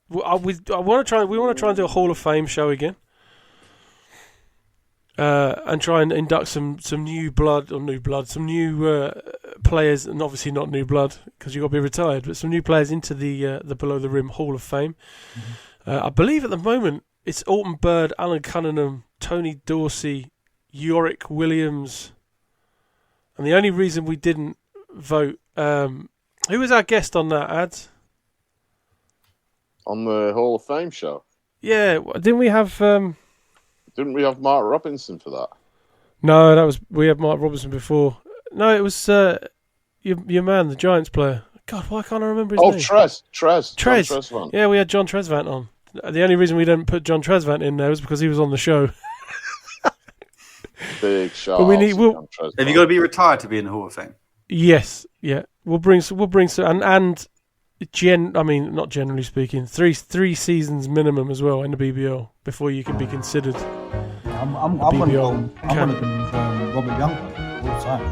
We want to try and do a Hall of Fame show again, and try and induct some new blood, some new players, and obviously not new blood because you've got to be retired, but some new players into the Below the Rim Hall of Fame. Mm-hmm. I believe at the moment it's Alton Bird, Alan Cunningham, Tony Dorsey, Yorick Williams, and the only reason we didn't vote, who was our guest on that, Ads? On the Hall of Fame show? Yeah, didn't we have Mark Robinson for that? No, we had Mark Robinson before. No, it was your man, the Giants player. God, why can't I remember his name? Trezvant. Yeah, we had John Trezvant on. The only reason we didn't put John Trezvant in there was because he was on the show. Big shot. Have you got to be retired to be in the Hall of Fame? Yes, yeah. We'll bring some, and not generally speaking, three seasons minimum as well in the BBL before you can be considered. I'm going to go with Robert Young all the time.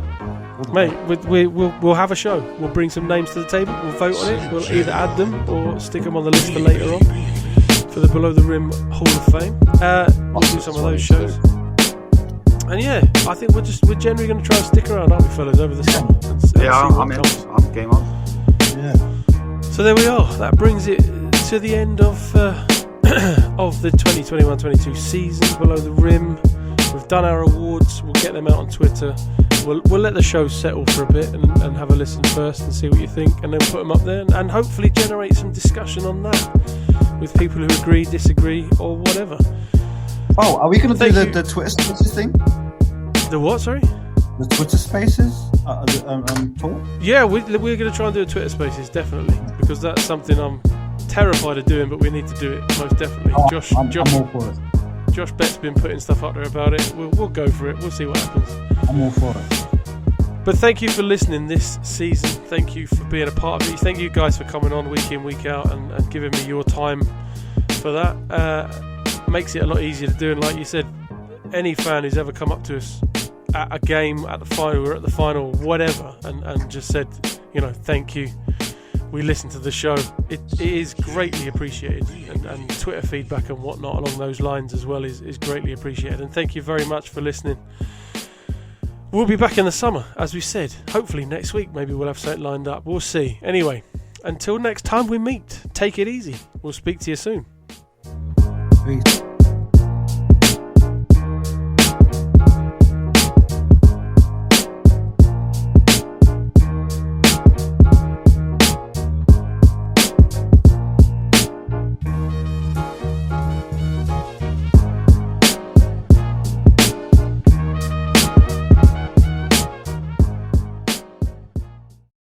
Mate, we'll have a show. We'll bring some names to the table. We'll vote on it. We'll either add them or stick them on the list for later on for the Below the Rim Hall of Fame. We'll do some of those shows. And yeah, I think we're generally going to try and stick around, aren't we, fellas, over the summer? I'm in. I'm game on. Yeah. So there we are. That brings it to the end of the 2021-22 season. Below the Rim. We've done our awards. We'll get them out on Twitter. We'll let the show settle for a bit and have a listen first and see what you think, and then put them up there and hopefully generate some discussion on that with people who agree, disagree, or whatever. Oh, are we going to do the Twitter Spaces thing? The what? Sorry. The Twitter Spaces? Talk? Yeah, we're going to try and do a Twitter Spaces, definitely, because that's something I'm terrified of doing, but we need to do it most definitely. Oh, Josh, I'm all for it. Josh Bett's been putting stuff up there about it. We'll go for it. We'll see what happens. I'm all for it. But thank you for listening this season. Thank you for being a part of it. Thank you guys for coming on week in, week out and giving me your time for that. Makes it a lot easier to do. And like you said, any fan who's ever come up to us at a game, at the final, or at the final, whatever, and just said, thank you. We listen to the show. It is greatly appreciated, and Twitter feedback and whatnot along those lines as well is greatly appreciated. And thank you very much for listening. We'll be back in the summer, as we said. Hopefully next week, maybe we'll have something lined up. We'll see. Anyway, until next time we meet, take it easy. We'll speak to you soon. Peace.